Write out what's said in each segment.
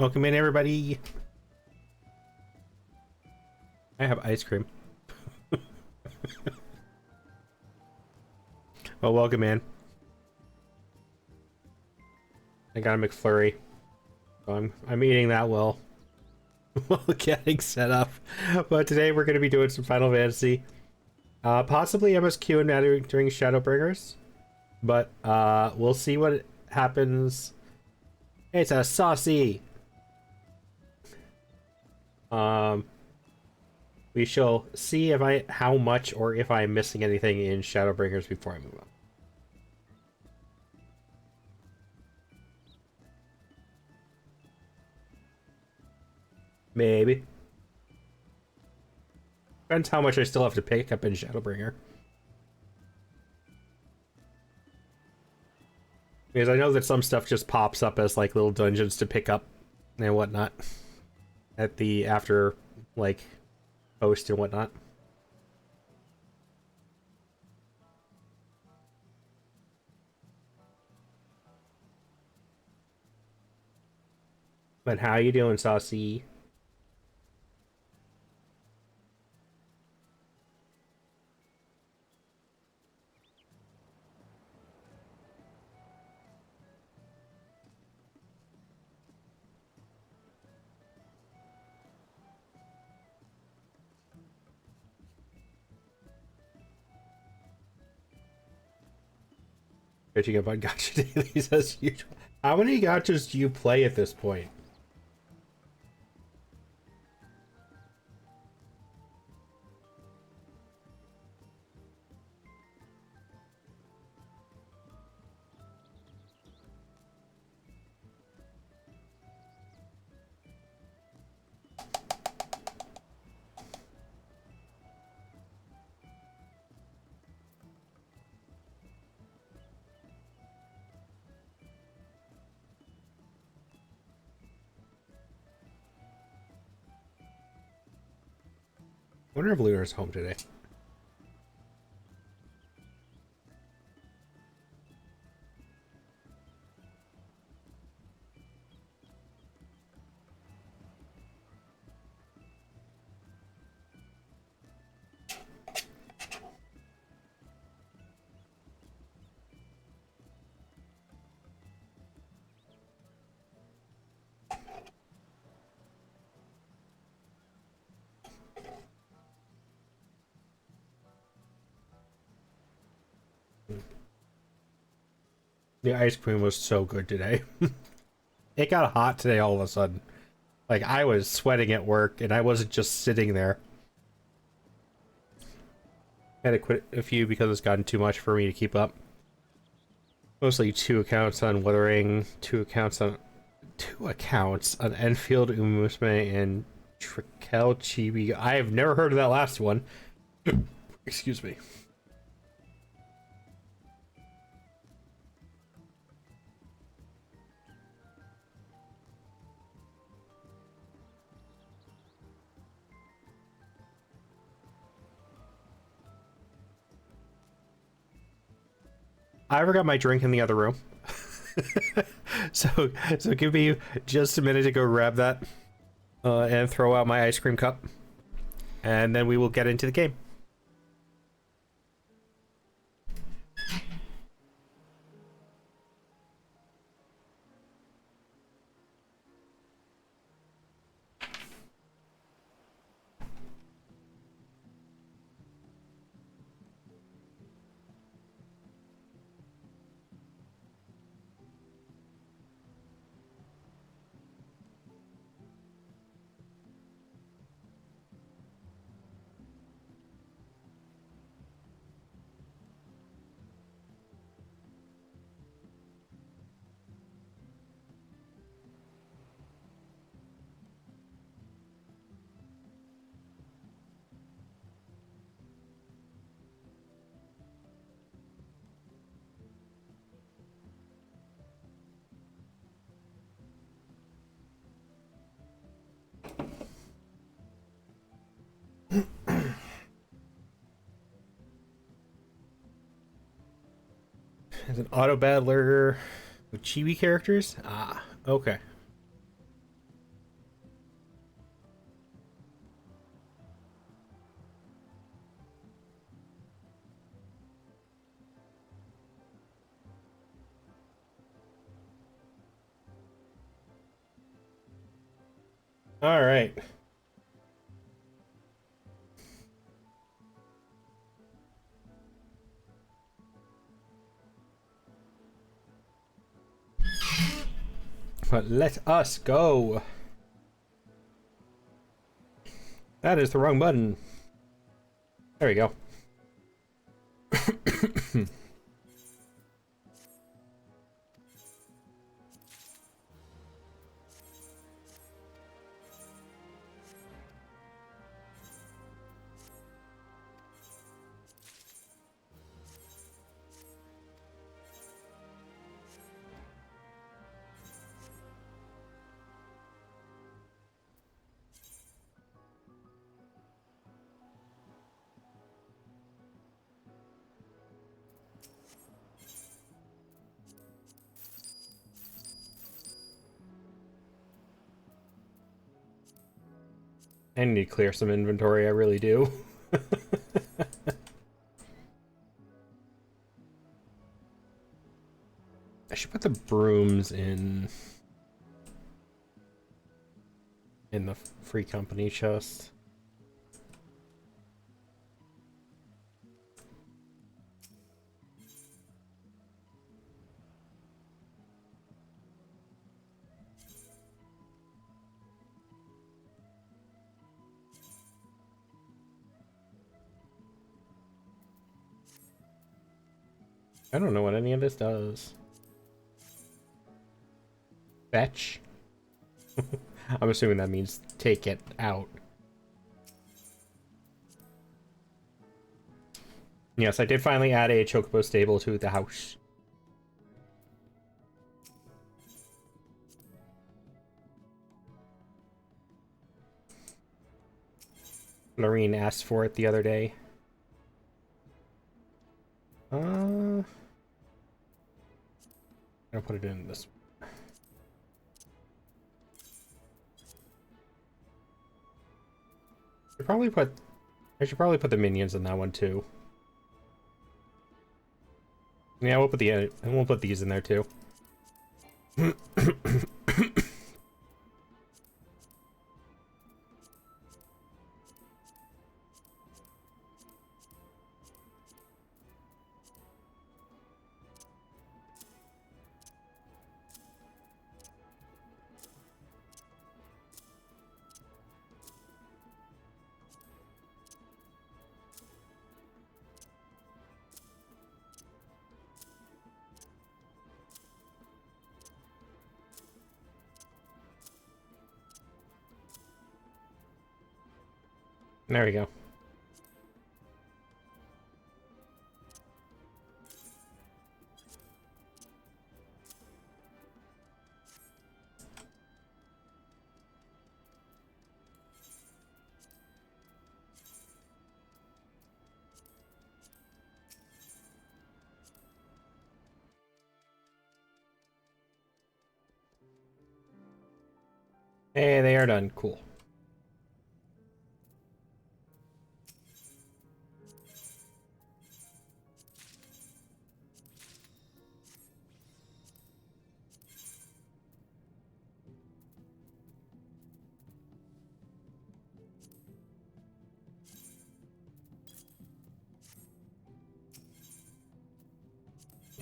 Welcome in, everybody. I have ice cream. Well, welcome in. I got a McFlurry. So I'm eating that while getting set up. But today we're going to be doing some Final Fantasy. Possibly MSQ and doing Shadowbringers. But we'll see what happens. It's a saucy. We shall see if how much or if I'm missing anything in Shadowbringers before I move on. Maybe. Depends how much I still have to pick up in Shadowbringer. Because I know that some stuff just pops up as like little dungeons to pick up and whatnot at the after like post and whatnot. But how you doing, Saucy? Pitching up on gacha dailies as usual. How many gachas do you play at this point? I wonder if Lunar's home today. The ice cream was so good today. It got hot today all of a sudden. Like, I was sweating at work, and I wasn't just sitting there. I had to quit a few because it's gotten too much for me to keep up. Mostly 2 accounts on Wuthering, 2 accounts on Enfield, Umusme, and Trikel Chibi. I have never heard of that last one. Excuse me. I forgot my drink in the other room. so give me just a minute to go grab that and throw out my ice cream cup, and then we will get into the game. As an auto battler with chibi characters? Ah, okay. All right. But let us go. That is the wrong button. There we go. I need to clear some inventory, I really do. I should put the brooms in the free company chest. I don't know what any of this does. Fetch? I'm assuming that means take it out. Yes, I did finally add a chocobo stable to the house. Lorene asked for it the other day. I'll put it in this. I should probably put the minions in that one too. Yeah, we'll put these in there too. There we go. Hey, they are done. Cool.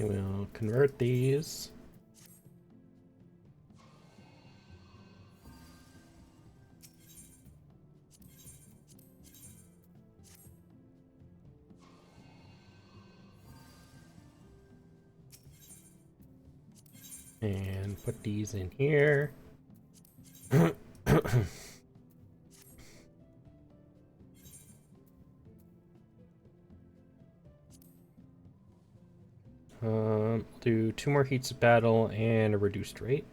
We'll convert these. And put these in here. Do 2 more heats of battle and a reduced rate.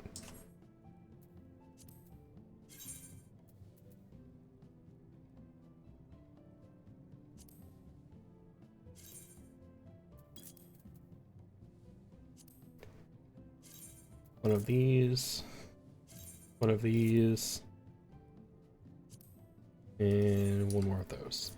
One of these. One of these. And one more of those.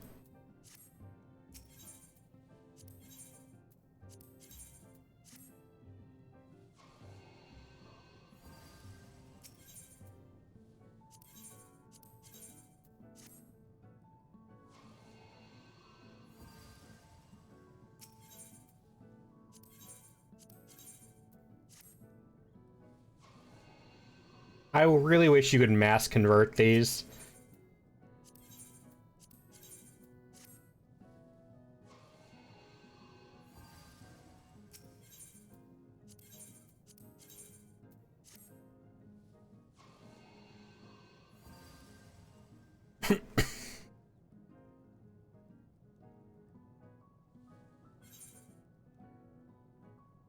I really wish you could mass convert these.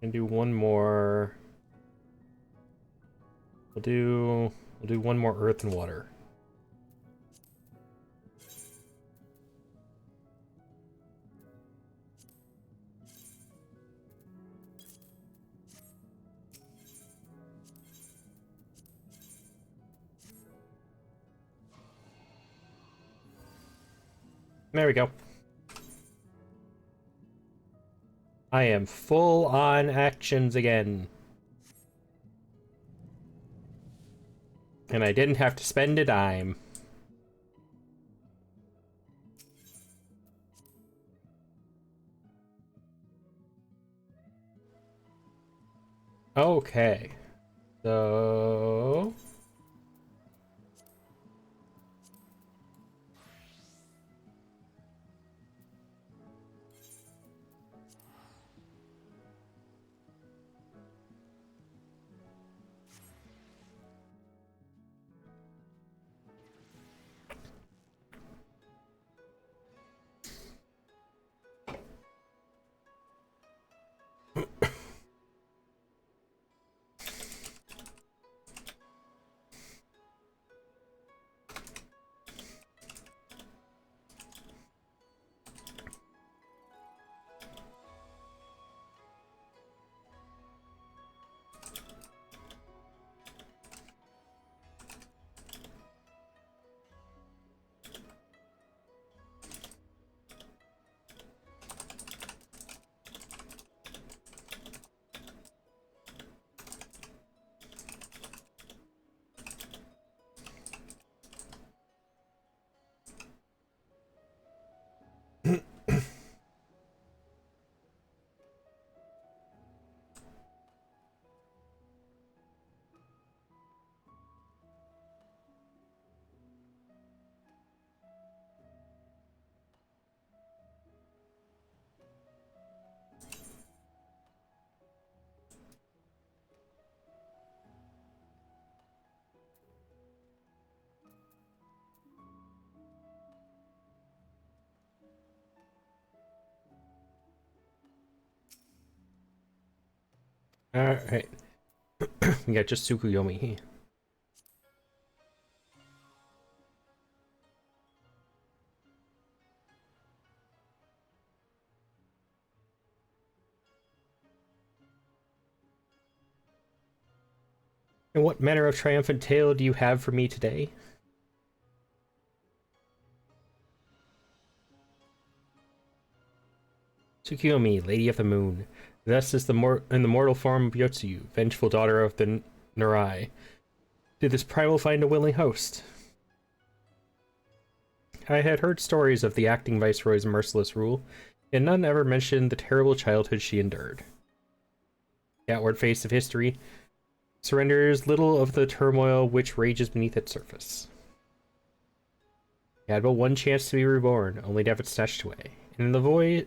And do one more. We'll do one more earth and water. There we go. I am full on actions again. And I didn't have to spend a dime. Okay. So... Alright. We got just Tsukuyomi. And what manner of triumphant tale do you have for me today? Tsukuyomi, Lady of the Moon. Thus is in the mortal form of Yotsuyu, vengeful daughter of the Narai. Did this primal find a willing host? I had heard stories of the acting viceroy's merciless rule, and none ever mentioned the terrible childhood she endured. The outward face of history surrenders little of the turmoil which rages beneath its surface. He had but one chance to be reborn, only to have it snatched away, and in the void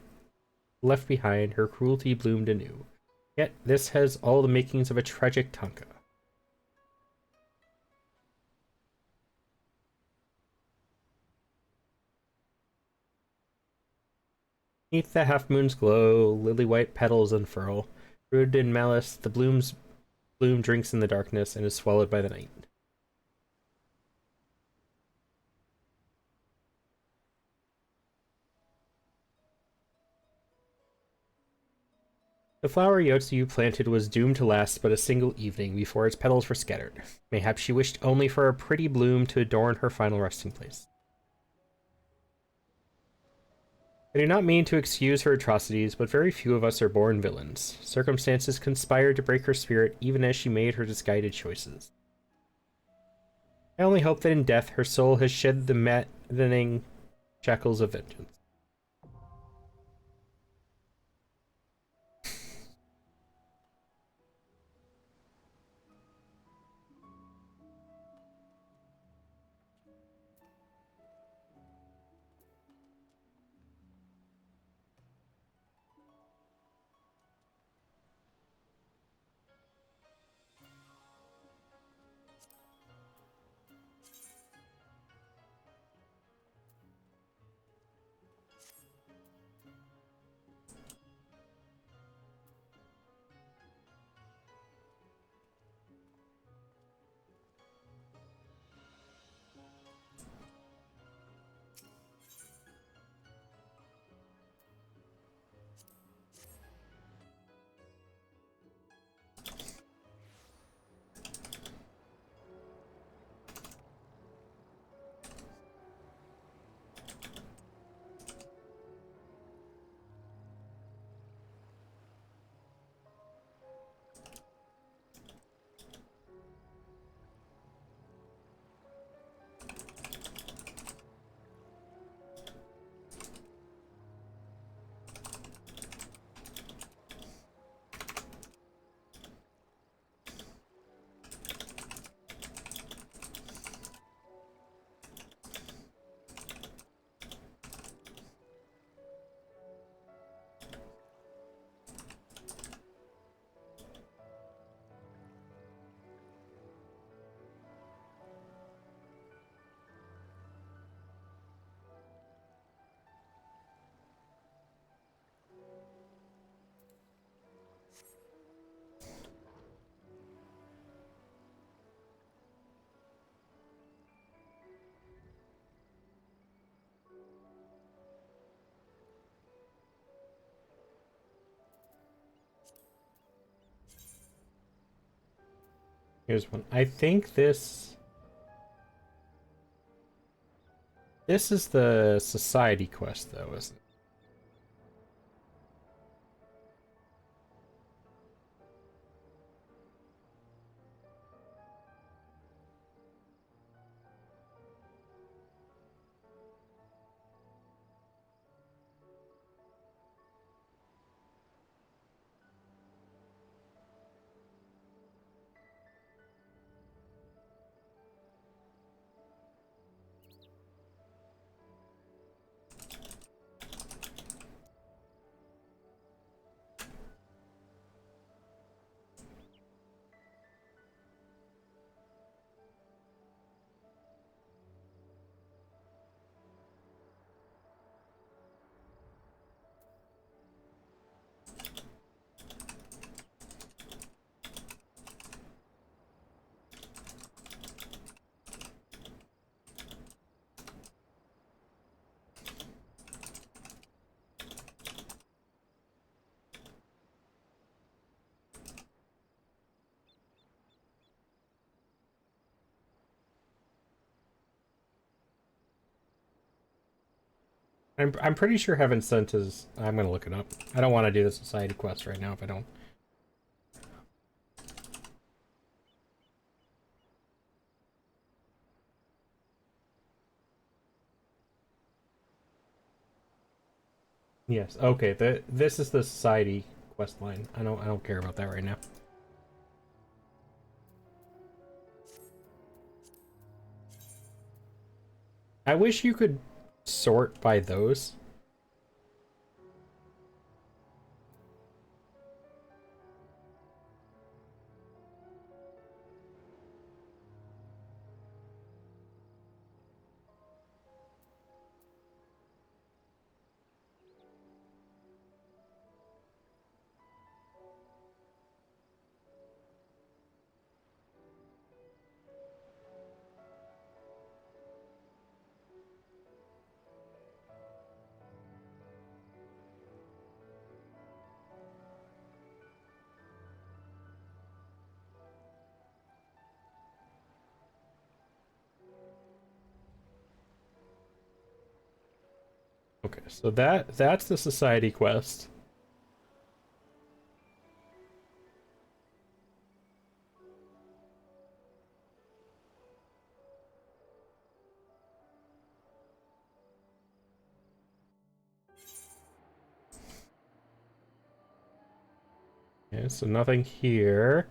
left behind, her cruelty bloomed anew. Yet this has all the makings of a tragic tanka. Beneath the half-moon's glow, lily-white petals unfurl. Rooted in malice, the bloom drinks in the darkness and is swallowed by the night. The flower Yotsuyu planted was doomed to last but a single evening before its petals were scattered. Mayhap she wished only for a pretty bloom to adorn her final resting place. I do not mean to excuse her atrocities, but very few of us are born villains. Circumstances conspired to break her spirit even as she made her misguided choices. I only hope that in death her soul has shed the maddening shackles of vengeance. Here's one. I think this is the society quest, though, isn't it? I'm pretty sure Heaven Sent is... I'm gonna look it up. I don't want to do the society quest right now if I don't. Yes, okay, this is the society quest line. I don't care about that right now. I wish you could sort by those. Okay, so that's the society quest. Okay, so nothing here.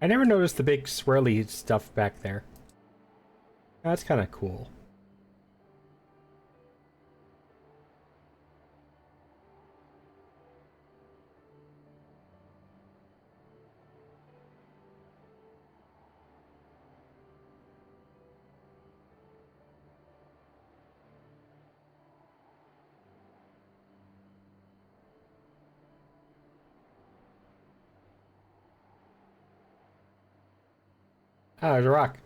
I never noticed the big swirly stuff back there. That's kind of cool. Ah, there's a rock.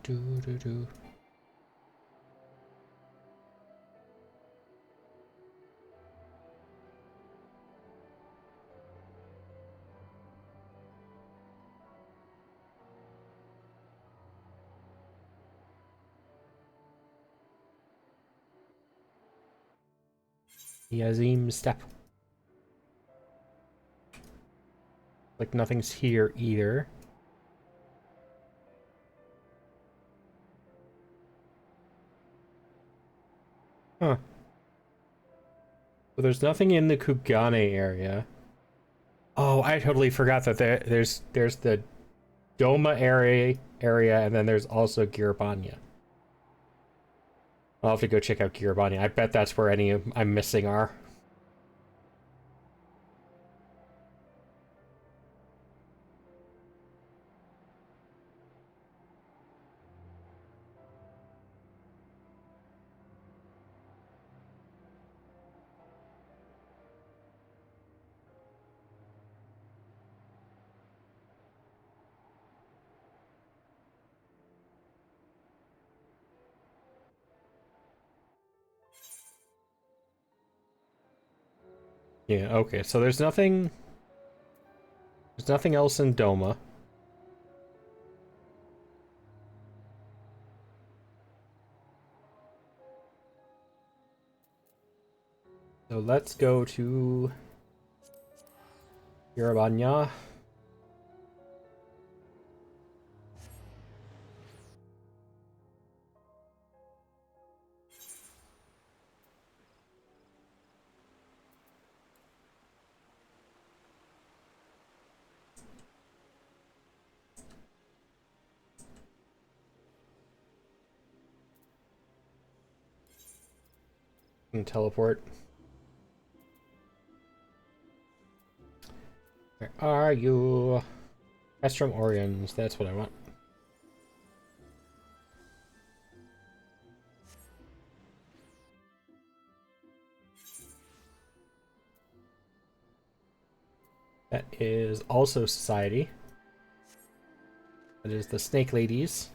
do. The Azim step. Like nothing's here either. Huh. So there's nothing in the Kugane area. Oh, I totally forgot that there's the Doma area, and then there's also Girabanya. I'll have to go check out Girabanya. I bet that's where any of I'm missing are. Yeah, okay, so there's nothing else in Doma. So let's go to Girabanya. And teleport. Where are you? Restrum Orions, that's what I want. That is also Society. That is the Snake Ladies.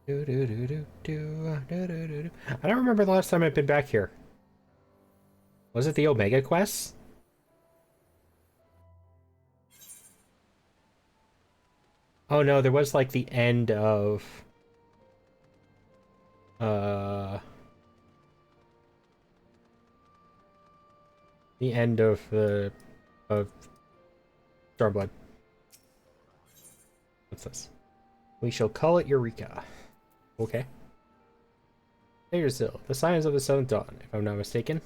I don't remember the last time I've been back here. Was it the Omega Quest? Oh no, there was like the end of the end of the of StormBlood. What's this? We shall call it Eureka. Okay. Still, the signs of the seventh dawn, if I'm not mistaken.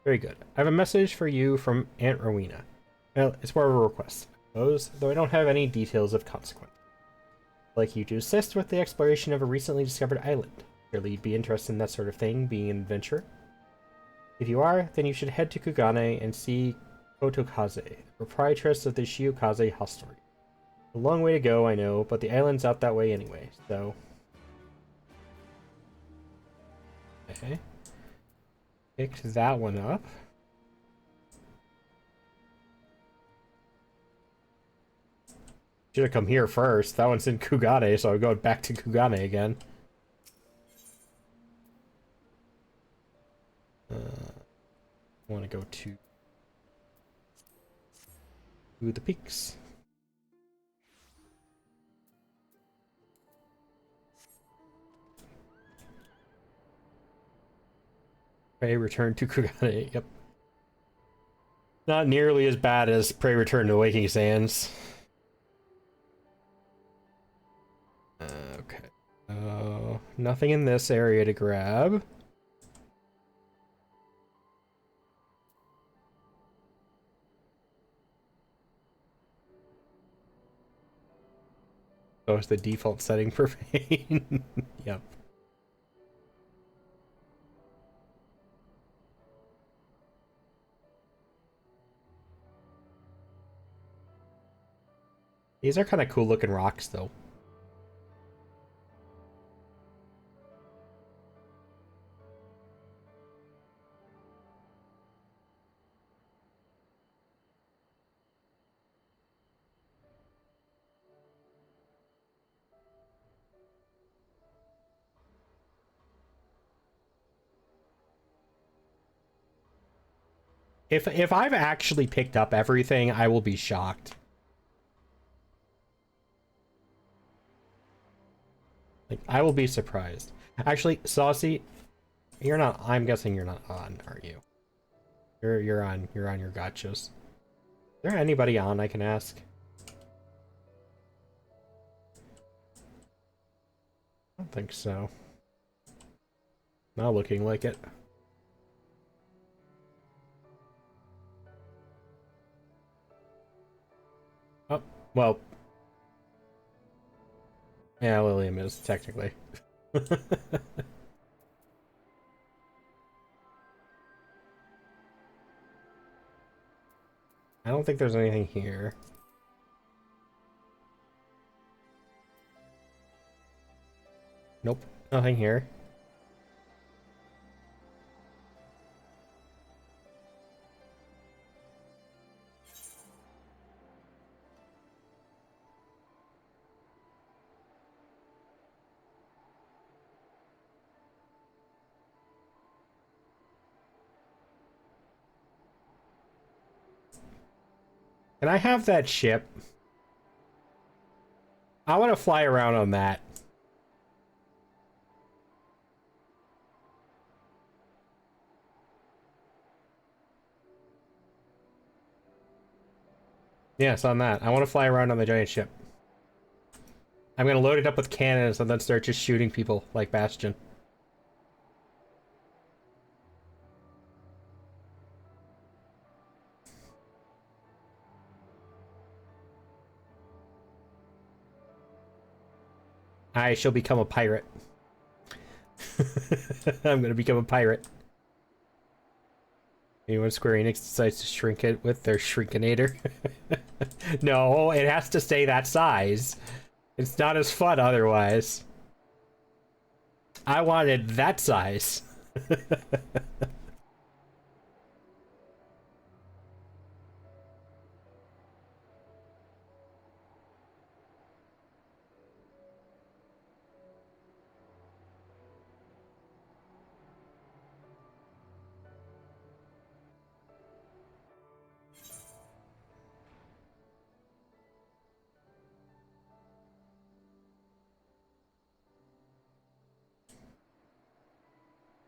Very good. I have a message for you from Aunt Rowena. Well, it's more of a request, I suppose, though I don't have any details of consequence. I'd like you to assist with the exploration of a recently discovered island. Surely you'd be interested in that sort of thing, being an adventurer. If you are, then you should head to Kugane and see Kotokaze, proprietress of the Shiokaze hostelry. A long way to go, I know, but the island's out that way anyway, so... Okay. Picked that one up. Should have come here first. That one's in Kugane, so I'm going back to Kugane again. I want to go to the peaks. Okay, return to Kugane. Yep. Not nearly as bad as Prey Return to Waking Sands. Okay. Nothing in this area to grab. Oh, it's the default setting for Pain. Yep. These are kind of cool looking rocks, though. If I've actually picked up everything, I will be shocked. Like, I will be surprised. Actually, Saucy, you're not. I'm guessing you're not on, are you? You're on. You're on your gotchas. Is there anybody on I can ask? I don't think so. Not looking like it. Oh, well. Yeah, Lilium is, technically. I don't think there's anything here. Nope, nothing here. Can I have that ship? I want to fly around on that. Yes, on that. I want to fly around on the giant ship. I'm going to load it up with cannons and then start just shooting people like Bastion. I shall become a pirate. I'm going to become a pirate. Anyone Square Enix decides to shrink it with their Shrinkinator. No, it has to stay that size. It's not as fun otherwise. I wanted that size.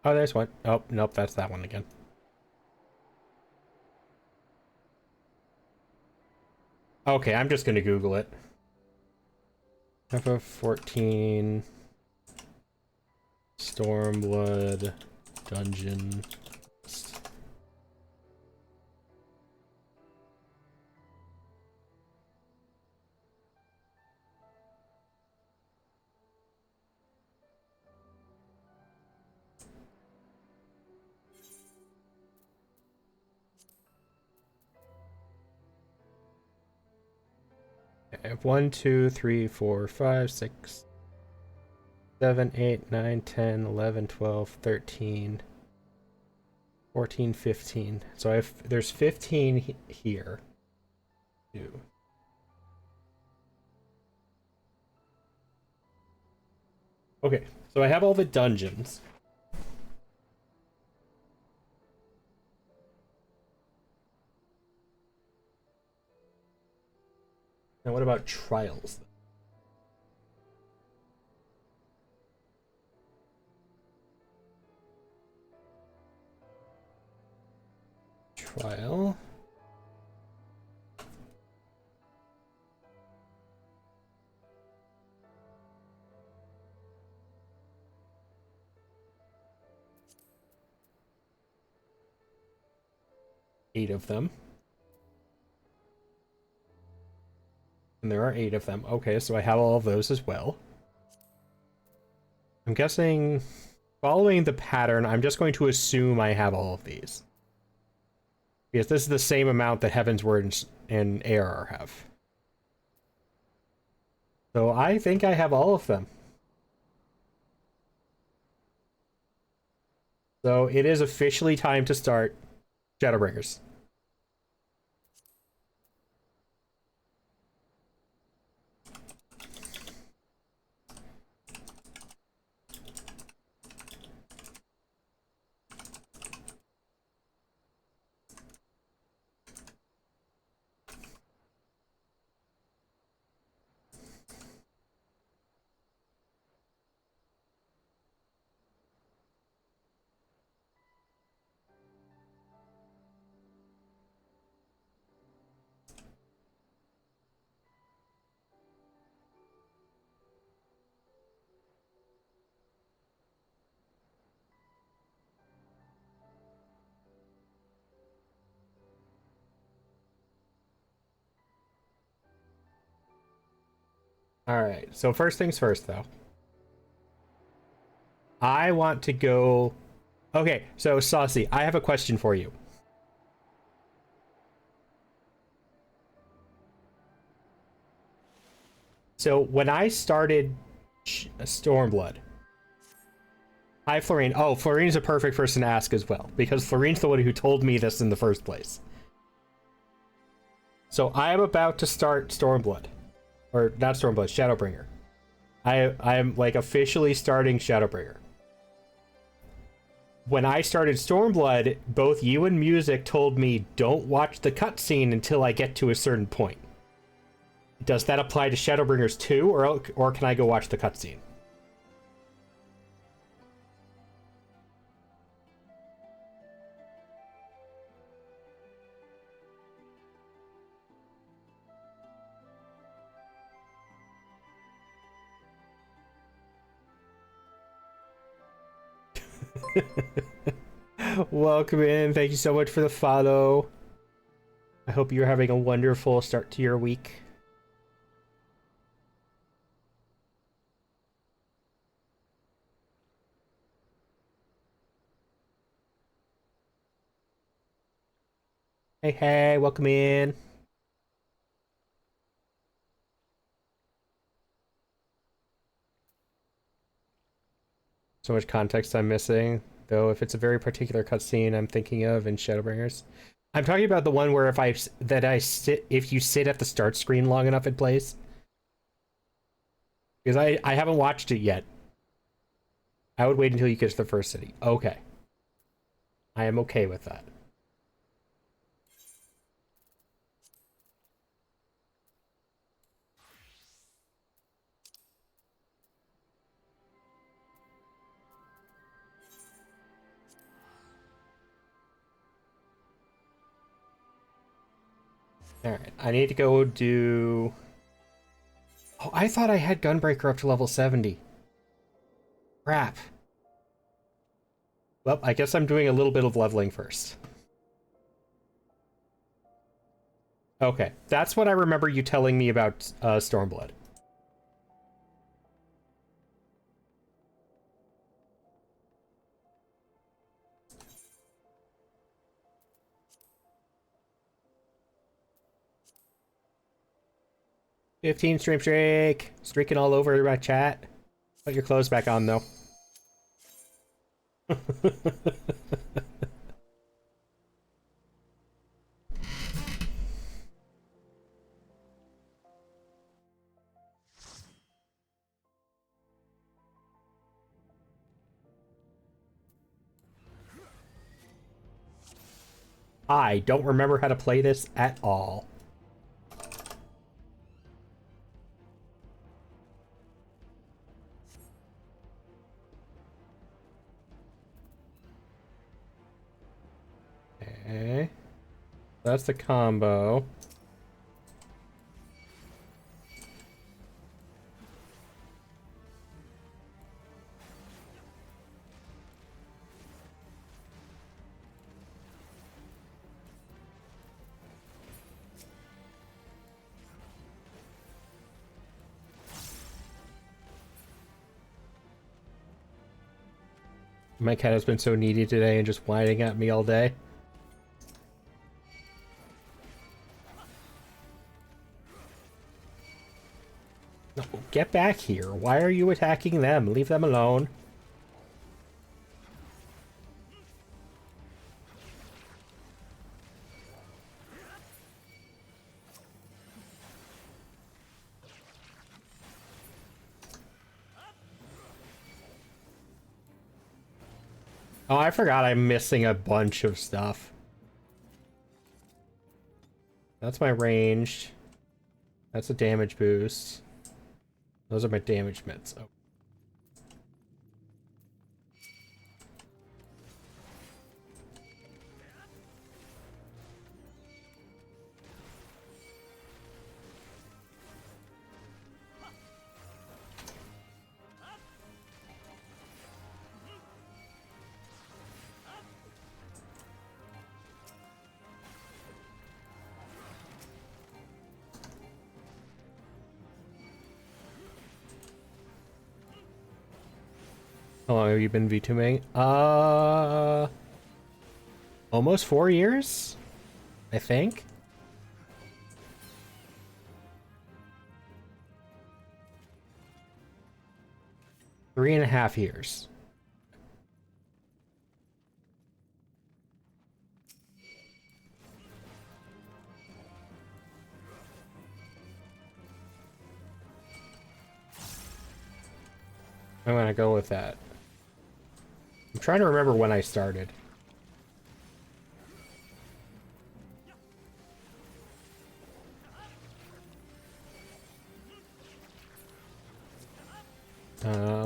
Oh, there's one. Oh, nope, that's that one again. Okay, I'm just gonna Google it. FF14 Stormblood Dungeon. I have 1, 2, 3, 4, 5, 6, 7, 8, 9, 10, 11, 12, 13, 14, 15. So there's 15 here. Two. Okay, so I have all the dungeons. Now what about trials? Trial. 8 of them. And there are 8 of them. Okay, so I have all of those as well. I'm guessing, following the pattern, I'm just going to assume I have all of these. Because this is the same amount that Heaven's Word and ARR have. So I think I have all of them. So it is officially time to start Shadowbringers. Alright, so first things first, though. I want to go... Okay, so Saucy, I have a question for you. So when I started Stormblood... Hi, Florine. Oh, Florine's a perfect person to ask as well, because Florine's the one who told me this in the first place. So I am about to start Stormblood. Or not Stormblood, Shadowbringer. I am like officially starting Shadowbringer. When I started Stormblood, both you and Music told me don't watch the cutscene until I get to a certain point. Does that apply to Shadowbringers too, or can I go watch the cutscene? Welcome in. Thank you so much for the follow. I hope you're having a wonderful start to your week. Hey, hey, welcome in. So much context I'm missing. Though if it's a very particular cutscene I'm thinking of in Shadowbringers. I'm talking about the one where if you sit at the start screen long enough it plays. Because I haven't watched it yet. I would wait until you get to the first city. Okay. I am okay with that. Alright, I need to go do... Oh, I thought I had Gunbreaker up to level 70. Crap. Well, I guess I'm doing a little bit of leveling first. Okay, that's what I remember you telling me about Stormblood. $15 stream streak! Streaking all over my chat. Put your clothes back on, though. I don't remember how to play this at all. Okay. That's the combo. My cat has been so needy today and just whining at me all day. No, get back here. Why are you attacking them? Leave them alone. Oh, I forgot I'm missing a bunch of stuff. That's my ranged. That's a damage boost. Those are my damage meds. Oh. How long have you been V2ing? Almost 4 years, I think. Three and a half years. I'm gonna go with that. I'm trying to remember when I started.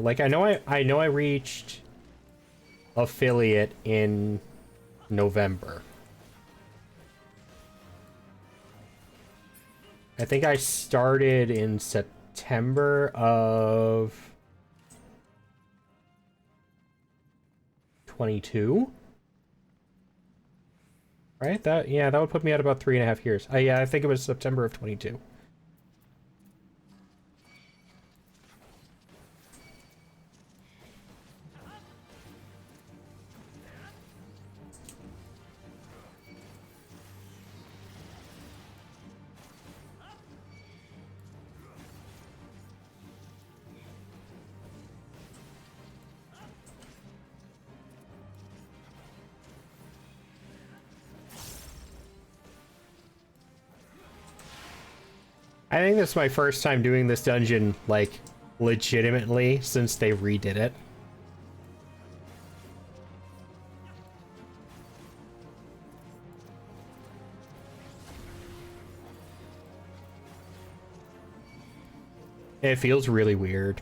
Like I know I reached affiliate in November. I think I started in September of 22. Right? That would put me at about 3.5 years. Yeah, I think it was September of 22. I think this is my first time doing this dungeon, like, legitimately since they redid it. It feels really weird.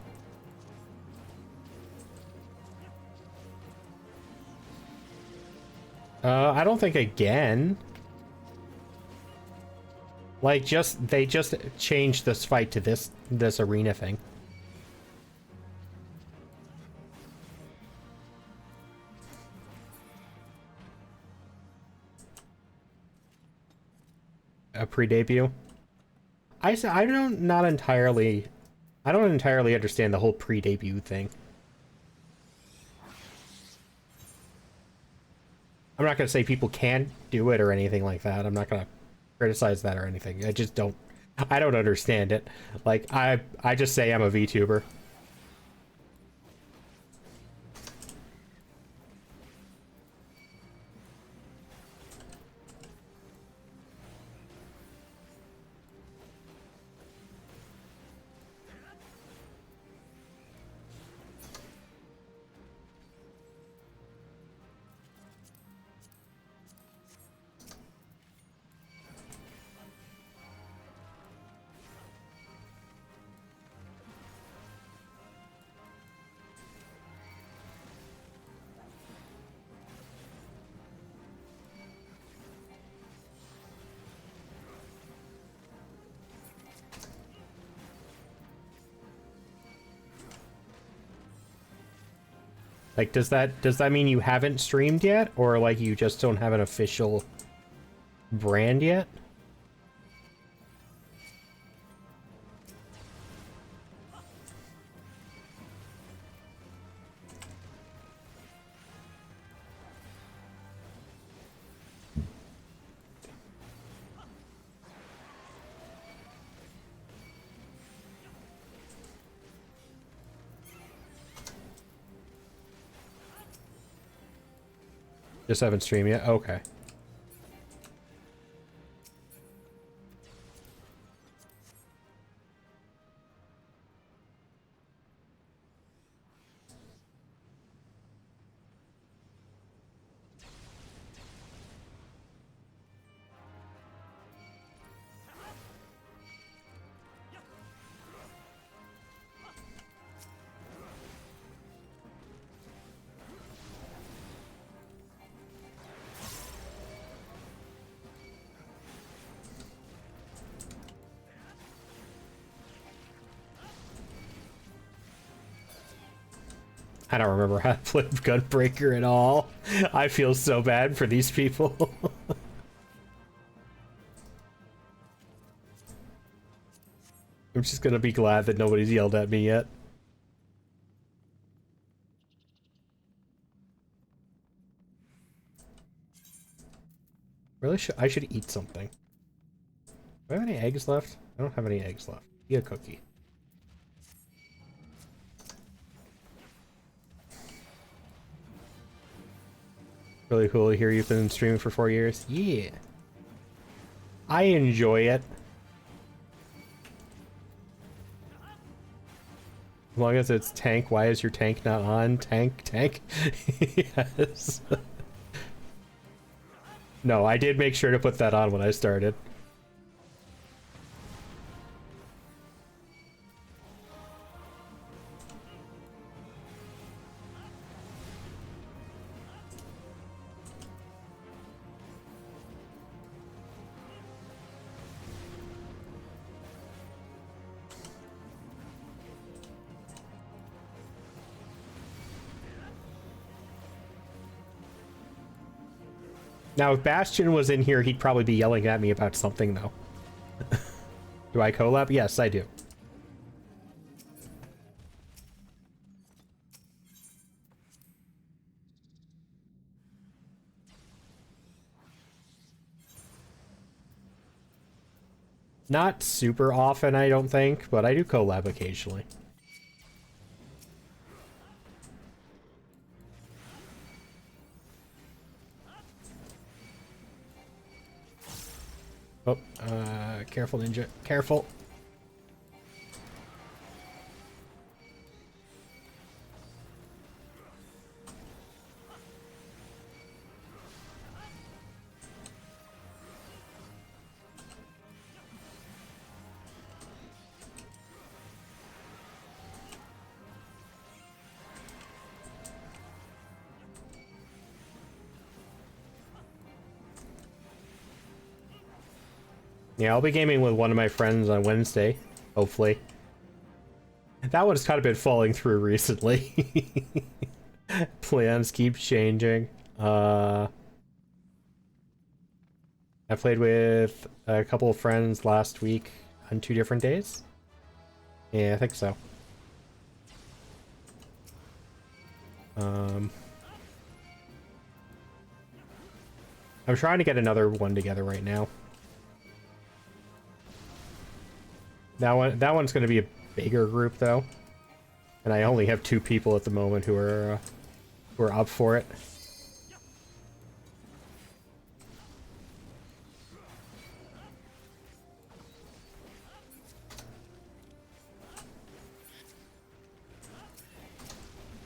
I don't think again. Like, they just changed this fight to this arena thing. A pre-debut. I don't entirely understand the whole pre-debut thing. I'm not gonna say people can't do it or anything like that. I'm not gonna criticize that or anything. I don't understand it. Like, I just say I'm a VTuber. Like, does that mean you haven't streamed yet, or like you just don't have an official brand yet? Just haven't streamed yet? Okay. I don't remember how to play Gunbreaker at all. I feel so bad for these people. I'm just gonna be glad that nobody's yelled at me yet. Really, I should eat something. Do I have any eggs left? I don't have any eggs left. Eat a cookie. Really cool to hear you've been streaming for 4 years. Yeah. I enjoy it. As long as it's tank, why is your tank not on? Tank. Yes. No, I did make sure to put that on when I started. Now, if Bastion was in here, he'd probably be yelling at me about something, though. Do I collab? Yes, I do. Not super often, I don't think, but I do collab occasionally. Oh, careful, ninja. Careful. Yeah, I'll be gaming with one of my friends on Wednesday, hopefully. That one's kind of been falling through recently. Plans keep changing. I played with a couple of friends last week on 2 different days. Yeah, I think so. I'm trying to get another one together right now. That one's going to be a bigger group though, and I only have 2 people at the moment who are up for it.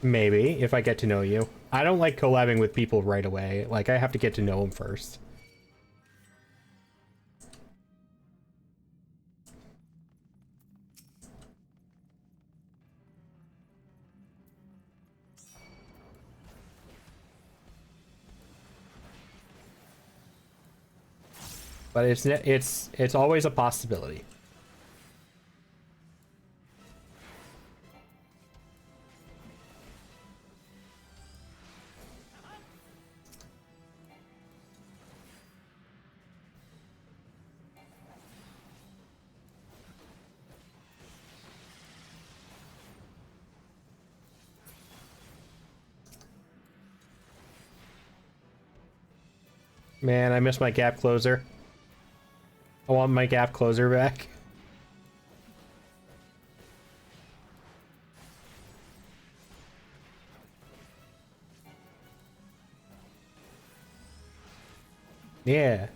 Maybe if I get to know you. I don't like collabing with people right away. Like, I have to get to know them first. But it's always a possibility. Man, I miss my gap closer. I want my gap closer back. Yeah.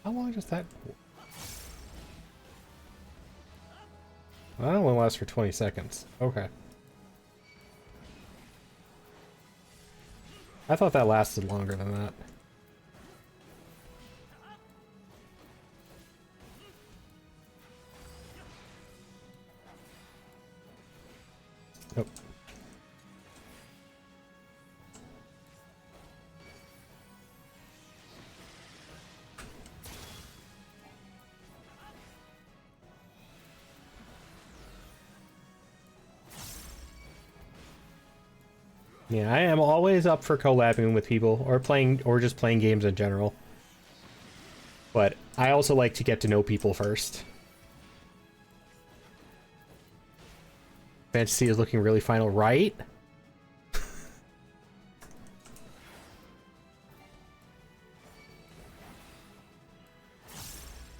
How long does that... Well, that only lasts for 20 seconds. Okay. I thought that lasted longer than that. Nope. Yeah, I am always up for collabing with people or playing or just playing games in general. But I also like to get to know people first. Fantasy is looking really final, right?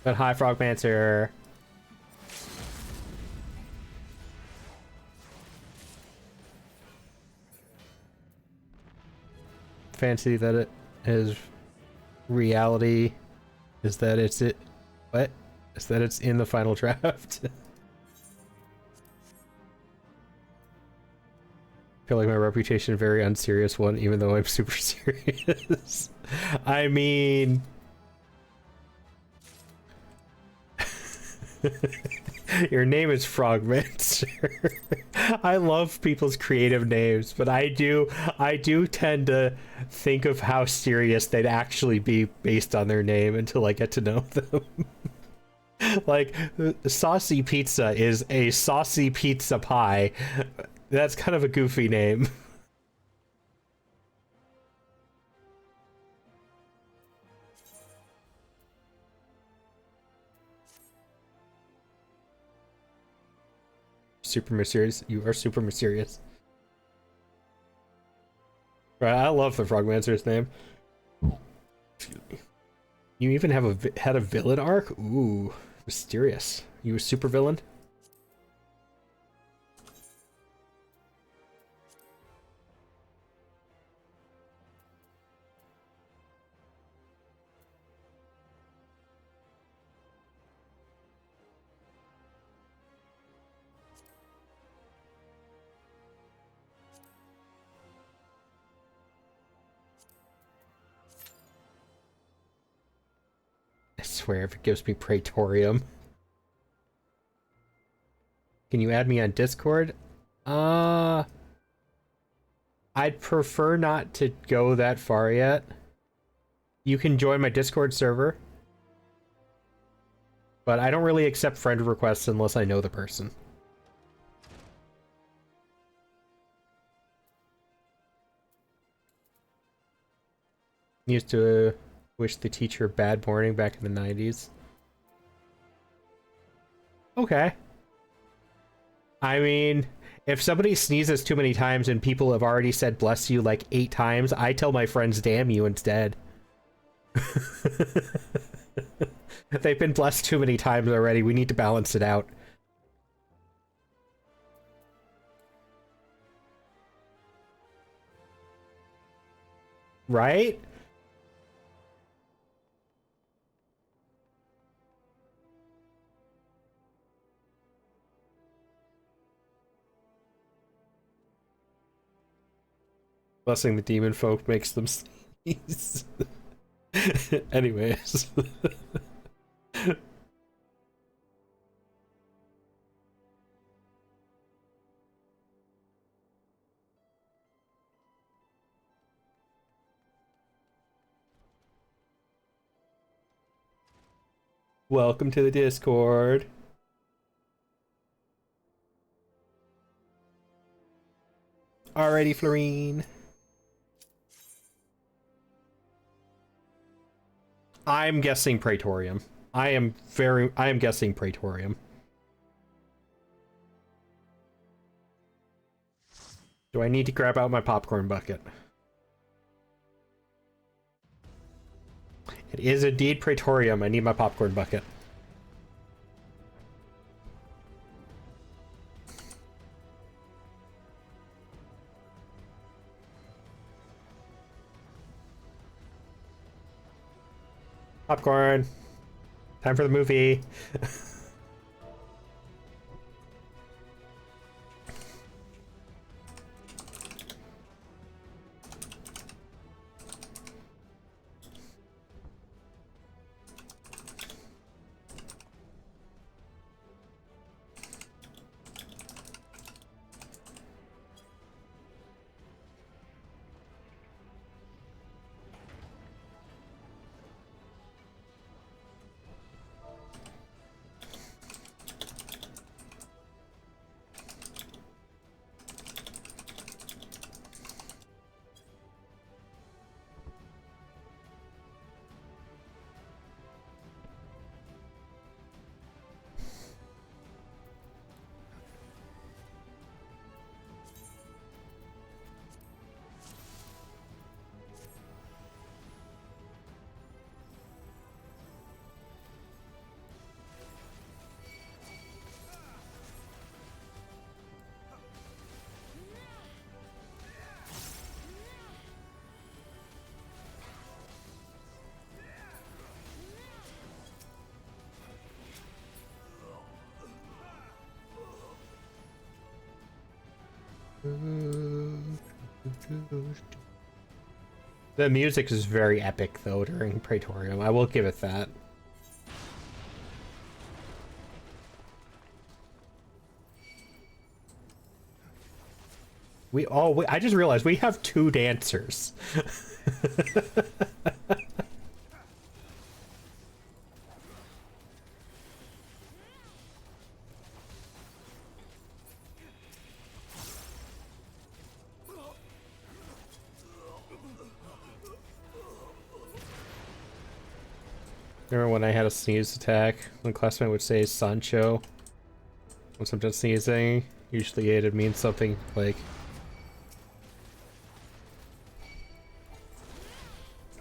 But hi, Frogmancer. Fancy that it is reality is that it's it. What? Is that it's in the final draft? Feel like my reputation is a very unserious one, even though I'm super serious. I mean... Your name is Frogmancer. I love people's creative names, but I do tend to think of how serious they'd actually be based on their name until I get to know them. Like, Saucy Pizza is a saucy pizza pie. That's kind of a goofy name. Super mysterious. You are super mysterious. Right, I love the Frogmancer's name. Excuse me. You even have had a villain arc? Ooh, mysterious. You a super villain? I swear, if it gives me Praetorium. Can you add me on Discord? I'd prefer not to go that far yet. You can join my Discord server. But I don't really accept friend requests unless I know the person. Used to wish the teacher bad morning back in the 90s. Okay. I mean, if somebody sneezes too many times and people have already said bless you like 8 times, I tell my friends damn you instead. They've been blessed too many times already. We need to balance it out. Right? Blessing the demon folk makes them sneeze. Anyways. Welcome to the Discord. Alrighty, Florine. I'm guessing Praetorium. I am guessing Praetorium. Do I need to grab out my popcorn bucket? It is indeed Praetorium. I need my popcorn bucket. Popcorn. Time for the movie. The music is very epic, though, during Praetorium. I will give it that. I just realized we have 2 dancers. Remember when I had a sneeze attack? One classmate would say Sancho. Once I'm done sneezing, usually it'd mean something like...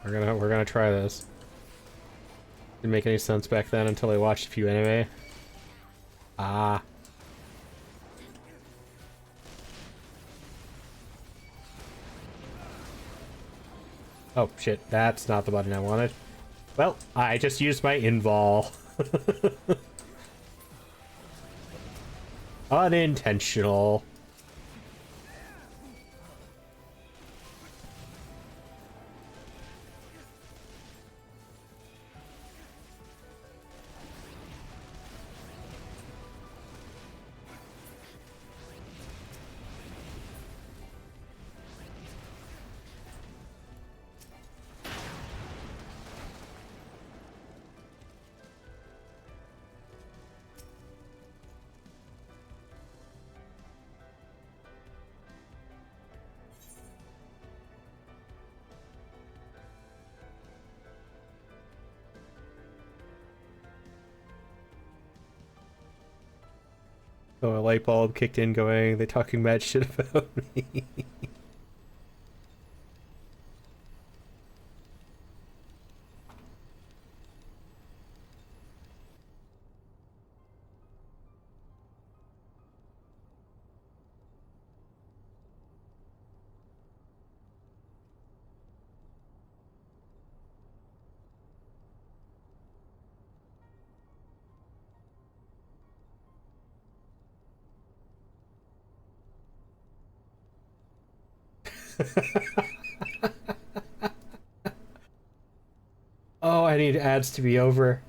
We're gonna try this. Didn't make any sense back then until I watched a few anime. Ah. Oh shit, that's not the button I wanted. Well, I just used my invol. Unintentional. Oh, a light bulb kicked in going, they talking mad shit about me. Oh, I need ads to be over.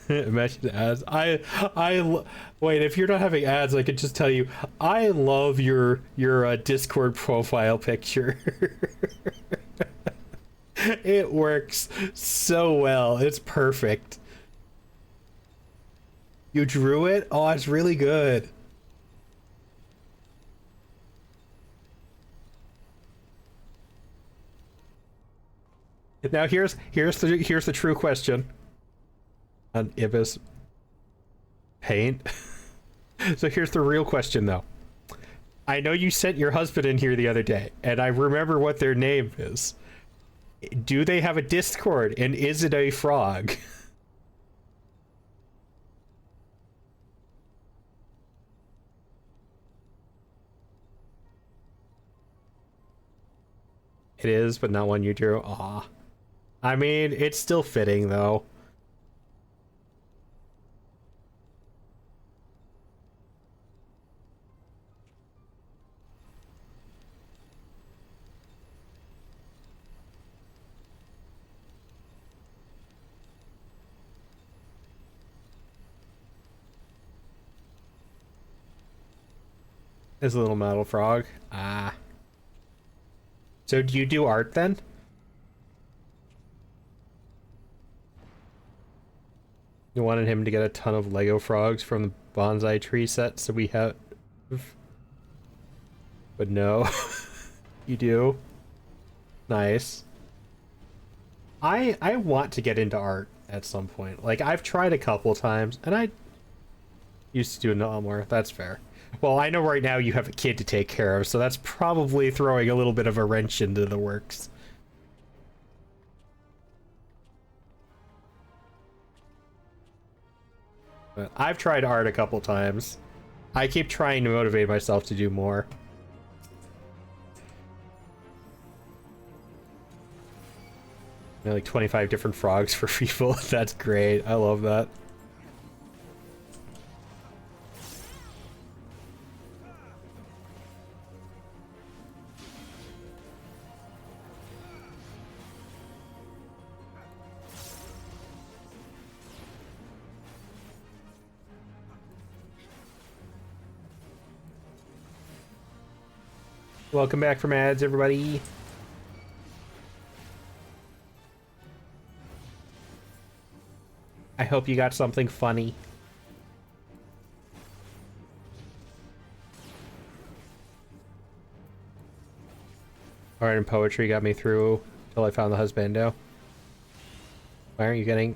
Imagine ads. Wait, if you're not having ads, I could just tell you, I love your Discord profile picture. It works so well. It's perfect. You drew it? Oh, it's really good. Now here's the true question. on Ibis paint. So here's the real question, though. I know you sent your husband in here the other day, and I remember what their name is. Do they have a Discord, and is it a frog? It is, but not one you drew. Aw. I mean, it's still fitting, though. This little metal frog. Ah. So do you do art then? You wanted him to get a ton of Lego frogs from the bonsai tree set, so we have... But no. You do? Nice. I want to get into art at some point. Like, I've tried a couple times, and I used to do a lot more. That's fair. Well, I know right now you have a kid to take care of, so that's probably throwing a little bit of a wrench into the works. But I've tried art a couple times. I keep trying to motivate myself to do more. Like 25 different frogs for people. That's great. I love that. Welcome back from ads, everybody. I hope you got something funny. Art and poetry got me through till I found the husbando. Why aren't you getting...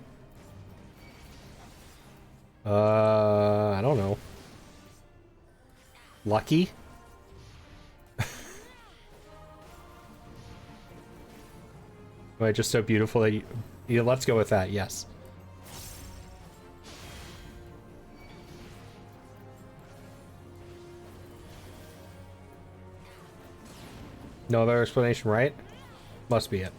I don't know. Lucky? Am I just so beautiful that you... Yeah, let's go with that, yes. No other explanation, right? Must be it.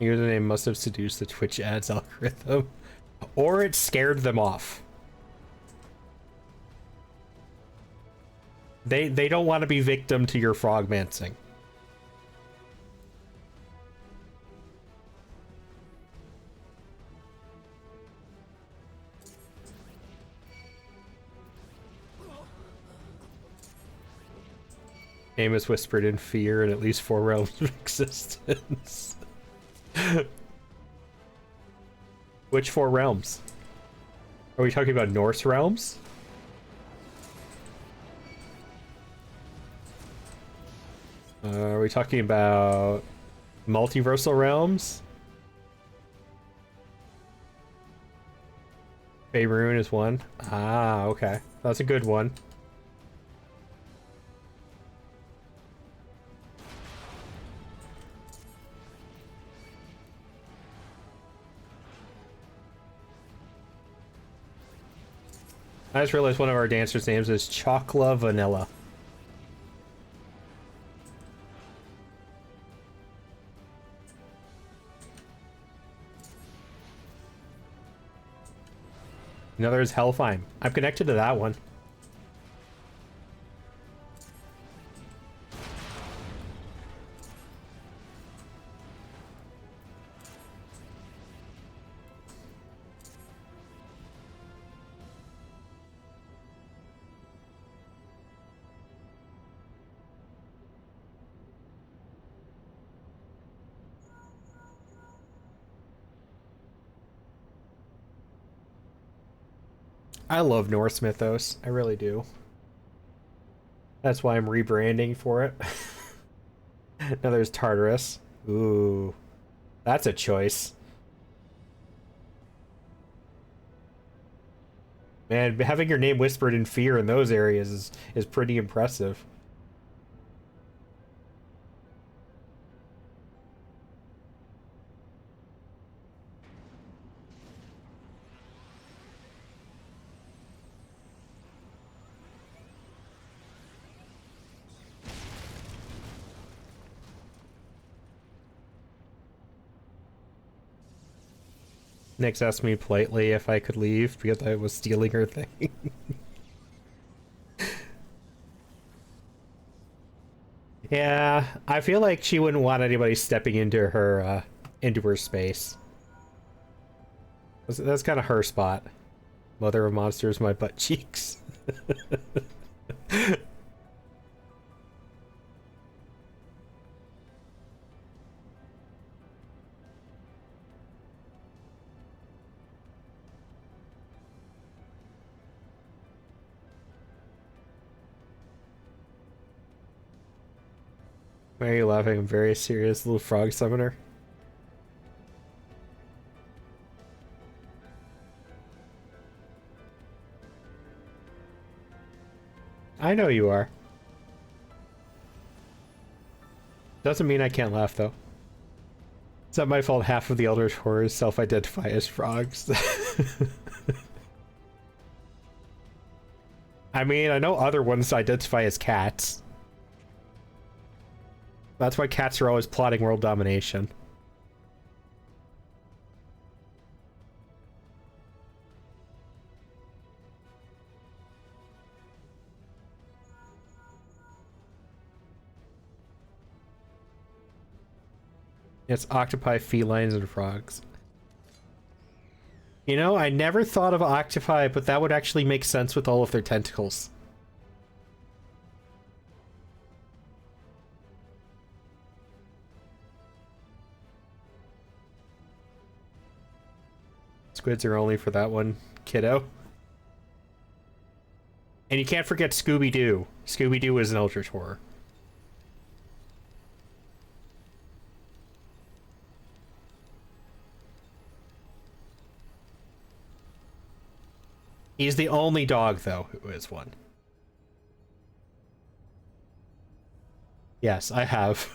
Username must have seduced the Twitch ads algorithm. Or it scared them off. They don't want to be victim to your frogmancing. Name is whispered in fear in at least 4 realms of existence. Which 4 realms? Are we talking about Norse realms? Are we talking about multiversal realms? Faerun is one. Ah, okay. That's a good one. I just realized one of our dancers' names is Chocla Vanilla. Another is Helfheim. I'm connected to that one. I love Norse mythos. I really do. That's why I'm rebranding for it. Now there's Tartarus. Ooh, that's a choice. Man, having your name whispered in fear in those areas is pretty impressive. Nyx asked me politely if I could leave because I was stealing her thing. Yeah, I feel like she wouldn't want anybody stepping into her space. That's kind of her spot. Mother of monsters, my butt cheeks. Why are you laughing? I'm very serious, little frog summoner. I know you are. Doesn't mean I can't laugh, though. It's not my fault half of the Eldritch Horrors self-identify as frogs. I mean, I know other ones identify as cats. That's why cats are always plotting world domination. It's octopi, felines, and frogs. You know, I never thought of octopi, but that would actually make sense with all of their tentacles. Squids are only for that one, kiddo. And you can't forget Scooby-Doo. Scooby-Doo is an Eldritch Horror. He's the only dog, though, who is one. Yes, I have.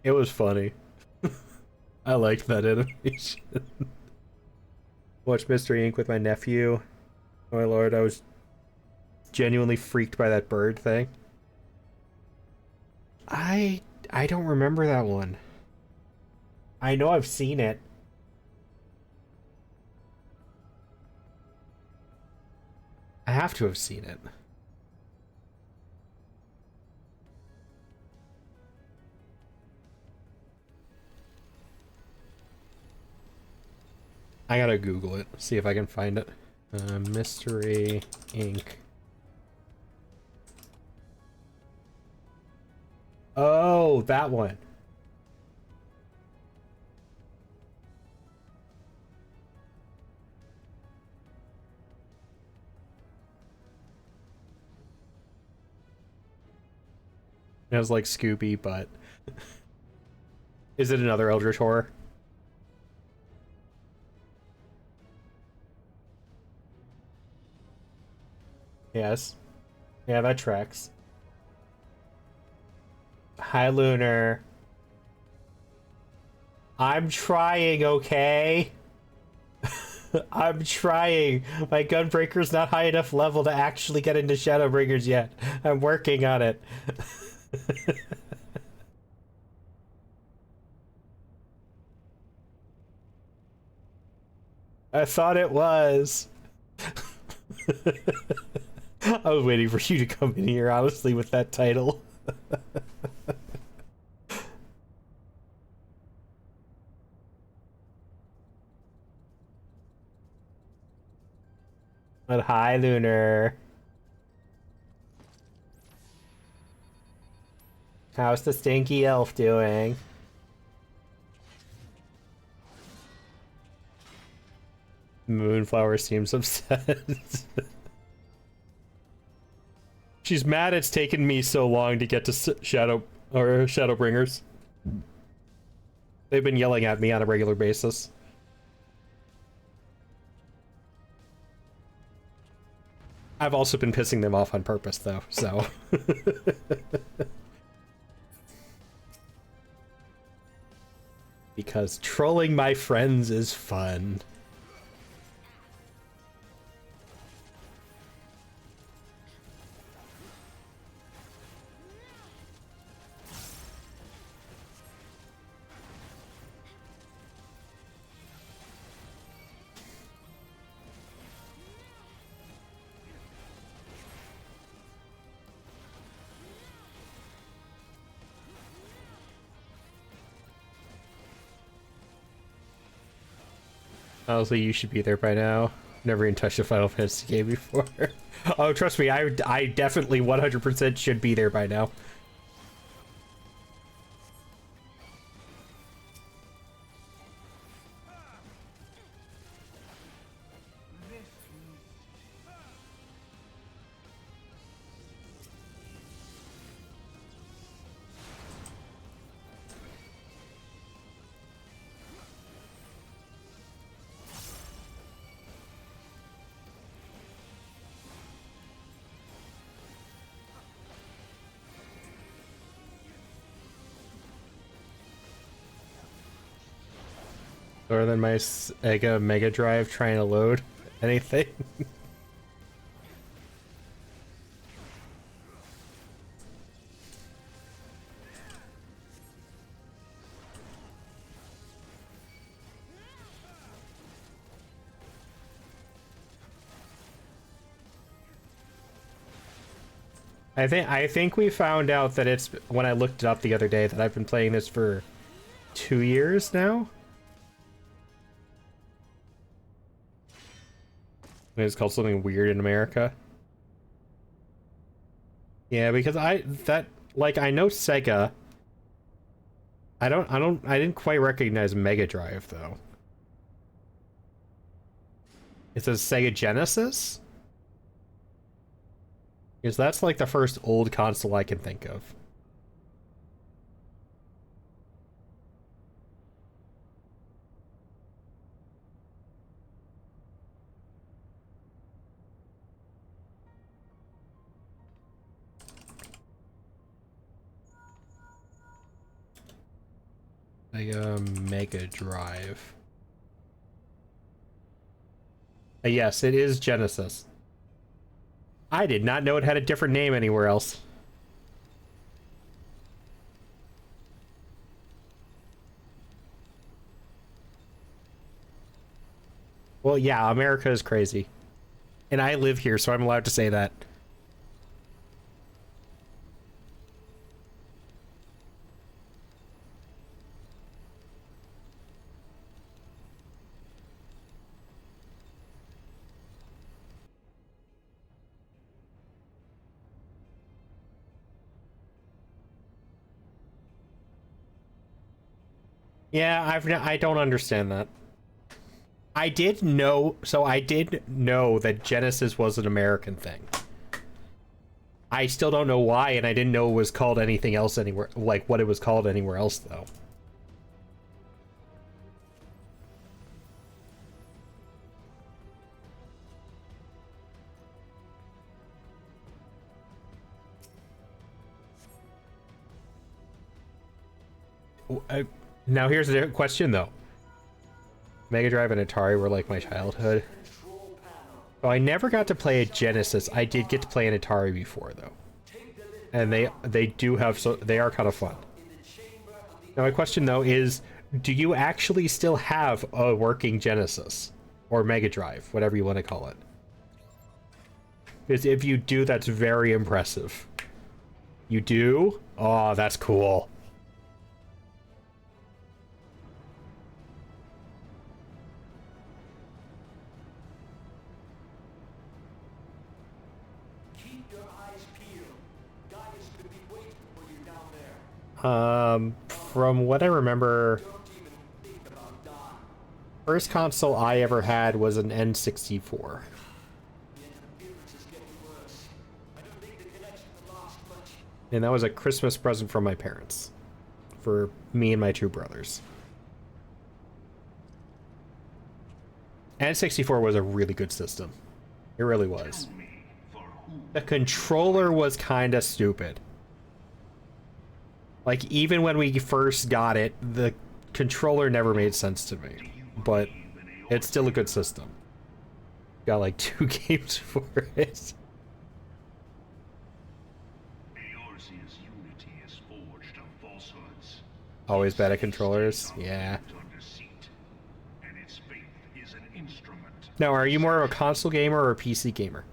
It was funny. I liked that animation. Watched Mystery Inc. with my nephew. Oh my lord, I was genuinely freaked by that bird thing. I don't remember that one. I know I've seen it. I have to have seen it. I gotta Google it, see if I can find it. Mystery Inc. Oh, that one. It was like Scooby, but... Is it another Eldritch Horror? Yes. Yeah, that tracks. Hi, Lunar. I'm trying, okay? I'm trying. My Gunbreaker's not high enough level to actually get into Shadowbringers yet. I'm working on it. I thought it was. I was waiting for you to come in here, honestly, with that title. But hi, Lunar. How's the stinky elf doing? Moonflower seems upset. She's mad it's taken me so long to get to Shadowbringers. They've been yelling at me on a regular basis. I've also been pissing them off on purpose, though, so... Because trolling my friends is fun. Honestly, you should be there by now. Never even touched a Final Fantasy game before. Oh, trust me, I definitely 100% should be there by now. Or than my Sega Mega Drive trying to load anything. I think we found out that it's when I looked it up the other day that I've been playing this for 2 years now. It's called something weird in America. Yeah, because I know Sega. I didn't quite recognize Mega Drive though. It says Sega Genesis? Because that's like the first old console I can think of. Mega Drive. Yes, it is Genesis. I did not know it had a different name anywhere else. Well, yeah, America is crazy. And I live here, so I'm allowed to say that. Yeah, I don't understand that. I did know that Genesis was an American thing. I still don't know why, and I didn't know it was called anything else anywhere, like what it was called anywhere else, though. Now here's the question, though. Mega Drive and Atari were like my childhood. So I never got to play a Genesis. I did get to play an Atari before, though. And they do have, so they are kind of fun. Now my question, though, is do you actually still have a working Genesis? Or Mega Drive, whatever you want to call it. Because if you do, that's very impressive. You do? Oh, that's cool. From what I remember, first console I ever had was an N64. And that was a Christmas present from my parents. For me and my two brothers. N64 was a really good system. It really was. The controller was kind of stupid. Like, even when we first got it, the controller never made sense to me. But it's still a good system. Got like 2 games for it. Always bad at controllers? Yeah. Now, are you more of a console gamer or a PC gamer?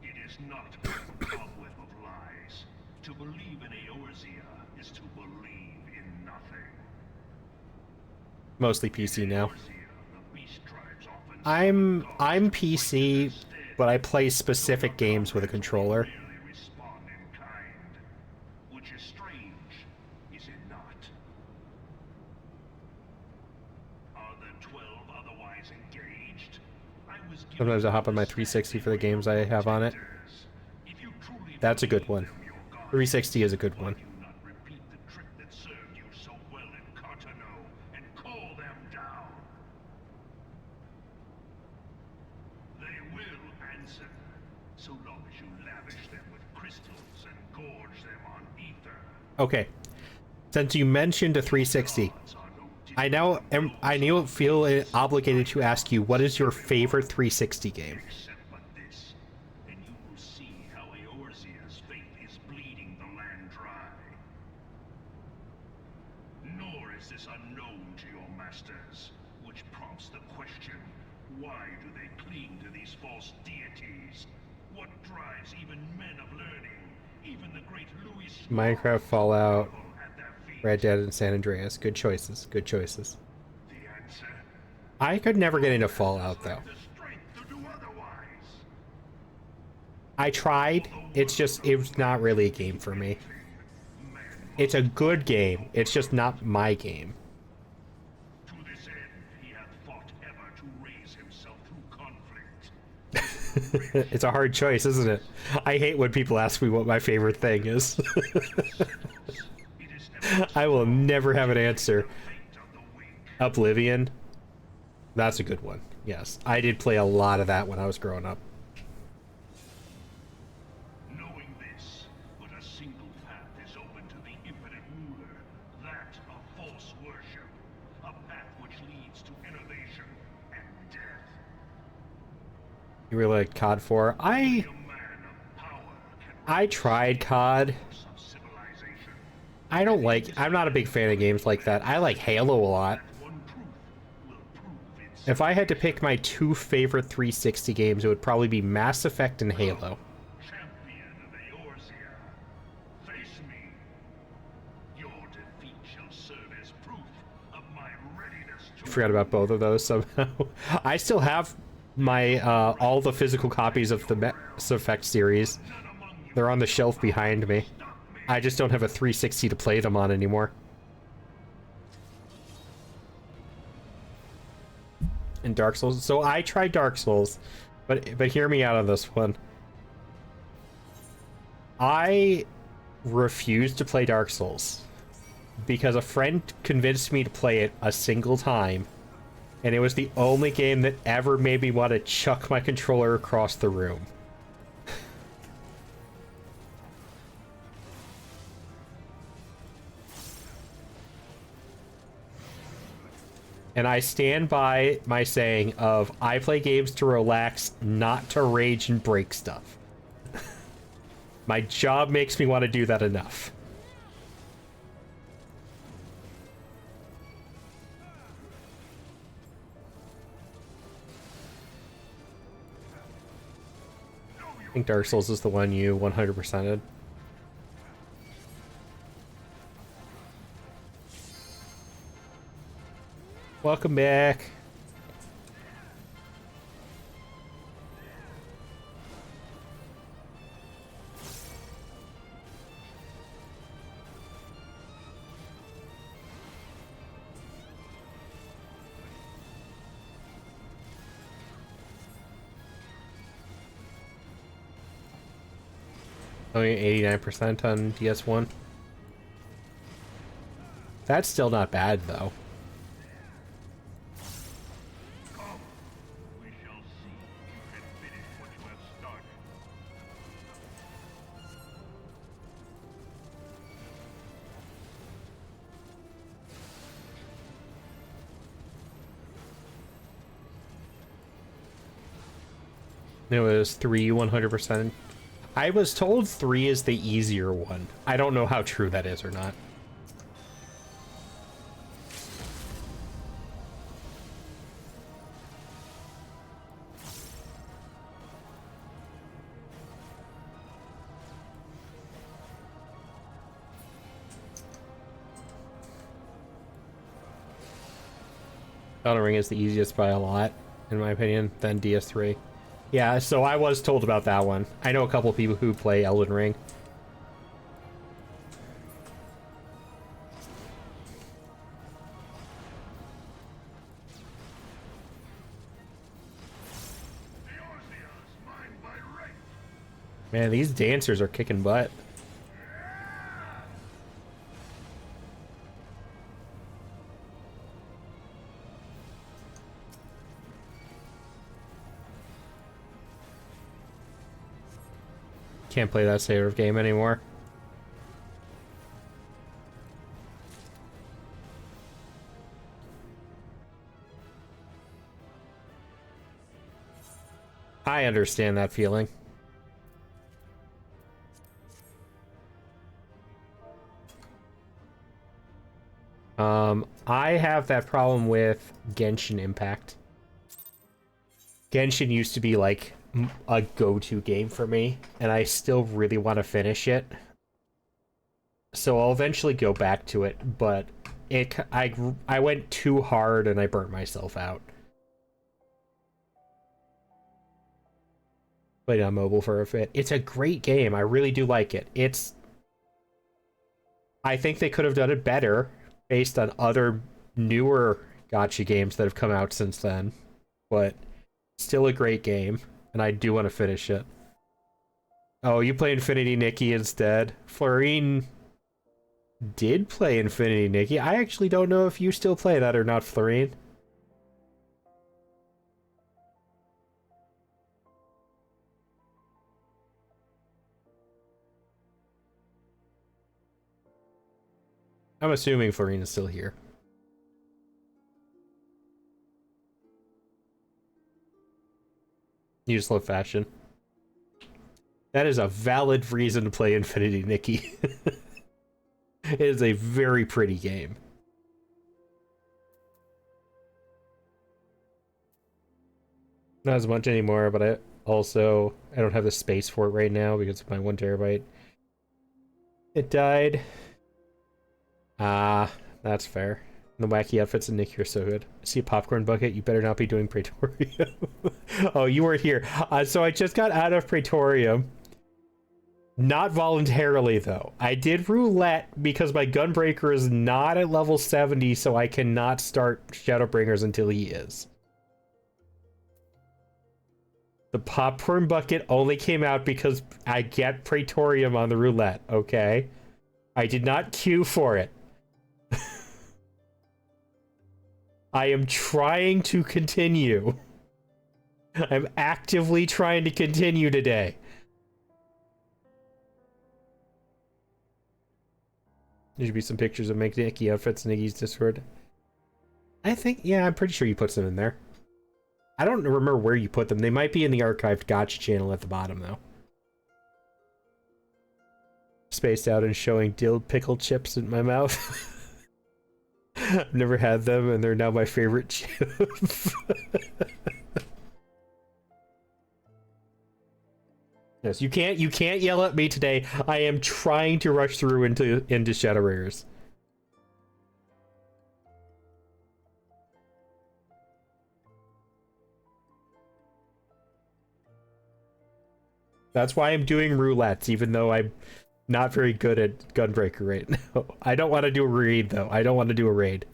It is not a cobweb of lies. To believe in Eorzea is to believe in nothing. Mostly PC now. I'm PC, but I play specific games with a controller. Sometimes I hop on my 360 for the games I have on it. That's a good one. 360 is a good one. Okay, since you mentioned a 360, I now feel obligated to ask you, what is your favorite 360 game? Nor is this unknown to your masters, which prompts the question, why do they cling to these false deities? What drives even men of learning, even the great Louis Minecraft, Fallout, Red Dead, and San Andreas. Good choices. Good choices. I could never get into Fallout, though. I tried. It's not really a game for me. It's a good game. It's just not my game. To this end, he hath fought ever to raise himself through conflict. It's a hard choice, isn't it? I hate when people ask me what my favorite thing is. I will never have an answer. Oblivion. That's a good one. Yes, I did play a lot of that when I was growing up. Knowing this, but a single path is open to the impotent ruler, that of false worship, a path which leads to innovation and death. You really like COD 4? I tried COD. I'm not a big fan of games like that. I like Halo a lot. If I had to pick my 2 favorite 360 games, it would probably be Mass Effect and Halo. Champion of Eorzea, face me. Your defeat shall serve as proof of my readiness to... I forgot about both of those somehow. I still have my all the physical copies of the Mass Effect series. They're on the shelf behind me. I just don't have a 360 to play them on anymore. And Dark Souls. So I tried Dark Souls, but hear me out on this one. I refused to play Dark Souls because a friend convinced me to play it a single time, and it was the only game that ever made me want to chuck my controller across the room. And I stand by my saying of, I play games to relax, not to rage and break stuff. My job makes me want to do that enough. I think Dark Souls is the one you 100%ed. Welcome back. Only 89% on DS1. That's still not bad, though. Come, we shall see if you can finish what you have started. It was 3 100%. I was told 3 is the easier one. I don't know how true that is or not. Elden Ring is the easiest by a lot, in my opinion, than DS3. Yeah, so I was told about that one. I know a couple people who play Elden Ring. Eorzea's mine by right. Man, these dancers are kicking butt. Can't play that save game anymore. I understand that feeling. I have that problem with Genshin Impact. Genshin used to be like a go-to game for me, and I still really want to finish it. So I'll eventually go back to it, but I went too hard and I burnt myself out. Played on mobile for a bit. It's a great game. I really do like it. I think they could have done it better based on other newer gacha games that have come out since then, but still a great game, and I do want to finish it. Oh, you play Infinity Nikki instead. Florine did play Infinity Nikki. I actually don't know if you still play that or not, Florine. I'm assuming Florine is still here. You just love fashion. That is a valid reason to play Infinity Nikki. It is a very pretty game. Not as much anymore, but I don't have the space for it right now because of my 1 terabyte. It died. Ah, that's fair. The wacky outfits in Nick are so good. I see a popcorn bucket. You better not be doing Praetorium. Oh, you weren't here. So I just got out of Praetorium. Not voluntarily, though. I did roulette because my Gunbreaker is not at level 70, so I cannot start Shadowbringers until he is. The popcorn bucket only came out because I get Praetorium on the roulette, okay? I did not queue for it. I am trying to continue. I'm actively trying to continue today. There should be some pictures of Nikki outfits in Iggy's Discord. I think, yeah, I'm pretty sure you put some in there. I don't remember where you put them. They might be in the archived gotcha channel at the bottom, though. Spaced out and showing dill pickle chips in my mouth. I've never had them, and they're now my favorite chip. Yes, you can't yell at me today. I am trying to rush through into Shadowbringers. That's why I'm doing roulettes, even though I'm not very good at Gunbreaker right now. I don't want to do a raid, though. I don't want to do a raid.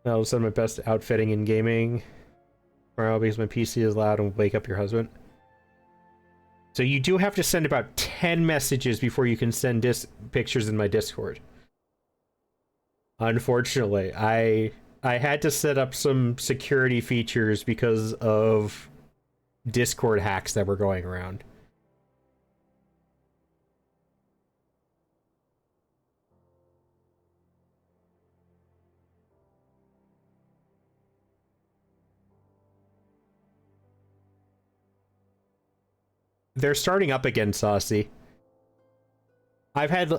I'll send my best outfitting in gaming tomorrow because my PC is loud and will wake up your husband. So you do have to send about 10 messages before you can send pictures in my Discord. Unfortunately, I had to set up some security features because of Discord hacks that were going around. They're starting up again, Saucy. There have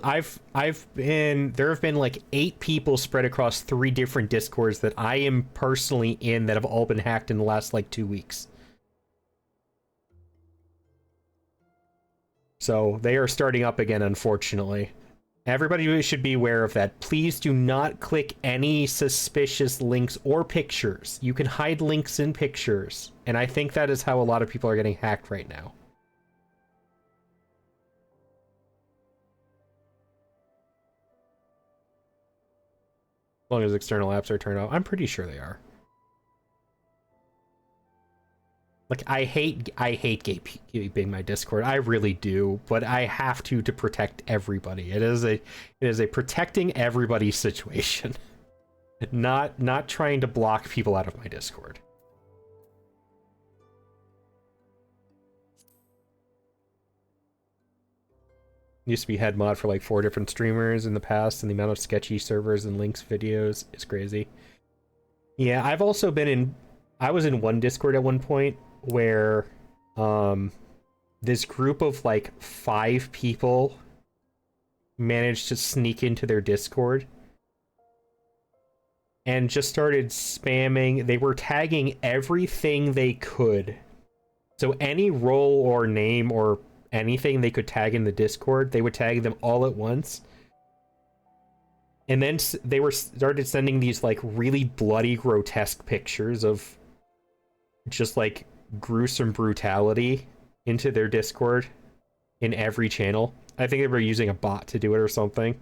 been like 8 people spread across 3 different Discords that I am personally in that have all been hacked in the last like 2 weeks. So they are starting up again, unfortunately. Everybody should be aware of that. Please do not click any suspicious links or pictures. You can hide links in pictures, and I think that is how a lot of people are getting hacked right now. As long as external apps are turned off. I'm pretty sure they are. Like, I hate gatekeeping my Discord. I really do, but I have to protect everybody. It is a protecting everybody situation. Not trying to block people out of my Discord. Used to be head mod for like 4 different streamers in the past, and the amount of sketchy servers and links videos is crazy. Yeah, I've also been in... I was in one Discord at one point where this group of like 5 people managed to sneak into their Discord and just started spamming. They were tagging everything they could. So any role or name or anything they could tag in the Discord, they would tag them all at once. And then they started sending these like really bloody, grotesque pictures of just like gruesome brutality into their Discord in every channel. I think they were using a bot to do it or something.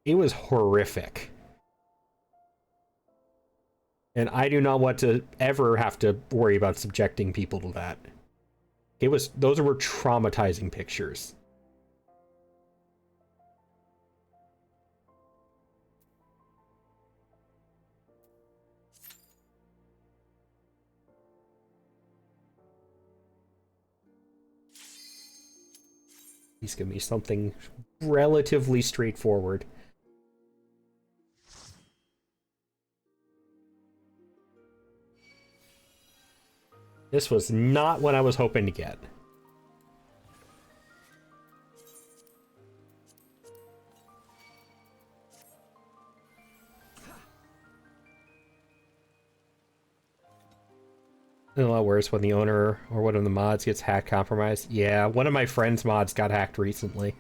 It was horrific. And I do not want to ever have to worry about subjecting people to that. Those were traumatizing pictures. Please give me something relatively straightforward. This was not what I was hoping to get. A lot worse when the owner or one of the mods gets hacked, compromised. Yeah, one of my friend's mods got hacked recently.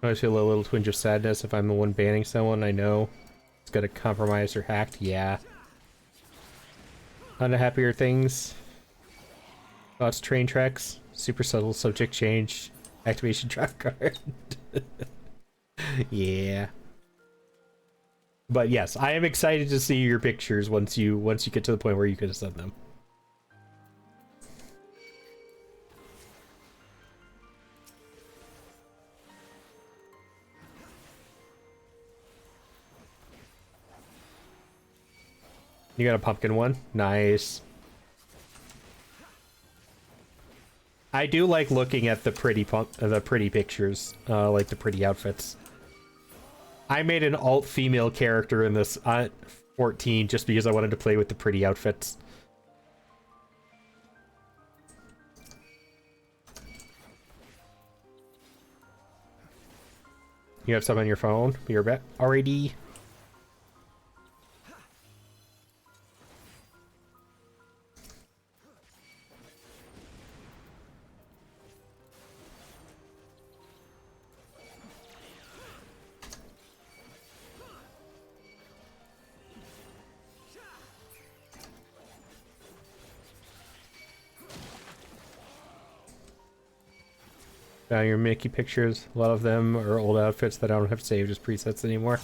I always feel a little twinge of sadness if I'm the one banning someone I know it's got a compromised or hacked. Yeah. On to happier things. Thoughts, train tracks, super subtle subject change, activation draft card. Yeah. But yes, I am excited to see your pictures once you get to the point where you can send them. You got a pumpkin one? Nice. I do like looking at the pretty pictures, like the pretty outfits. I made an alt female character in this 14 just because I wanted to play with the pretty outfits. You have some on your phone? Your bet already. Your Mickey pictures, a lot of them are old outfits that I don't have saved as presets anymore.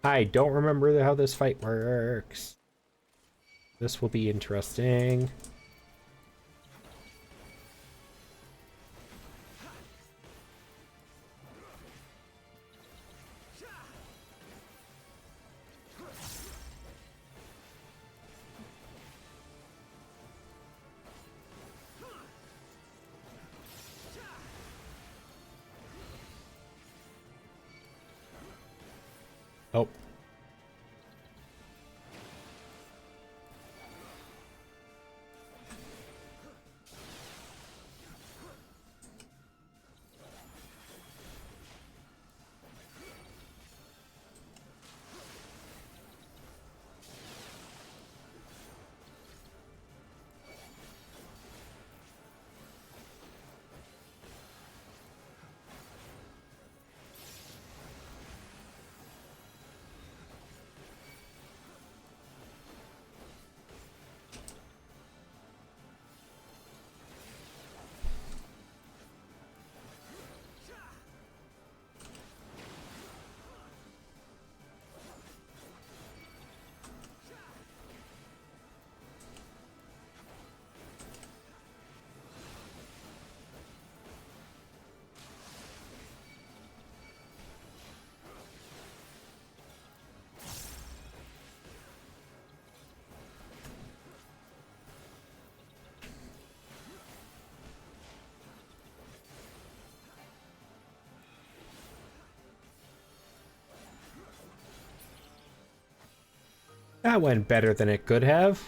I don't remember how this fight works. This will be interesting. Oh. That went better than it could have.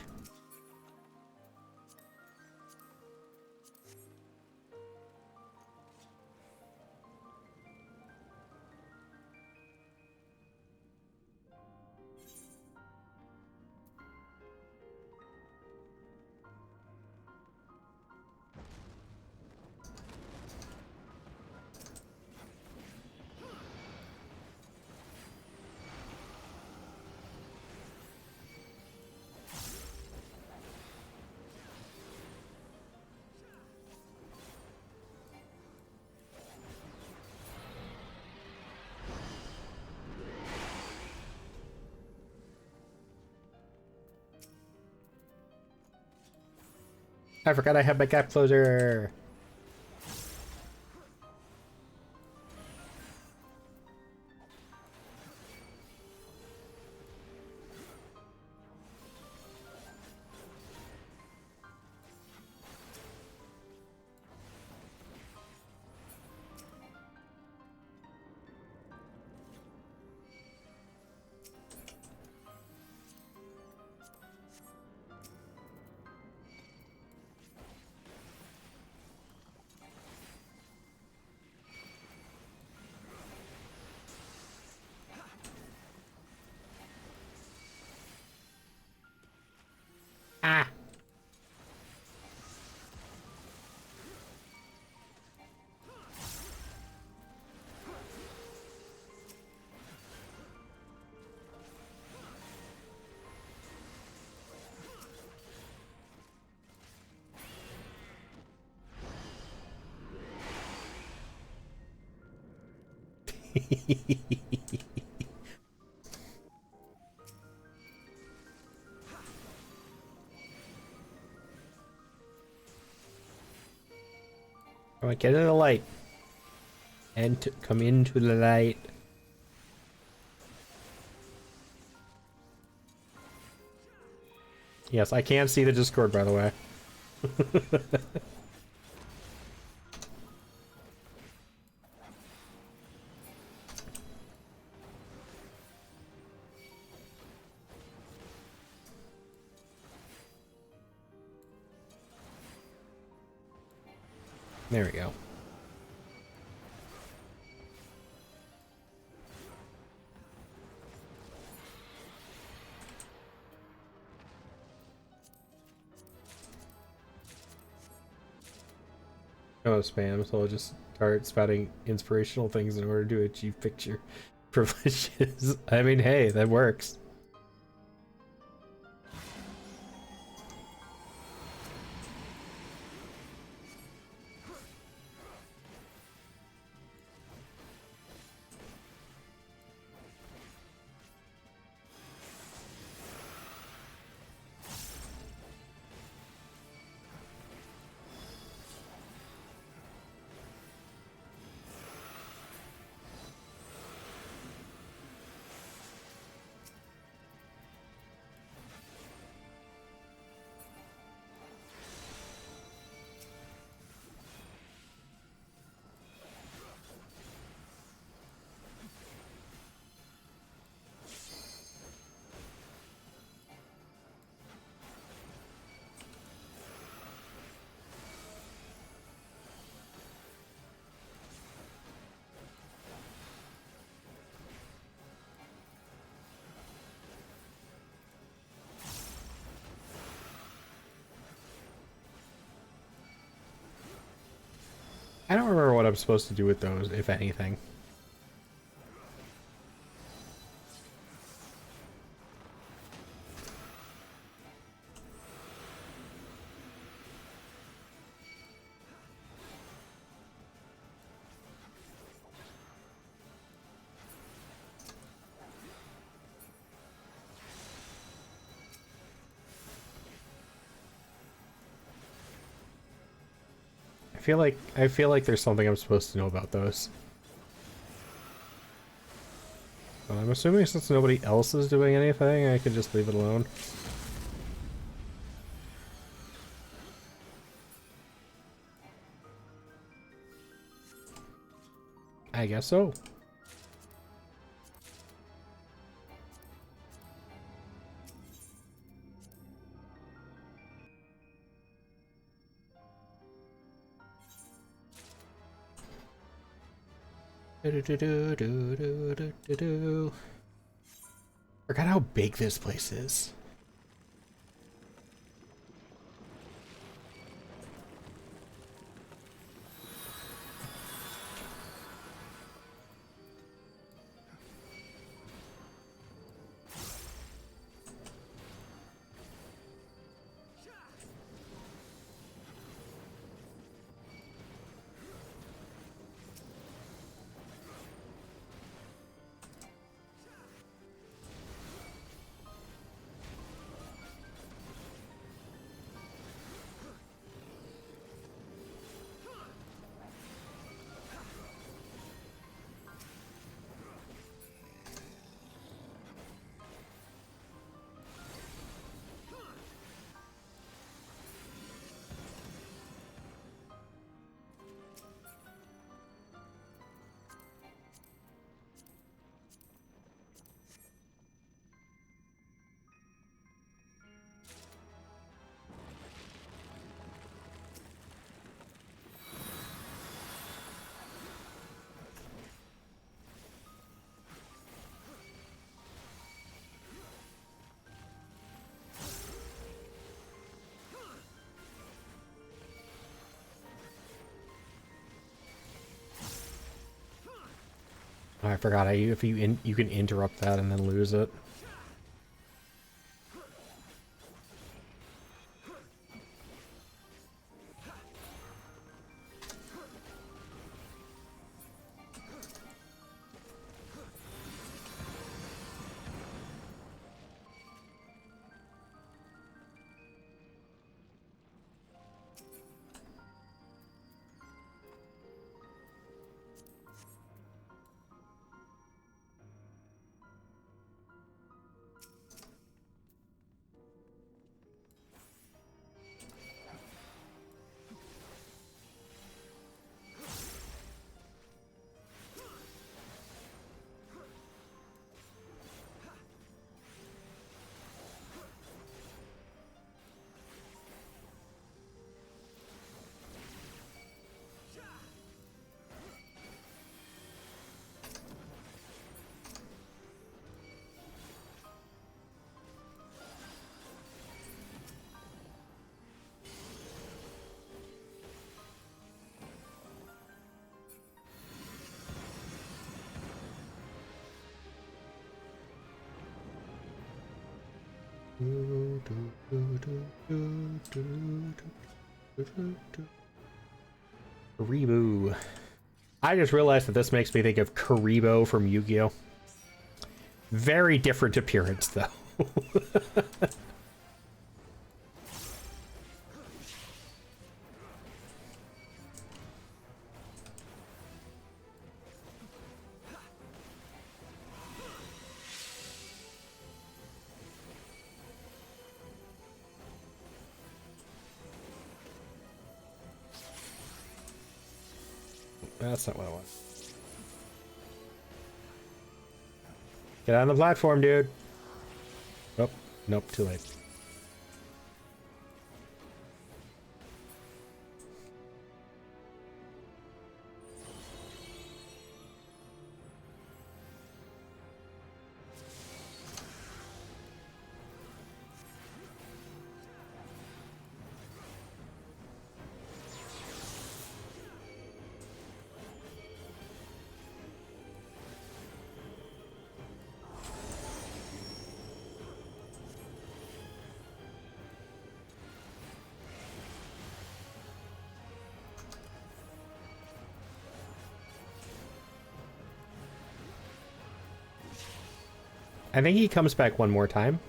I forgot I had my gap closer. Ah. Come on, get into the light. And come into the light. Yes, I can see the Discord, by the way. There we go. No spam, so I'll just start spouting inspirational things in order to achieve picture privileges. I mean, hey, that works. I don't remember what I'm supposed to do with those, if anything. I feel like there's something I'm supposed to know about those. Well, I'm assuming since nobody else is doing anything, I could just leave it alone. I guess so. Forgot how big this place is. Oh, I forgot. If you can interrupt that and then lose it. Karibo. I just realized that this makes me think of Karibo from Yu-Gi-Oh! Very different appearance, though. That's not what I want. Get on the platform, dude. Oh, nope, too late. I think he comes back one more time.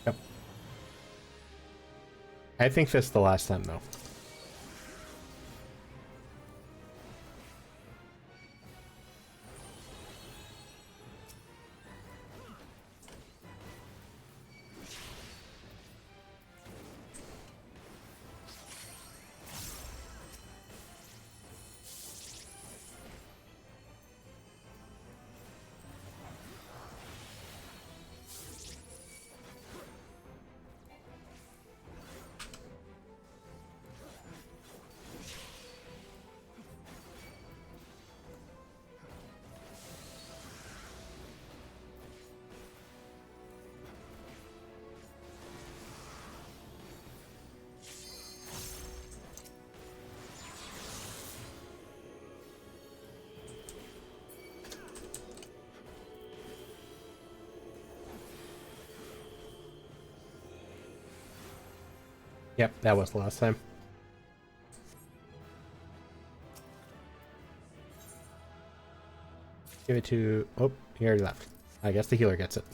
Yep. I think this is the last time, though. Yep, that was the last time. Give it to... Oh, he already left. I guess the healer gets it.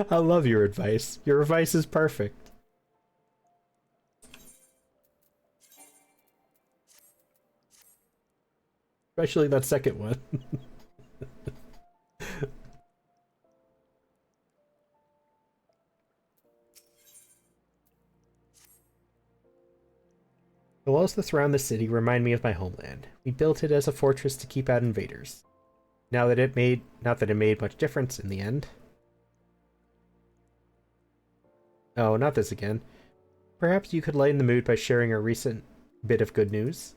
I love your advice. Your advice is perfect. Especially that second one. The walls that surround the city remind me of my homeland. We built it as a fortress to keep out invaders. Not that it made much difference in the end. Oh, not this again. Perhaps you could lighten the mood by sharing a recent bit of good news?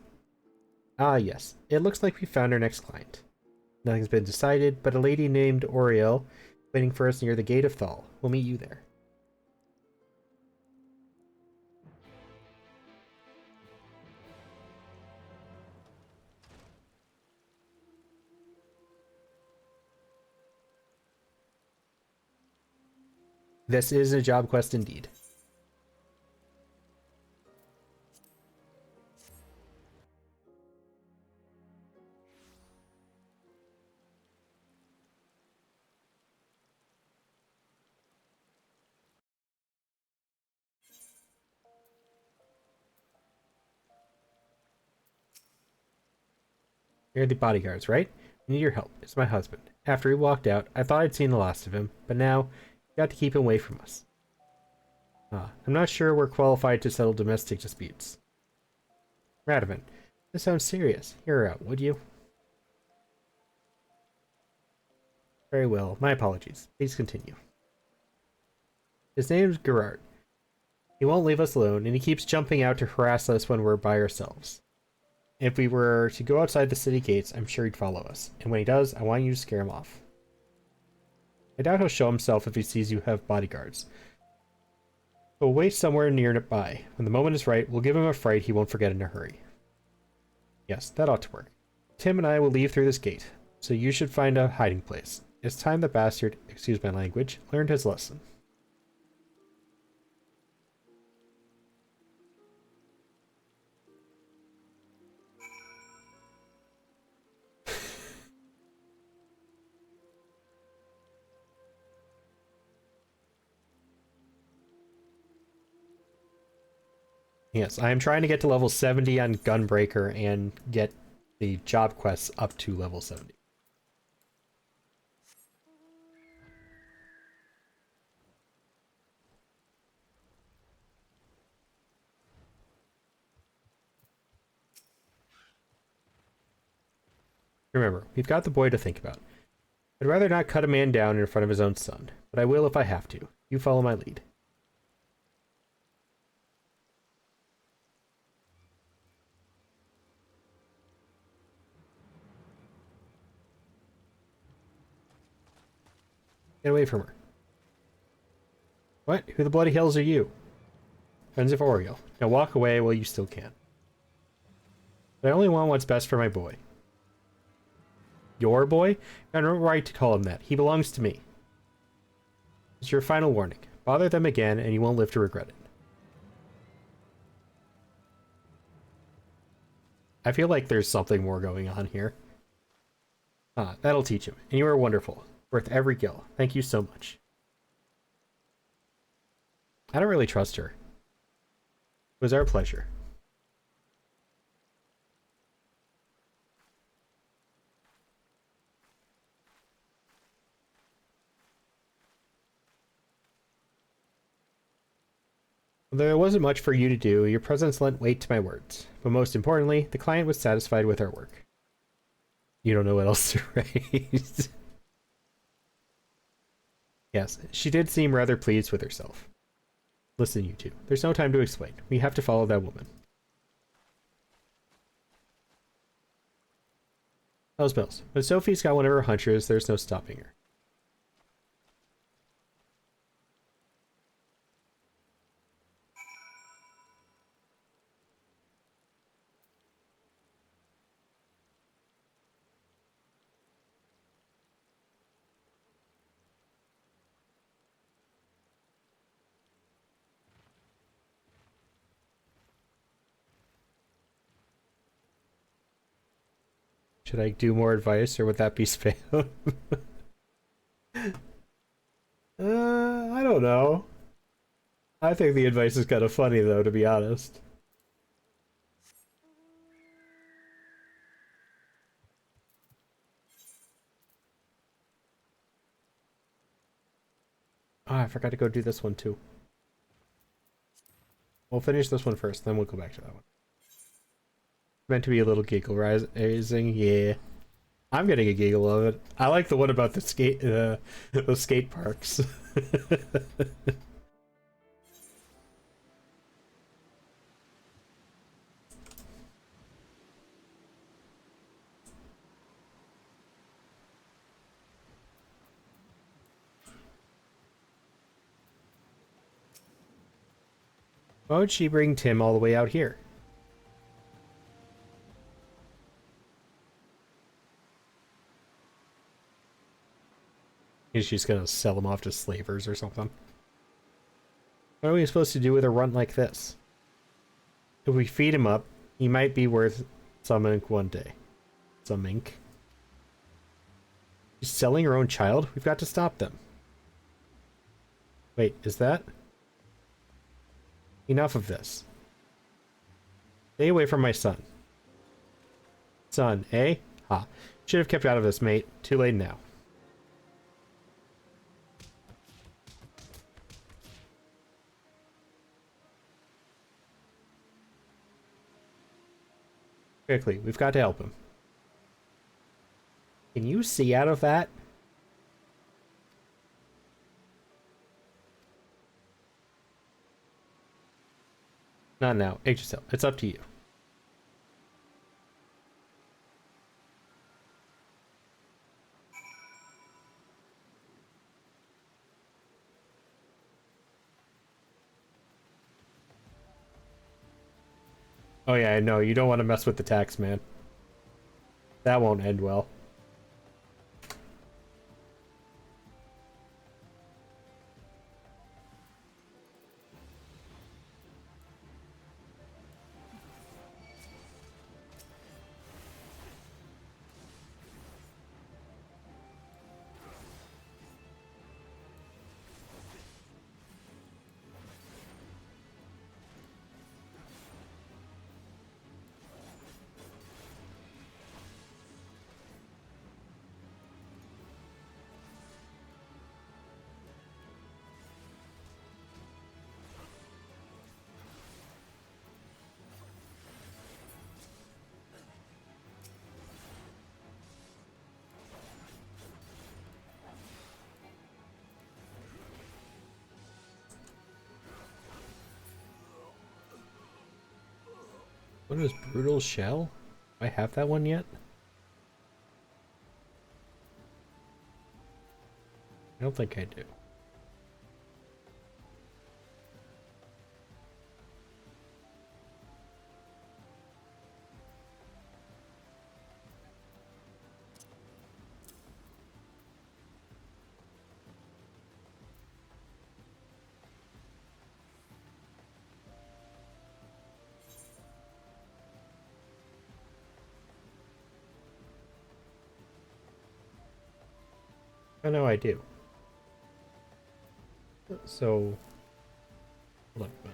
Ah, yes. It looks like we found our next client. Nothing's been decided, but a lady named Oriel is waiting for us near the Gate of Thal. We'll meet you there. This is a job quest indeed. You're the bodyguards, right? I need your help. It's my husband. After he walked out, I thought I'd seen the last of him, but now Got to keep him away from us. I'm not sure we're qualified to settle domestic disputes. Radovan, this sounds serious. Hear her out, would you? Very well. My apologies. Please continue. His name's Gerard. He won't leave us alone, and he keeps jumping out to harass us when we're by ourselves. If we were to go outside the city gates, I'm sure he'd follow us. And when he does, I want you to scare him off. I doubt he'll show himself if he sees you have bodyguards. We'll wait somewhere nearby. When the moment is right, we'll give him a fright he won't forget in a hurry. Yes, that ought to work. Tim and I will leave through this gate, so you should find a hiding place. It's time the bastard, excuse my language, learned his lesson. Yes, I am trying to get to level 70 on Gunbreaker and get the job quests up to level 70. Remember, we've got the boy to think about. I'd rather not cut a man down in front of his own son, but I will if I have to. You follow my lead. Get away from her. What? Who the bloody hells are you? Friends of Oriel. Now walk away while you still can. But I only want what's best for my boy. Your boy? I have no right to call him that. He belongs to me. It's your final warning. Bother them again and you won't live to regret it. I feel like there's something more going on here. That'll teach him. And you are wonderful. Worth every gil. Thank you so much. I don't really trust her. It was our pleasure. There wasn't much for you to do. Your presence lent weight to my words. But most importantly, the client was satisfied with our work. You don't know what else to raise. Yes, she did seem rather pleased with herself. Listen, you two. There's no time to explain. We have to follow that woman. How's bells? When Sophie's got one of her hunches, there's no stopping her. Should I do more advice, or would that be spam? I don't know. I think the advice is kind of funny, though, to be honest. I forgot to go do this one, too. We'll finish this one first, then we'll go back to that one. Meant to be a little giggle raising, yeah. I'm getting a giggle of it. I like the one about the skate parks. Why would she bring Tim all the way out here? She's gonna sell him off to slavers or something. What are we supposed to do with a runt like this? If we feed him up, he might be worth some ink one day. Some ink. She's selling her own child? We've got to stop them. Wait, is that? Enough of this. Stay away from my son. Son, eh? Ha. Should have kept out of this, mate. Too late now. Quickly, we've got to help him. Can you see out of that? Not now. HSL. It's up to you. Oh yeah, I know. You don't want to mess with the tax man. That won't end well. What is Brutal Shell? Do I have that one yet? I don't think I do. Oh no, I do. So, hold on.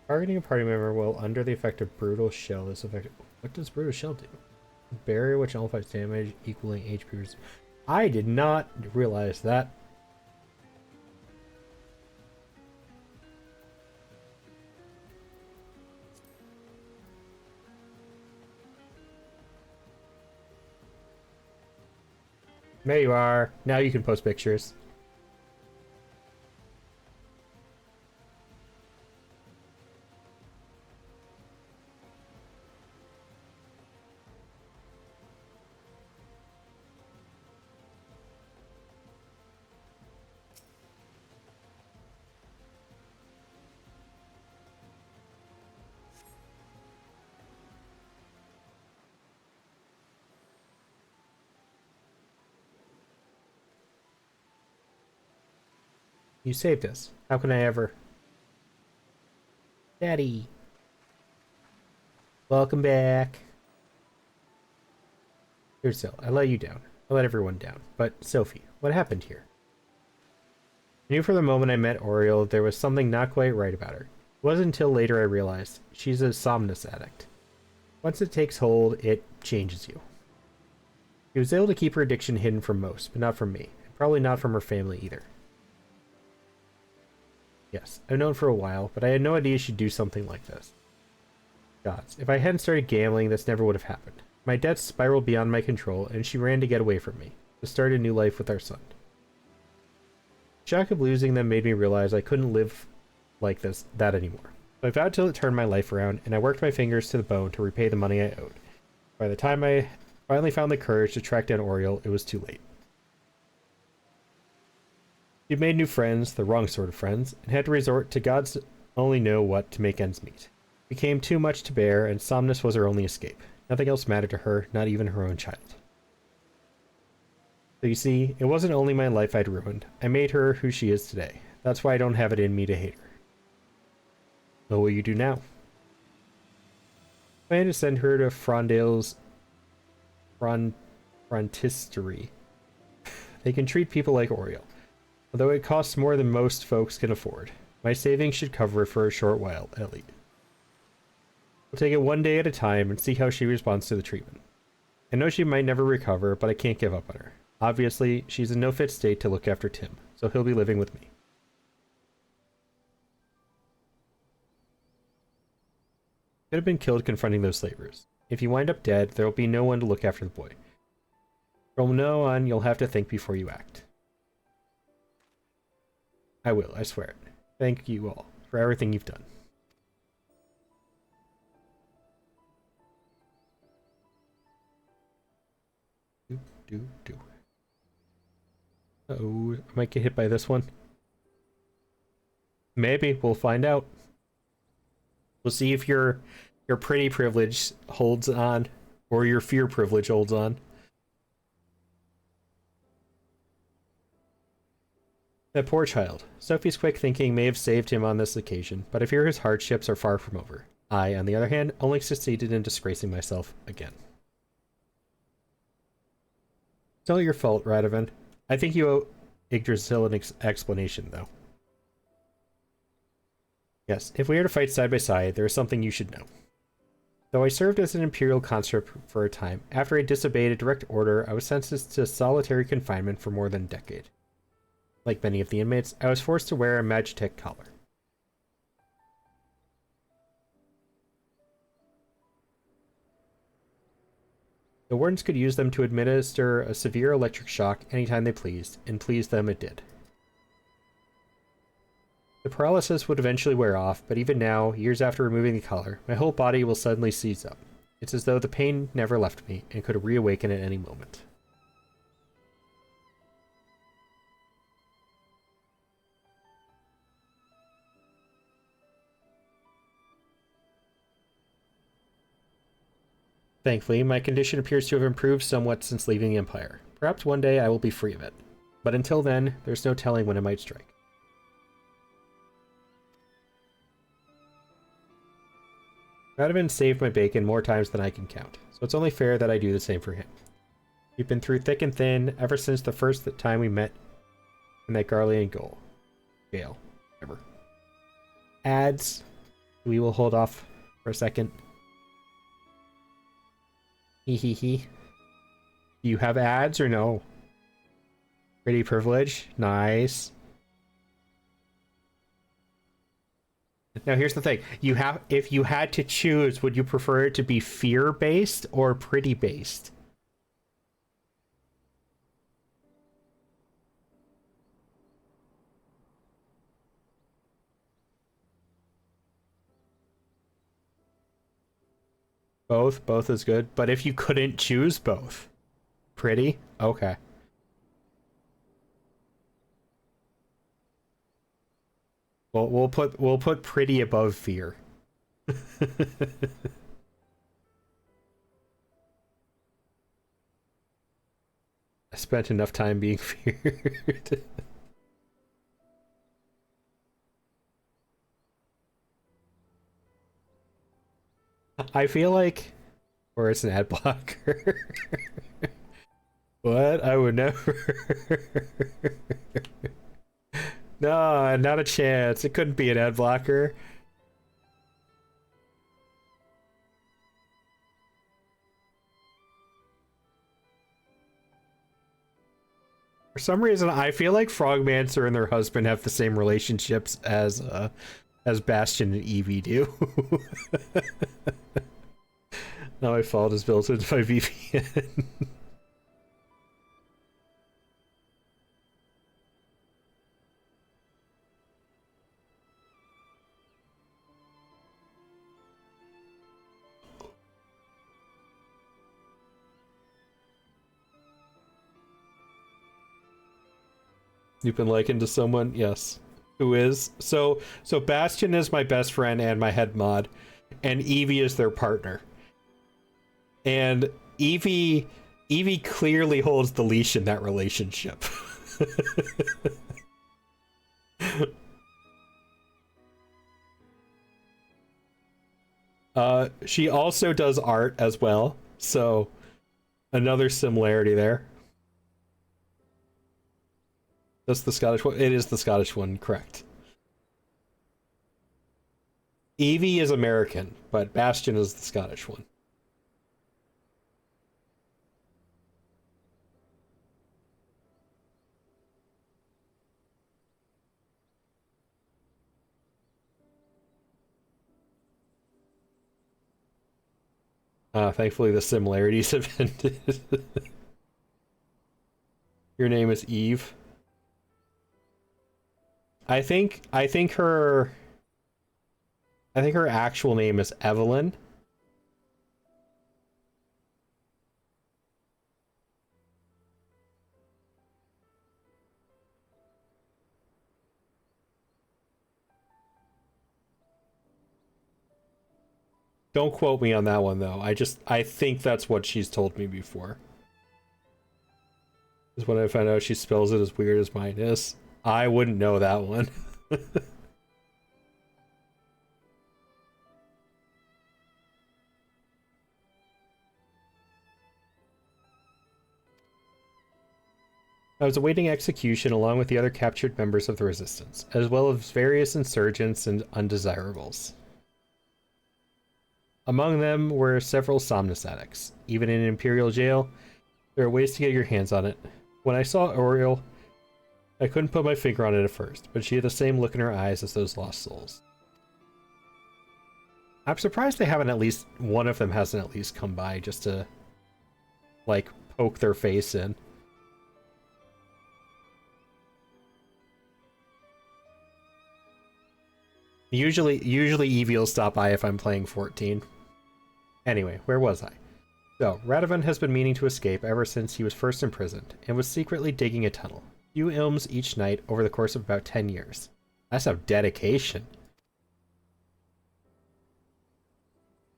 Targeting a party member while under the effect of Brutal Shell is effective. What does Brutal Shell do? Barrier which amplifies damage equaling HP. I did not realize that. There you are. Now you can post pictures. You saved us. How can I ever? Daddy. Welcome back. Here's Zill. I let you down. I let everyone down. But, Sophie, what happened here? I knew from the moment I met Oriole there was something not quite right about her. It wasn't until later I realized she's a somnus addict. Once it takes hold, it changes you. She was able to keep her addiction hidden from most, but not from me. And probably not from her family either. Yes, I've known for a while, but I had no idea she'd do something like this. Gods, if I hadn't started gambling, this never would have happened. My debts spiraled beyond my control, and she ran to get away from me, to start a new life with our son. The shock of losing them made me realize I couldn't live like that anymore. So I vowed to turn my life around, and I worked my fingers to the bone to repay the money I owed. By the time I finally found the courage to track down Oriole, it was too late. She'd made new friends, the wrong sort of friends, and had to resort to God's only know what to make ends meet. It became too much to bear, and somnus was her only escape. Nothing else mattered to her, not even her own child. So you see, it wasn't only my life I'd ruined. I made her who she is today. That's why I don't have it in me to hate her. What will you do now? I plan to send her to Frondale's frontistery. They can treat people like Oriole, although it costs more than most folks can afford. My savings should cover it for a short while, at least. We'll take it one day at a time and see how she responds to the treatment. I know she might never recover, but I can't give up on her. Obviously, she's in no fit state to look after Tim, so he'll be living with me. Could have been killed confronting those slavers. If you wind up dead, there will be no one to look after the boy. From now on, you'll have to think before you act. I will, I swear it. Thank you all for everything you've done. Do. Uh-oh, I might get hit by this one. Maybe, we'll find out. We'll see if your pretty privilege holds on, or your fear privilege holds on. That poor child. Sophie's quick thinking may have saved him on this occasion, but I fear his hardships are far from over. I, on the other hand, only succeeded in disgracing myself again. It's not your fault, Radovan. I think you owe Yggdrasil an explanation, though. Yes, if we are to fight side by side, there is something you should know. Though I served as an Imperial conscript for a time, after I disobeyed a direct order, I was sentenced to solitary confinement for more than a decade. Like many of the inmates, I was forced to wear a Magitech collar. The wardens could use them to administer a severe electric shock anytime they pleased, and please them it did. The paralysis would eventually wear off, but even now, years after removing the collar, my whole body will suddenly seize up. It's as though the pain never left me, and could reawaken at any moment. Thankfully, my condition appears to have improved somewhat since leaving the Empire. Perhaps one day I will be free of it. But until then, there's no telling when it might strike. Radovan saved my bacon more times than I can count, so it's only fair that I do the same for him. We've been through thick and thin ever since the first time we met in that Garlean jail. Ever. Ads. We will hold off for a second. Hee. Do you have ads or no? Pretty privilege. Nice. Now here's the thing. If you had to choose, would you prefer it to be fear-based or pretty-based? Both is good. But if you couldn't choose both, pretty? Okay. Well, we'll put pretty above fear. I spent enough time being feared. I feel like, or it's an ad blocker. What? I would never. No, not a chance. It couldn't be an ad blocker. For some reason, I feel like Frogmancer and their husband have the same relationships as Bastion and Evie do. Now my fault is built into my VPN. You've been likened to someone? Yes. Who is? So Bastion is my best friend and my head mod, and Evie is their partner. And Evie clearly holds the leash in that relationship. She also does art as well, so another similarity there. That's the Scottish one. It is the Scottish one, correct. Evie is American, but Bastion is the Scottish one. Thankfully the similarities have ended. Your name is Eve. I think her actual name is Evelyn. Don't quote me on that one though. I think that's what she's told me before. Is when I found out she spells it as weird as mine is. I wouldn't know that one. I was awaiting execution along with the other captured members of the resistance, as well as various insurgents and undesirables. Among them were several somnus addicts. Even in an Imperial jail, there are ways to get your hands on it. When I saw Oriel, I couldn't put my finger on it at first, but she had the same look in her eyes as those lost souls. I'm surprised they haven't at least, one of them hasn't at least come by just to, like, poke their face in. Usually Evie will stop by if I'm playing 14. Anyway, where was I? So, Radovan has been meaning to escape ever since he was first imprisoned, and was secretly digging a tunnel. Few ilms each night over the course of about 10 years. That's some dedication.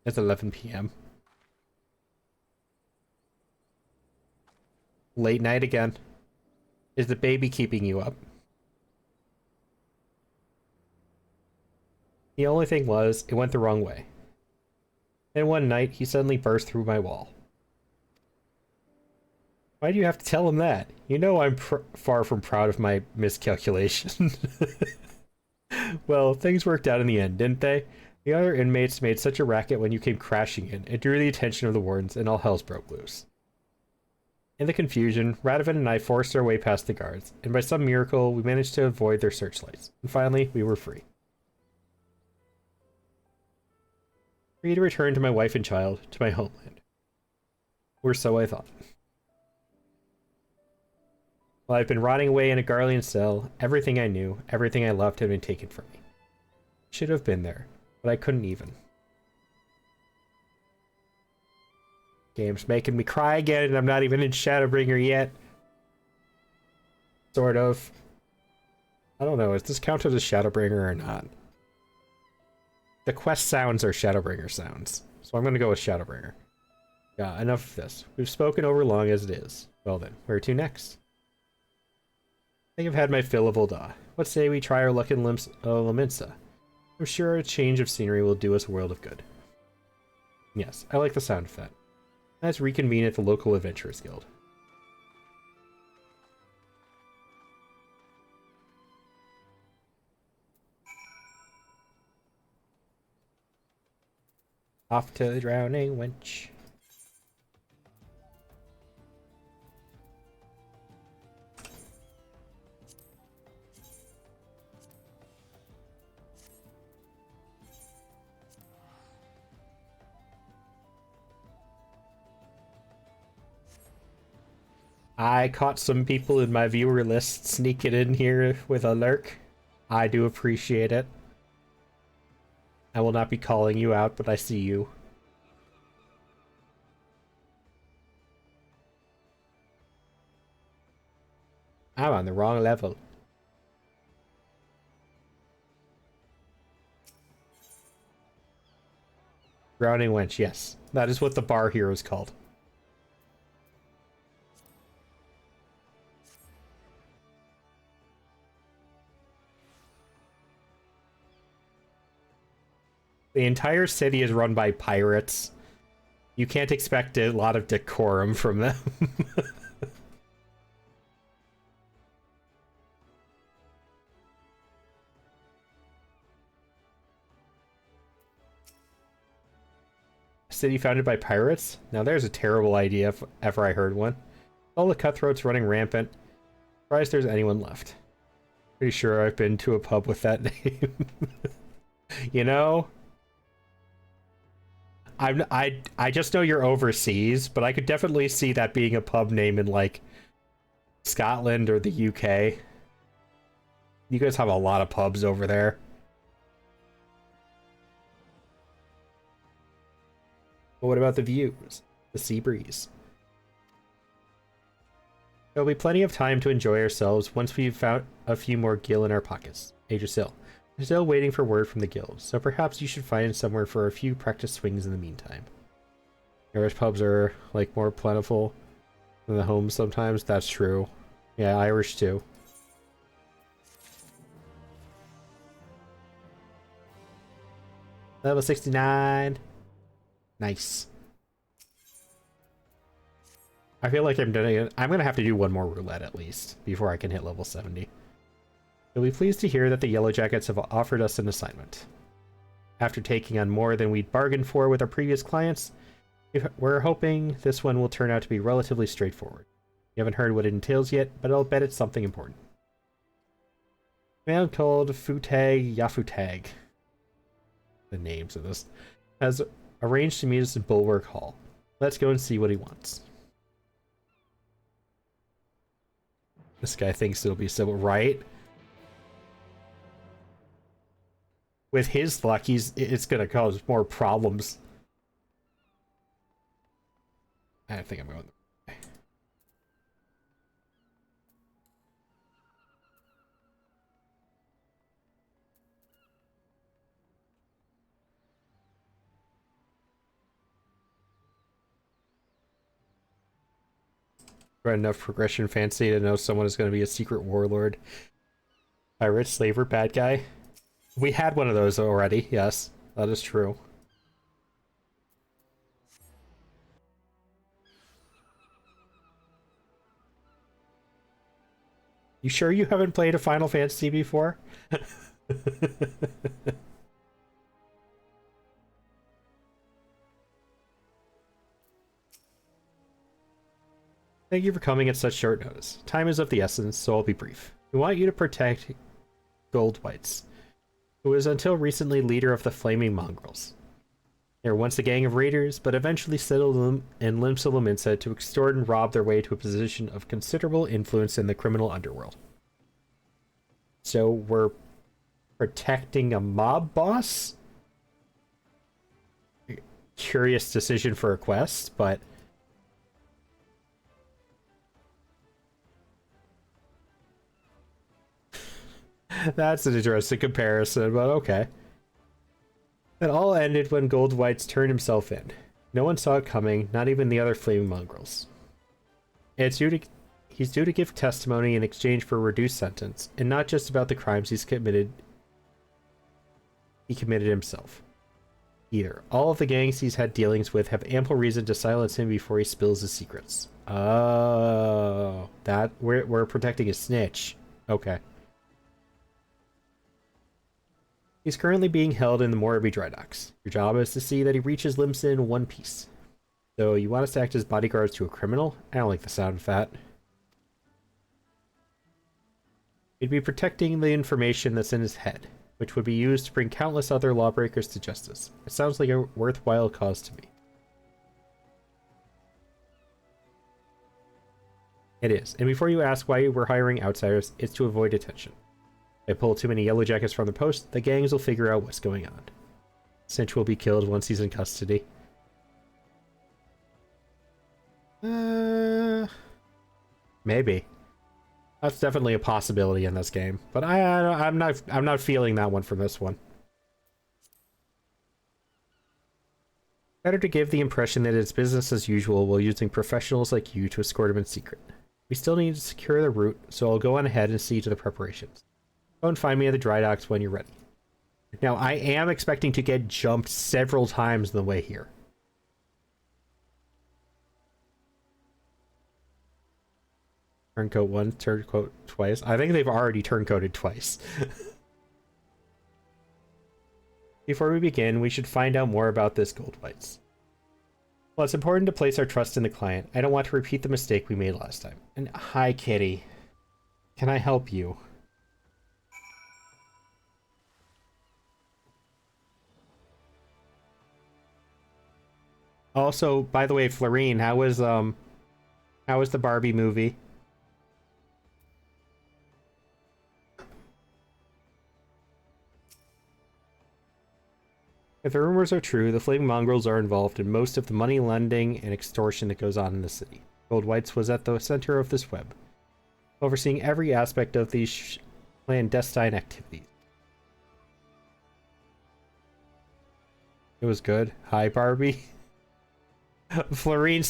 It's 11 p.m. Late night again. Is the baby keeping you up? The only thing was, it went the wrong way. And one night, he suddenly burst through my wall. Why do you have to tell him that? You know I'm far from proud of my miscalculation. Well, things worked out in the end, didn't they? The other inmates made such a racket when you came crashing in, it drew the attention of the wardens, and all hell broke loose. In the confusion, Radovan and I forced our way past the guards, and by some miracle, we managed to avoid their searchlights, and finally, we were free. Free to return to my wife and child, to my homeland. Or so I thought. While I've been rotting away in a Garlean cell, everything I knew, everything I loved had been taken from me. I should have been there, but I couldn't even. Game's making me cry again, and I'm not even in Shadowbringer yet. Sort of. I don't know, is this counted as Shadowbringer or not? The quest sounds are Shadowbringer sounds, so I'm going to go with Shadowbringer. Yeah, enough of this. We've spoken over long as it is. Well then, where to next? I think I've had my fill of Ul'dah. What say we try our luck in Laminsa? I'm sure a change of scenery will do us a world of good. Yes, I like the sound of that. Let's reconvene at the local Adventurers Guild. Off to the drowning wench. I caught some people in my viewer list sneaking in here with a lurk. I do appreciate it. I will not be calling you out, but I see you. I'm on the wrong level. Drowning Wench, yes. That is what the bar here is called. The entire city is run by pirates. You can't expect a lot of decorum from them. City founded by pirates? Now there's a terrible idea if ever I heard one. All the cutthroats running rampant. Surprised there's anyone left. Pretty sure I've been to a pub with that name. You know? I just know you're overseas, but I could definitely see that being a pub name in like Scotland or the UK. You guys have a lot of pubs over there. But what about the views? The sea breeze? There'll be plenty of time to enjoy ourselves once we've found a few more gil in our pockets. Idrisil. We're still waiting for word from the guild, so perhaps you should find somewhere for a few practice swings in the meantime. Irish pubs are, like, more plentiful than the homes sometimes. That's true. Yeah, Irish too. Level 69. Nice. I feel like I'm gonna have to do one more roulette at least before I can hit level 70. You'll be pleased to hear that the Yellow Jackets have offered us an assignment. After taking on more than we'd bargained for with our previous clients, we're hoping this one will turn out to be relatively straightforward. You haven't heard what it entails yet, but I'll bet it's something important. A man called Futag Yafutag, the names of this, has arranged to meet us in Bulwark Hall. Let's go and see what he wants. This guy thinks it'll be civil, right? With his luck, it's gonna cause more problems. I think I'm going the way. Got enough progression fancy to know someone is going to be a secret warlord. Pirate, slaver, bad guy. We had one of those already, yes. That is true. You sure you haven't played a Final Fantasy before? Thank you for coming at such short notice. Time is of the essence, so I'll be brief. We want you to protect Gold Whites, who was until recently leader of the Flaming Mongrels. They were once a gang of raiders, but eventually settled in Limsa Lominsa to extort and rob their way to a position of considerable influence in the criminal underworld. So we're protecting a mob boss? Curious decision for a quest, but that's an interesting comparison, but okay. It all ended when Gold Whites turned himself in. No one saw it coming, not even the other Flaming Mongrels. He's due to give testimony in exchange for a reduced sentence, and not just about the crimes he committed himself. Either. All of the gangs he's had dealings with have ample reason to silence him before he spills his secrets. Oh, that we're protecting a snitch. Okay. He's currently being held in the Moraby dry docks. Your job is to see that he reaches Limsa in one piece. So you want us to act as bodyguards to a criminal? I don't like the sound of that. We'd be protecting the information that's in his head, which would be used to bring countless other lawbreakers to justice. It sounds like a worthwhile cause to me. It is. And before you ask why we're hiring outsiders, it's to avoid attention. If I pull too many Yellow Jackets from the post, the gangs will figure out what's going on. Cinch will be killed once he's in custody. Maybe. That's definitely a possibility in this game, but I'm not feeling that one from this one. Better to give the impression that it's business as usual while using professionals like you to escort him in secret. We still need to secure the route, so I'll go on ahead and see to the preparations. Go and find me at the dry docks when you're ready. Now, I am expecting to get jumped several times on the way here. Turncoat once, turncoat twice. I think they've already turncoated twice. Before we begin, we should find out more about this Gold Whites. Well, it's important to place our trust in the client. I don't want to repeat the mistake we made last time. And hi, Kitty. Can I help you? Also, by the way, Florine, how was the Barbie movie? If the rumors are true, the flaming mongrels are involved in most of the money lending and extortion that goes on in the city. Gold Whites was at the center of this web, overseeing every aspect of these clandestine activities. It was good. Hi, Barbie. Florine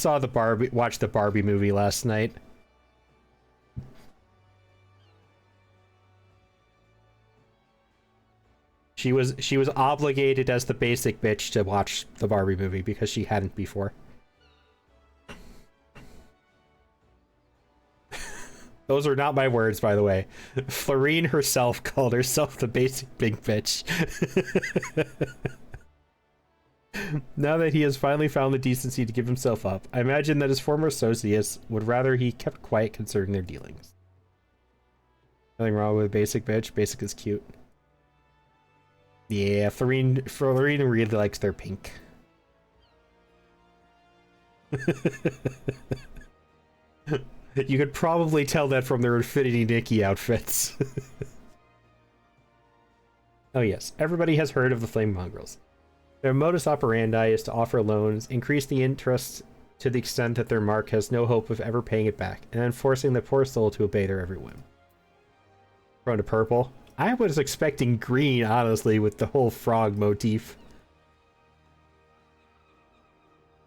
watched the Barbie movie last night. She was obligated as the basic bitch to watch the Barbie movie because she hadn't before. Those are not my words, by the way. Florine herself called herself the basic big bitch. Now that he has finally found the decency to give himself up, I imagine that his former associates would rather he kept quiet concerning their dealings. Nothing wrong with basic bitch. Basic is cute. Yeah, Florine really likes their pink. You could probably tell that from their Infinity Nikki outfits. Oh yes, everybody has heard of the Flame Mongrels. Their modus operandi is to offer loans, increase the interest to the extent that their mark has no hope of ever paying it back, and then forcing the poor soul to obey their every whim. Going to purple. I was expecting green, honestly, with the whole frog motif.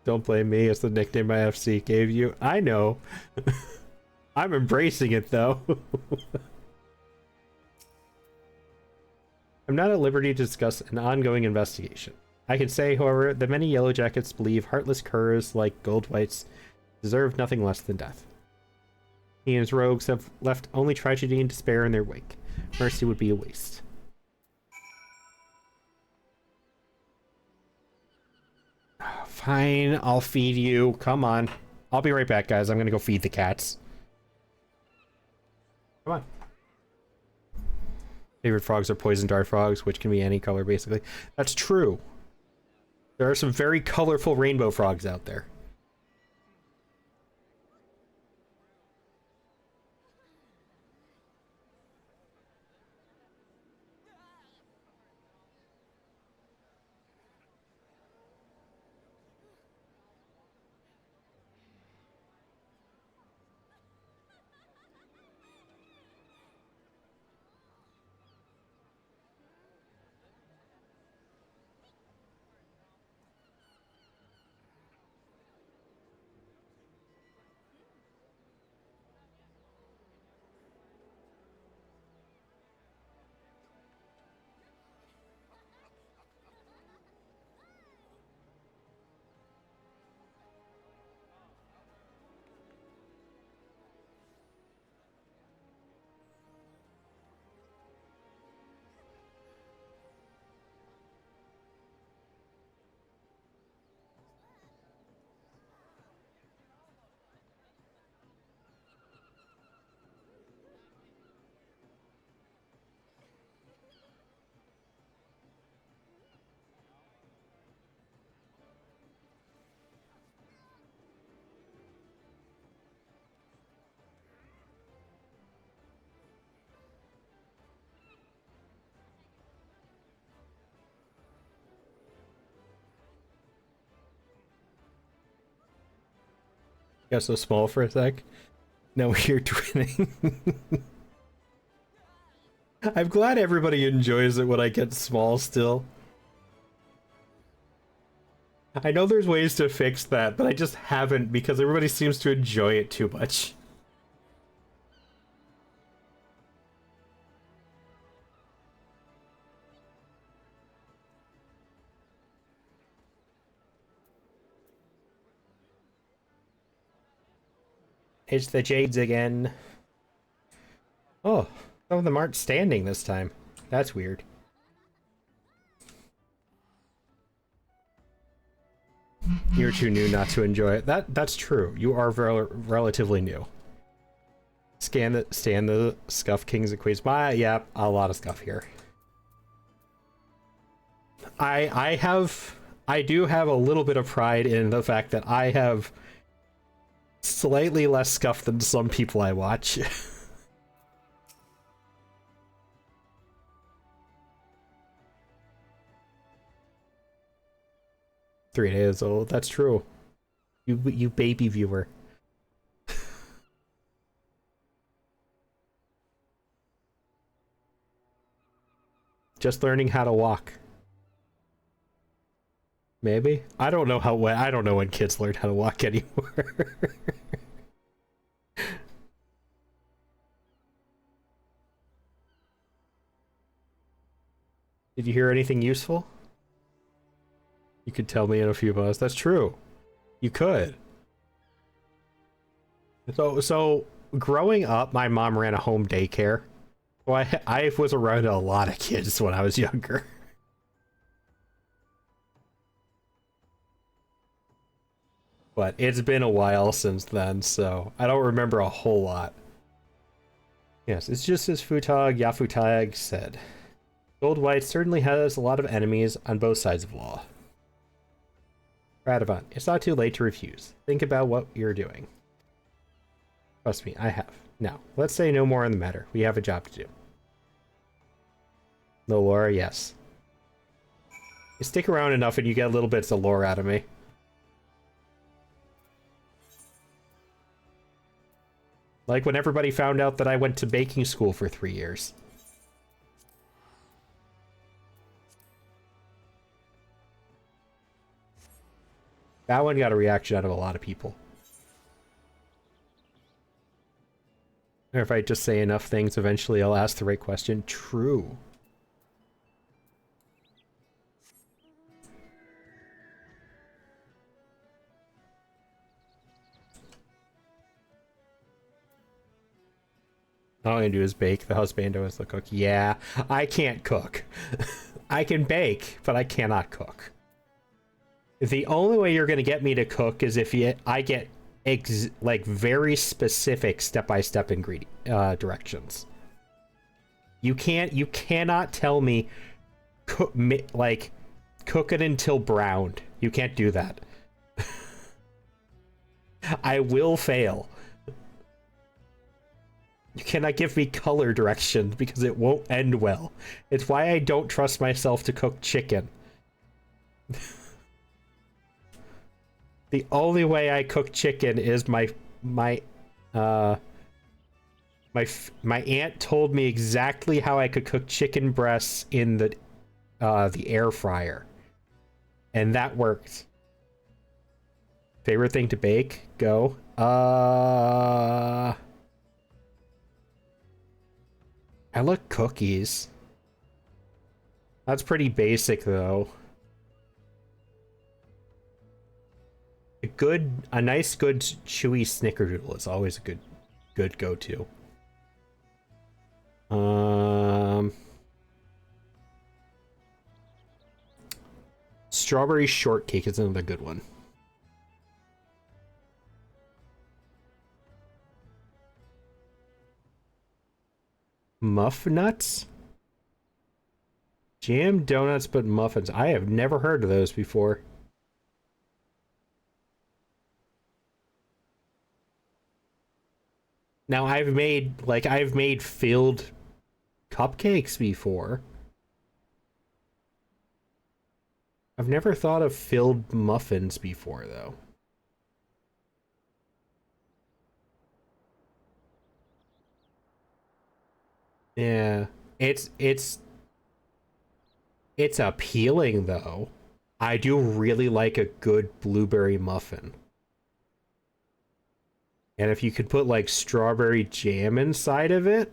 Don't blame me, it's the nickname my FC gave you. I know. I'm embracing it, though. I'm not at liberty to discuss an ongoing investigation. I can say, however, that many Yellow Jackets believe heartless curs like Gold Whites deserve nothing less than death. He and his rogues have left only tragedy and despair in their wake. Mercy would be a waste. Fine, I'll feed you. Come on. I'll be right back, guys. I'm gonna go feed the cats. Come on. Favorite frogs are poison dart frogs, which can be any color, basically. That's true. There are some very colorful rainbow frogs out there. Got so small for a sec. No, we're twinning. I'm glad everybody enjoys it when I get small still. I know there's ways to fix that, but I just haven't because everybody seems to enjoy it too much. It's the Jades again. Oh, some of them aren't standing this time. That's weird. You're too new not to enjoy it. That's true. You are relatively new. Stand the scuff kings and queens. Yeah, a lot of scuff here. I I do have a little bit of pride in the fact that I have slightly less scuff than some people I watch. 3 days old. That's true. You baby viewer. Just learning how to walk. Maybe. I don't know when kids learn how to walk anymore. Did you hear anything useful? You could tell me in a few months. That's true. You could. So growing up, my mom ran a home daycare. Well, I was around a lot of kids when I was younger. But it's been a while since then, so I don't remember a whole lot. Yes, it's just as Futag Yafutag said. Gold White certainly has a lot of enemies on both sides of law. Radovant, it's not too late to refuse. Think about what you're doing. Trust me, I have. Now, let's say no more on the matter. We have a job to do. No lore, yes. You stick around enough and you get little bits of lore out of me. Like when everybody found out that I went to baking school for 3 years. That one got a reaction out of a lot of people. Or if I just say enough things, eventually I'll ask the right question. True. All I'm gonna do is bake. The husbando is the cook. Yeah, I can't cook. I can bake, but I cannot cook. The only way you're gonna get me to cook is if I get like very specific step-by-step ingredient directions. You cannot tell me cook it until browned. You can't do that. I will fail. You cannot give me color directions because it won't end well. It's why I don't trust myself to cook chicken. The only way I cook chicken is my aunt told me exactly how I could cook chicken breasts in the air fryer, and that worked. Favorite thing to bake? Go. I like cookies. That's pretty basic though. A nice good chewy snickerdoodle is always a good go-to. Strawberry shortcake is another good one. Muff nuts? Jam donuts but muffins. I have never heard of those before. Now I've made filled cupcakes before. I've never thought of filled muffins before though. Yeah, it's appealing though. I do really like a good blueberry muffin. And if you could put like strawberry jam inside of it.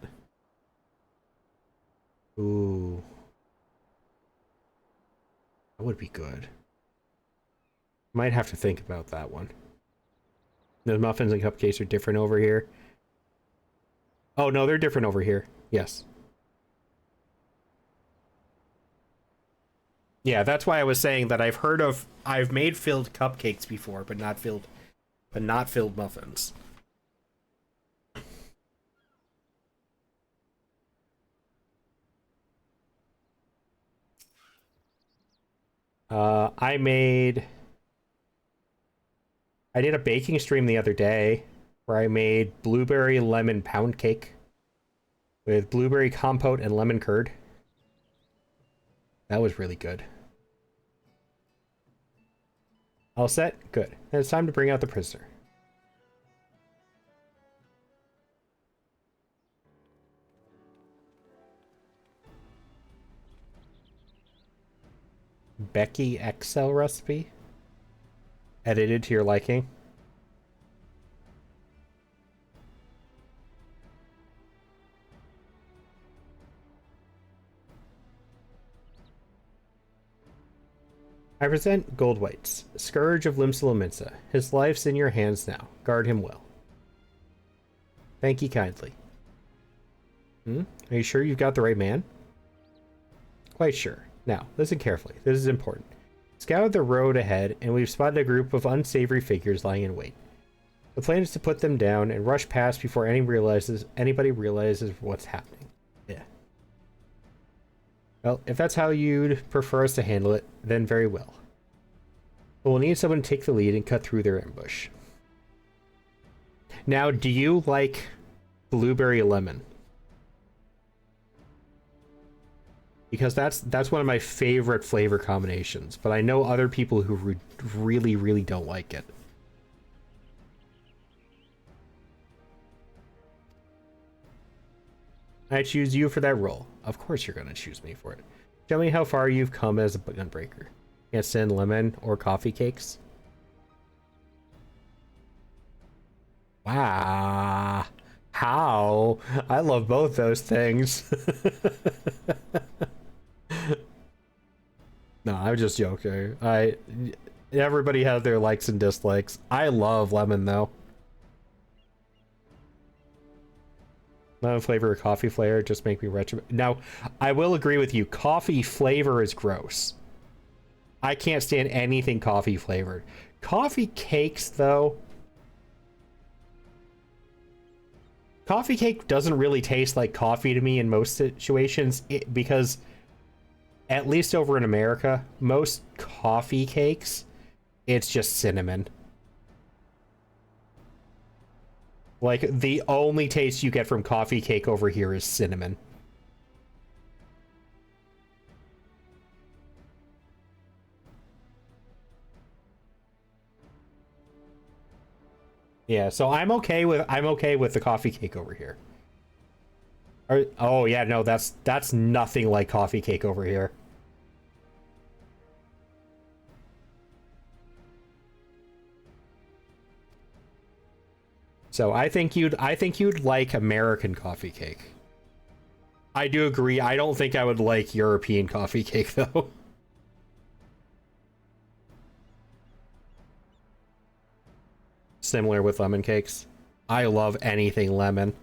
Ooh. That would be good. Might have to think about that one. The muffins and cupcakes are different over here. Oh no, they're different over here. Yes. Yeah, that's why I was saying that I've made filled cupcakes before, but not filled muffins. I made... I did a baking stream the other day where I made blueberry lemon pound cake with blueberry compote and lemon curd. That was really good. All set? Good. Then it's time to bring out the prisoner. Becky Excel recipe? Edited to your liking? I present Goldwhite's, Scourge of Limsa. His life's in your hands now. Guard him well. Thank ye kindly. Are you sure you've got the right man? Quite sure. Now, listen carefully. This is important. Scout the road ahead, and we've spotted a group of unsavory figures lying in wait. The plan is to put them down and rush past before anybody realizes what's happening. Yeah. Well, if that's how you'd prefer us to handle it, then very well. But we'll need someone to take the lead and cut through their ambush. Now, do you like blueberry lemon? Because that's one of my favorite flavor combinations, but I know other people who really, really don't like it. I choose you for that role. Of course you're going to choose me for it. Tell me how far you've come as a gunbreaker. Can't send lemon or coffee cakes? Wow. How? I love both those things. No, I'm just joking. Everybody has their likes and dislikes. I love lemon though. Lemon flavor or coffee flavor just make me retro. Now, I will agree with you. Coffee flavor is gross. I can't stand anything coffee flavored. Coffee cakes though. Coffee cake doesn't really taste like coffee to me in most situations because at least over in America, most coffee cakes, it's just cinnamon. Like, the only taste you get from coffee cake over here is cinnamon. Yeah, so I'm okay with the coffee cake over here. Oh yeah, no, that's nothing like coffee cake over here. So I think you'd like American coffee cake. I do agree. I don't think I would like European coffee cake though. Similar with lemon cakes. I love anything lemon.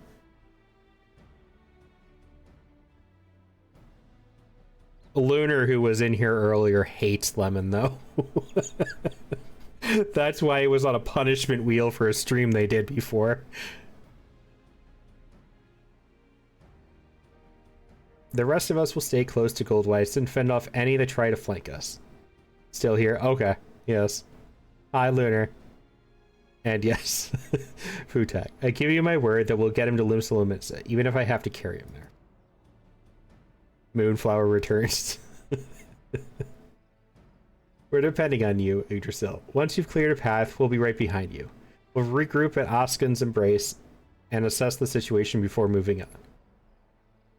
Lunar, who was in here earlier, hates lemon though. That's why it was on a punishment wheel for a stream they did before. The rest of us will stay close to Goldwhite and fend off any that try to flank us. Still here? Okay. Yes. Hi, Lunar. And yes, Futak. I give you my word that we'll get him to Limsa, even if I have to carry him there. Moonflower returns. We're depending on you, Yggdrasil. Once you've cleared a path, we'll be right behind you. We'll regroup at Oskin's Embrace and assess the situation before moving on.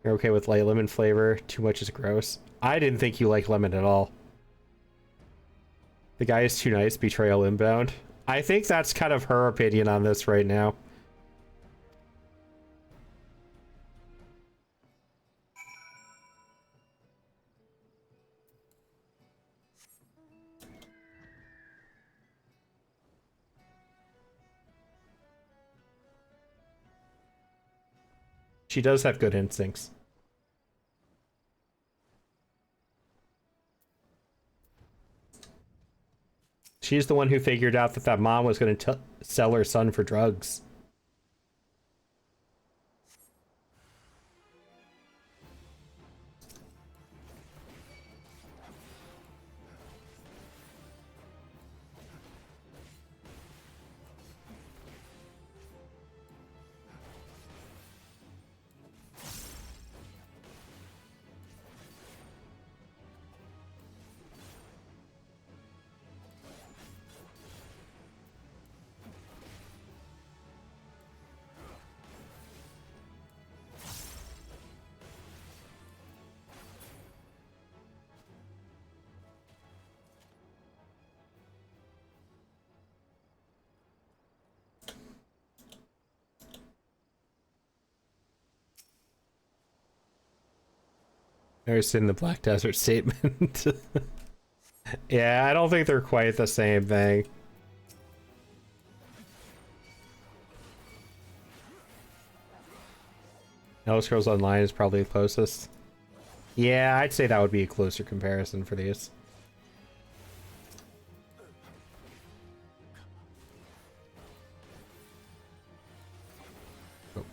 You're okay with light lemon flavor? Too much is gross. I didn't think you liked lemon at all. The guy is too nice, betrayal inbound. I think that's kind of her opinion on this right now. She does have good instincts. She's the one who figured out that mom was going to sell her son for drugs. Never seen the Black Desert Statement. Yeah, I don't think they're quite the same thing. Elder Scrolls Online is probably the closest. Yeah, I'd say that would be a closer comparison for these. Oh.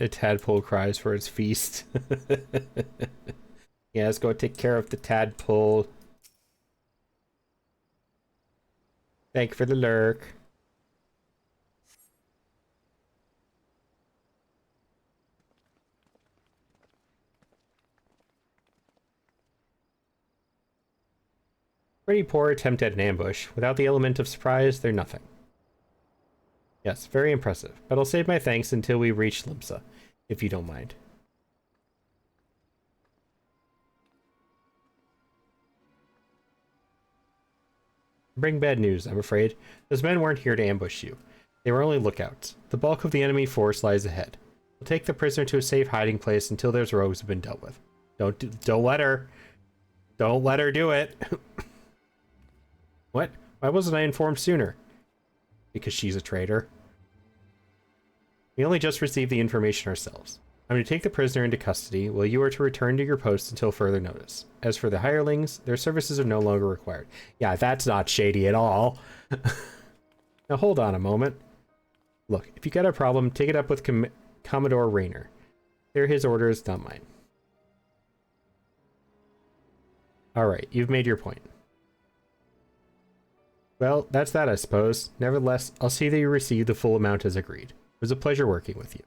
A tadpole cries for its feast. Yeah, let's go take care of the tadpole. Thank you for the lurk. Pretty poor attempt at an ambush. Without the element of surprise, they're nothing. Yes, very impressive. But I'll save my thanks until we reach Limsa, if you don't mind. Bring bad news, I'm afraid. Those men weren't here to ambush you. They were only lookouts. The bulk of the enemy force lies ahead. We'll take the prisoner to a safe hiding place until those rogues have been dealt with. Don't let her. Don't let her do it. What? Why wasn't I informed sooner? Because she's a traitor. We only just received the information ourselves. I'm to take the prisoner into custody, while you are to return to your post until further notice. As for the hirelings, their services are no longer required. Yeah, that's not shady at all. Now hold on a moment. Look, if you got a problem, take it up with Commodore Rayner. They're his orders, not mine. Alright, you've made your point. Well, that's that, I suppose. Nevertheless, I'll see that you receive the full amount as agreed. It was a pleasure working with you.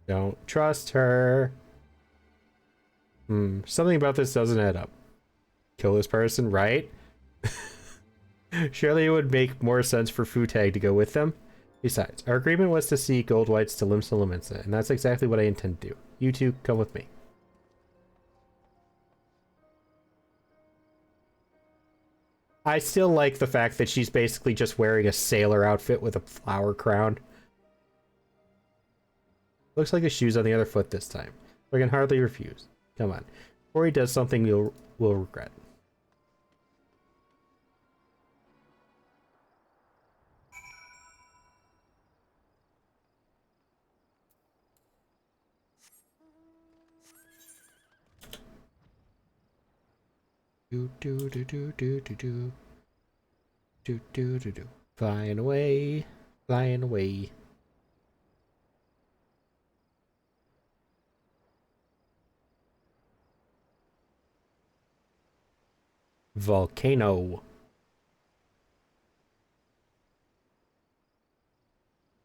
Don't trust her. Something about this doesn't add up. Kill this person, right? Surely it would make more sense for Futag to go with them. Besides, our agreement was to see gold whites to Limsa Lominsa, and that's exactly what I intend to do. You two, come with me. I still like the fact that she's basically just wearing a sailor outfit with a flower crown. Looks like the shoe's on the other foot this time. I can hardly refuse. Come on. Before he does something we'll regret. Do do do do do do do do do do do. Flying away, flying away. Volcano.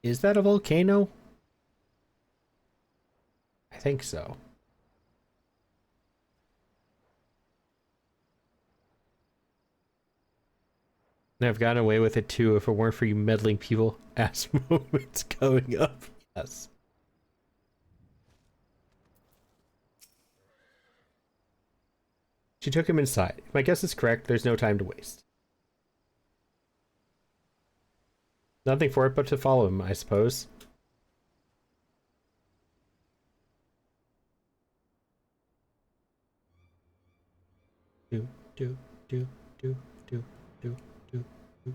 Is that a volcano? I think so. And I've gotten away with it too if it weren't for you meddling people. Ass moments going up. Yes. She took him inside. If my guess is correct, there's no time to waste. Nothing for it but to follow him, I suppose. Do, do, do, do, do, do, do, do.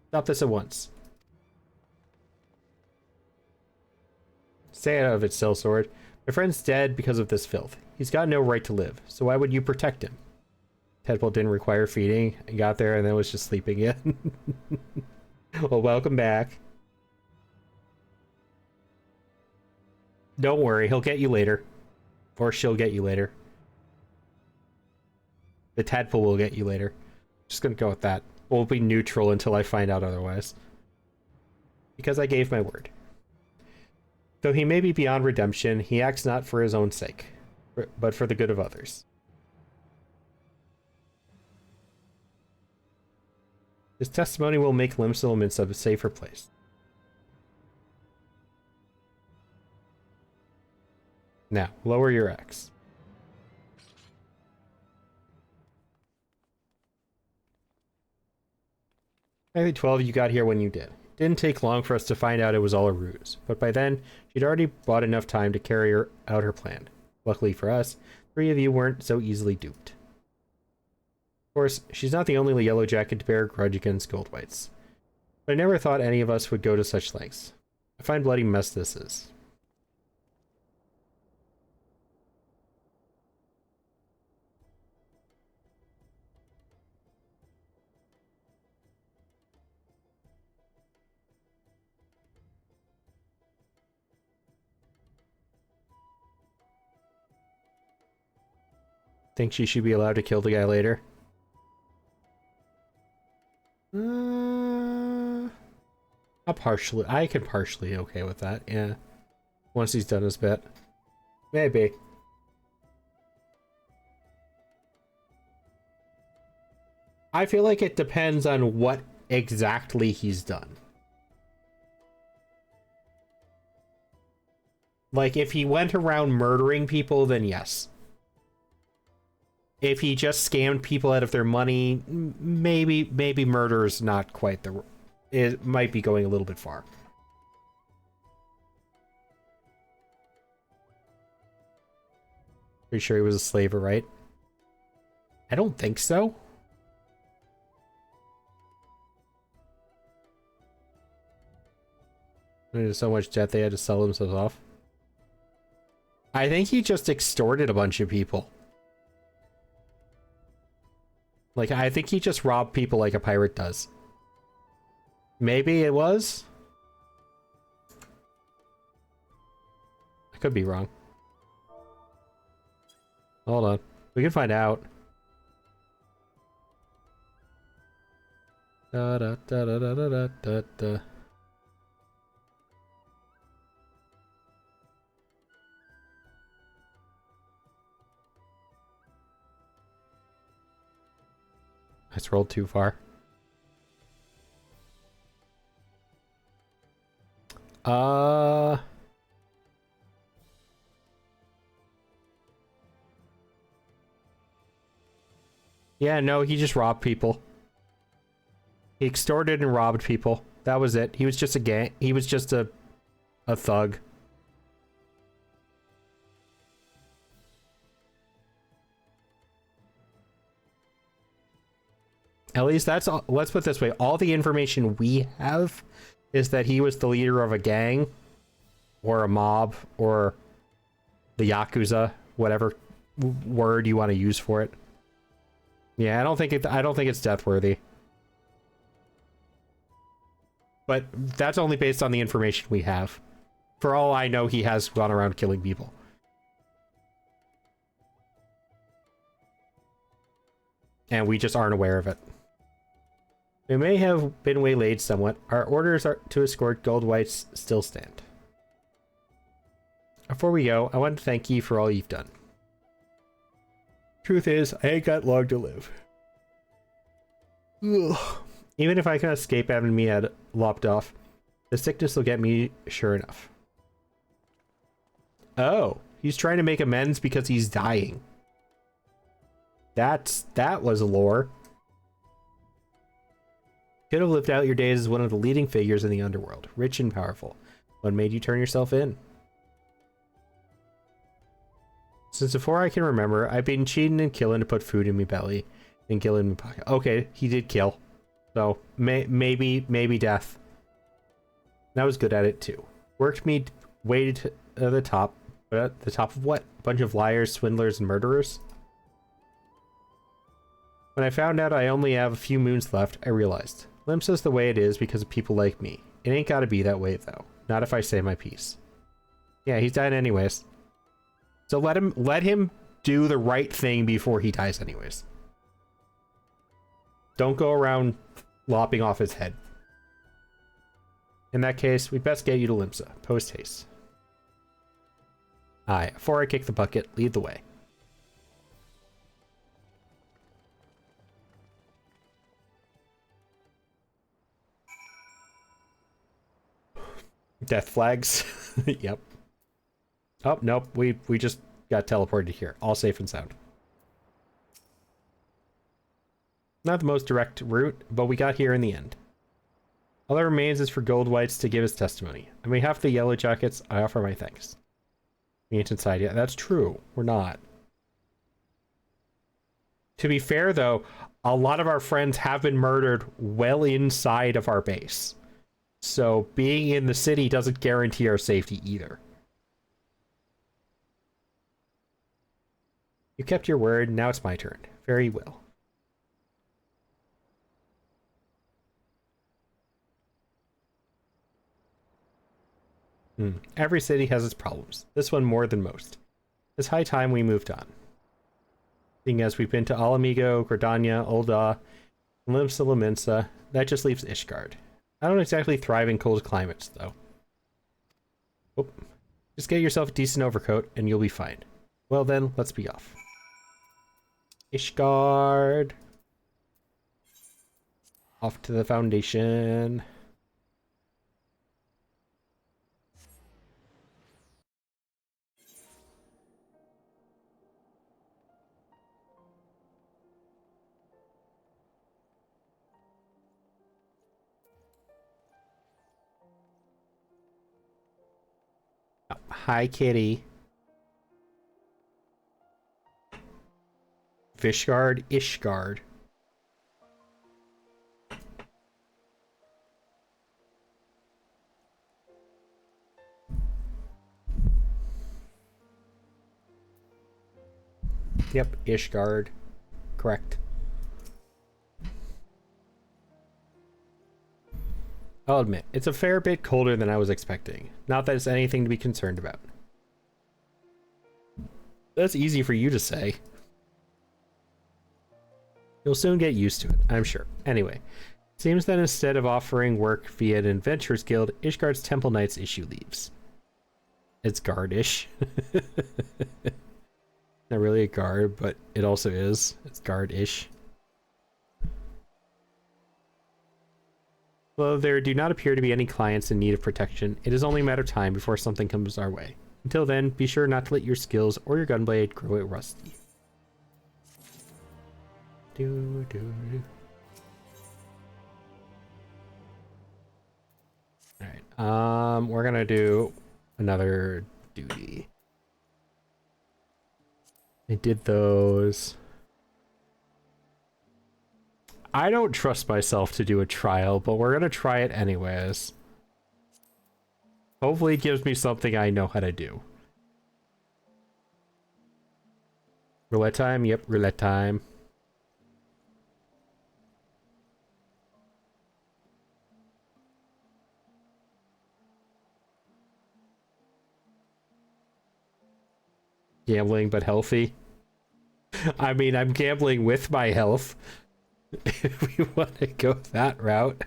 Stop this at once. Stay out of it, Sellsword. My friend's dead because of this filth. He's got no right to live, so why would you protect him? Tadpole didn't require feeding, and got there and then was just sleeping in. Well, welcome back. Don't worry, he'll get you later. Or she'll get you later. The tadpole will get you later. Just gonna go with that. We'll be neutral until I find out otherwise. Because I gave my word. Though he may be beyond redemption, he acts not for his own sake, but for the good of others. His testimony will make Limb Settlements a safer place. Now, lower your axe. I think 12 you got here when you did. Didn't take long for us to find out it was all a ruse, but by then, she'd already bought enough time to carry out her plan. Luckily for us, 3 of you weren't so easily duped. Of course, she's not the only yellow jacket to bear a grudge against gold whites. But I never thought any of us would go to such lengths. A fine bloody mess this is. Think she should be allowed to kill the guy later? I can partially okay with that, yeah. Once he's done his bit. Maybe. I feel like it depends on what exactly he's done. Like, if he went around murdering people, then yes. If he just scammed people out of their money, maybe murder is not quite the... It might be going a little bit far. Pretty sure he was a slaver, right? I don't think so. There's so much debt they had to sell themselves off. I think he just extorted a bunch of people. Like, I think he just robbed people like a pirate does. Maybe it was? I could be wrong. Hold on. We can find out. Da da da da da da da da. I scrolled too far. Yeah, no, he just robbed people. He extorted and robbed people. That was it. He was just a gang. He was just a thug. At least that's all. Let's put it this way. All the information we have is that he was the leader of a gang or a mob or the Yakuza, whatever word you want to use for it. Yeah, I don't think it's death worthy. But that's only based on the information we have. For all I know, he has gone around killing people. And we just aren't aware of it. We may have been waylaid somewhat. Our orders to escort gold whites still stand. Before we go, I want to thank you for all you've done. Truth is, I ain't got long to live. Ugh. Even if I can escape having me head lopped off, the sickness will get me sure enough. Oh, he's trying to make amends because he's dying. That was lore. Could have lived out your days as one of the leading figures in the underworld, rich and powerful. What made you turn yourself in? Since before I can remember, I've been cheating and killing to put food in my belly and killing in my pocket. Okay, he did kill. So, maybe death. And I was good at it too. Worked me way to the top. But at the top of what? A bunch of liars, swindlers, and murderers? When I found out I only have a few moons left, I realized. Limsa's the way it is because of people like me. It ain't gotta be that way though. Not if I say my piece. Yeah, he's dying anyways. So let him do the right thing before he dies anyways. Don't go around lopping off his head. In that case, we'd best get you to Limsa, post haste. Aye, before I kick the bucket, lead the way. Death flags. Yep. Oh, nope. We just got teleported here. All safe and sound. Not the most direct route, but we got here in the end. All that remains is for Gold Whites to give his testimony. On behalf of the Yellow Jackets, I offer my thanks. The ancient side, yeah, that's true. We're not. To be fair, though, a lot of our friends have been murdered well inside of our base. So being in the city doesn't guarantee our safety either. You kept your word, now it's my turn. Very well. Every city has its problems. This one more than most. It's high time we moved on. Seeing as we've been to Alamigo, Gridania, Ul'dah, and Limsa Lominsa, that just leaves Ishgard. I don't exactly thrive in cold climates, though. Oh, just get yourself a decent overcoat, and you'll be fine. Well then, let's be off. Ishgard. Off to the Foundation. Oh, hi, kitty. Vishgard, Ishgard. Yep, Ishgard. Correct. I'll admit, it's a fair bit colder than I was expecting. Not that it's anything to be concerned about. That's easy for you to say. You'll soon get used to it, I'm sure. Anyway, seems that instead of offering work via an adventurers guild, Ishgard's Temple Knights issue leaves. It's guardish. Not really a guard, but it also is. It's guard-ish. Though there do not appear to be any clients in need of protection, it is only a matter of time before something comes our way. Until then, be sure not to let your skills or your gunblade grow rusty. Alright, we're gonna do another duty. I did those. I don't trust myself to do a trial, but we're gonna try it anyways. Hopefully it gives me something I know how to do. Roulette time? Yep, roulette time. Gambling but healthy. I mean, I'm gambling with my health. If we want to go that route.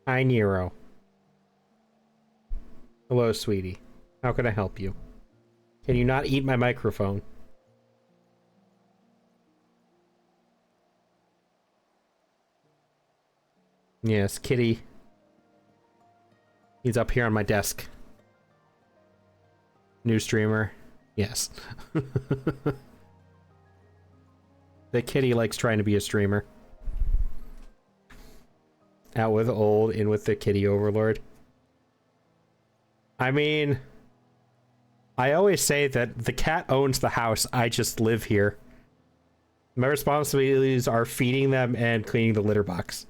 Hi, Nero. Hello, sweetie. How can I help you? Can you not eat my microphone? Yes, kitty. He's up here on my desk. New streamer. Yes. The kitty likes trying to be a streamer. Out with old, in with the kitty overlord. I mean, I always say that the cat owns the house, I just live here. My responsibilities are feeding them and cleaning the litter box.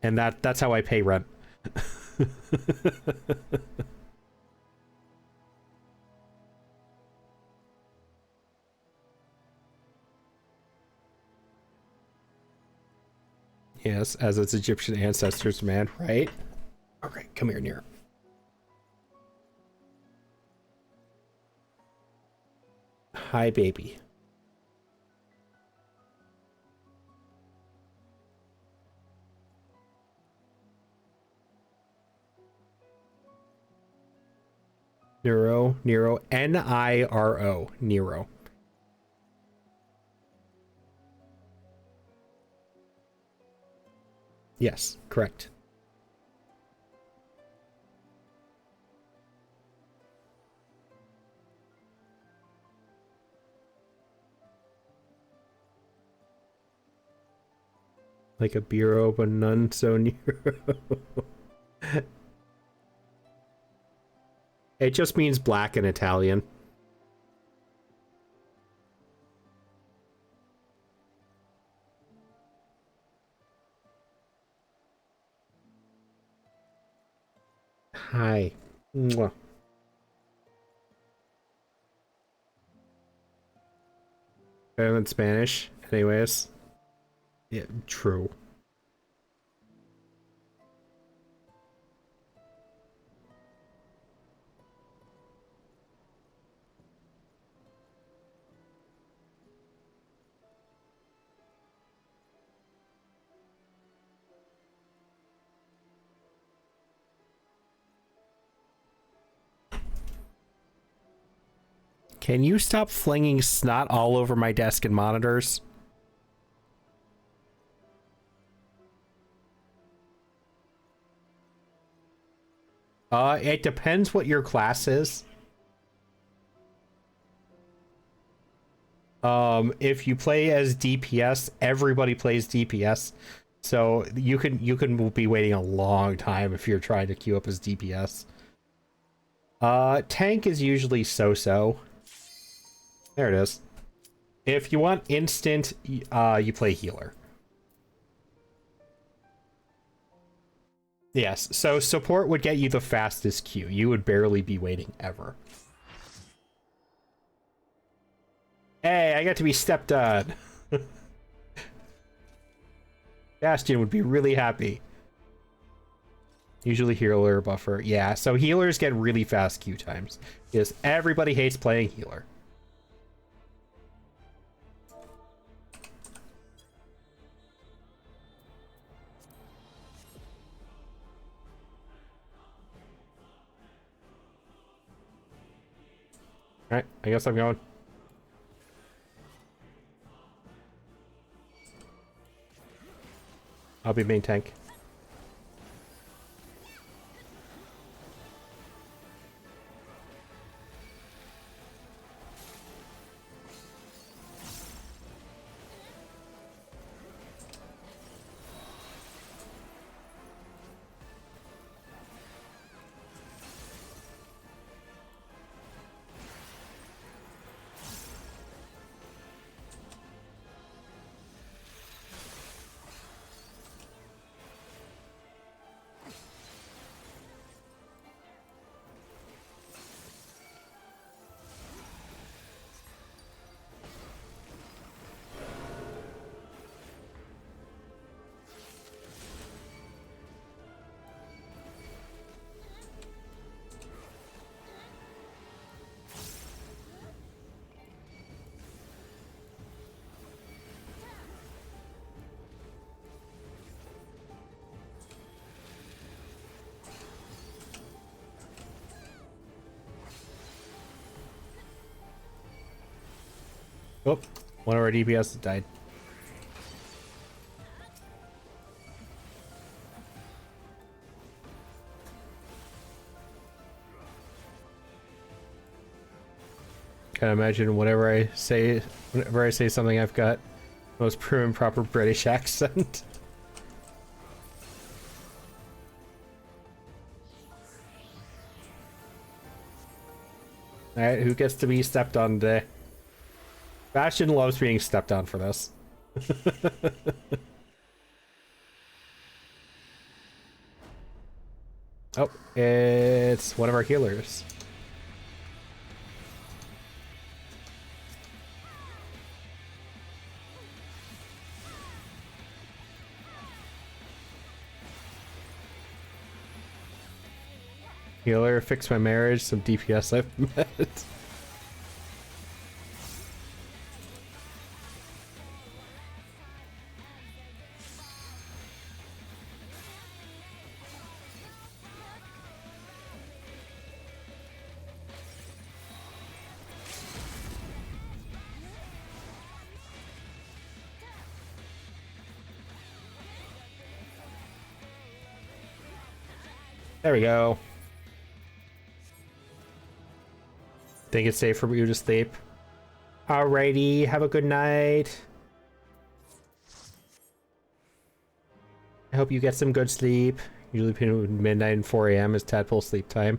And that's how I pay rent. Yes, as its Egyptian ancestors, man, right? Alright, come here, Nero. Hi, baby. Nero, Nero, N-I-R-O, Nero. Yes, correct. Like a bureau, but none so near. It just means black in Italian. Hi. Mwah. Better than Spanish, anyways. Yeah, true. Can you stop flinging snot all over my desk and monitors? It depends what your class is. If you play as DPS, everybody plays DPS. So you can be waiting a long time if you're trying to queue up as DPS. Tank is usually so-so. There it is. If you want instant, you play healer. Yes, so support would get you the fastest queue. You would barely be waiting ever. Hey, I got to be stepped on. Bastion would be really happy. Usually healer buffer. Yeah, so healers get really fast queue times. Because everybody hates playing healer. Alright, I guess I'm going. I'll be main tank. Oh, one of our DPS died. Can't imagine whenever I say something, I've got the most prim and proper British accent. Alright, who gets to be stepped on today? Bastion loves being stepped on for this. Oh, it's one of our healers. Healer, fix my marriage, some DPS I've met. There we go. Think it's safe for you to sleep. Alrighty, have a good night. I hope you get some good sleep. Usually between midnight and 4 a.m. is tadpole sleep time.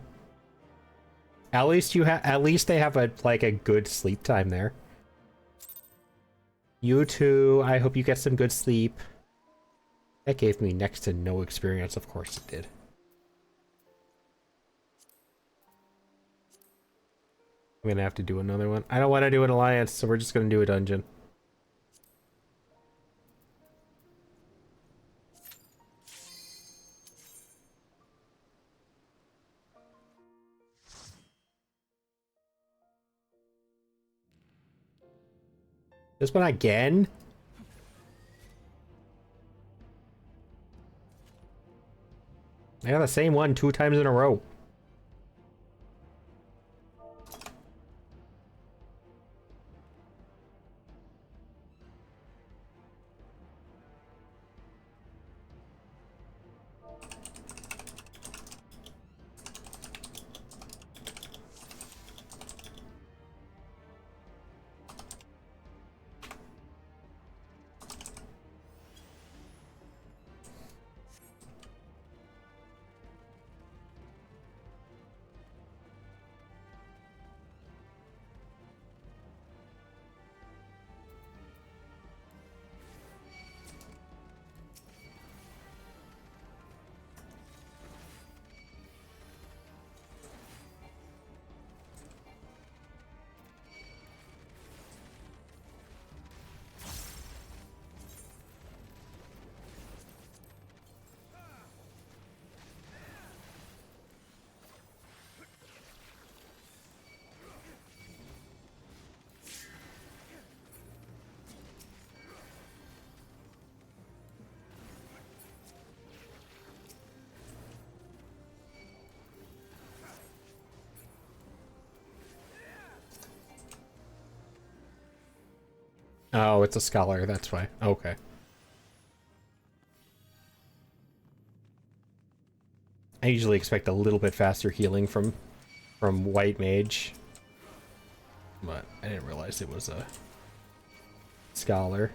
At least they have a good sleep time there. You too. I hope you get some good sleep. That gave me next to no experience, of course it did. I'm gonna have to do another one. I don't want to do an alliance, so we're just gonna do a dungeon. This one again? I got the same one 2 times in a row. Oh, it's a scholar, that's why. Okay. I usually expect a little bit faster healing from White Mage. But I didn't realize it was a scholar.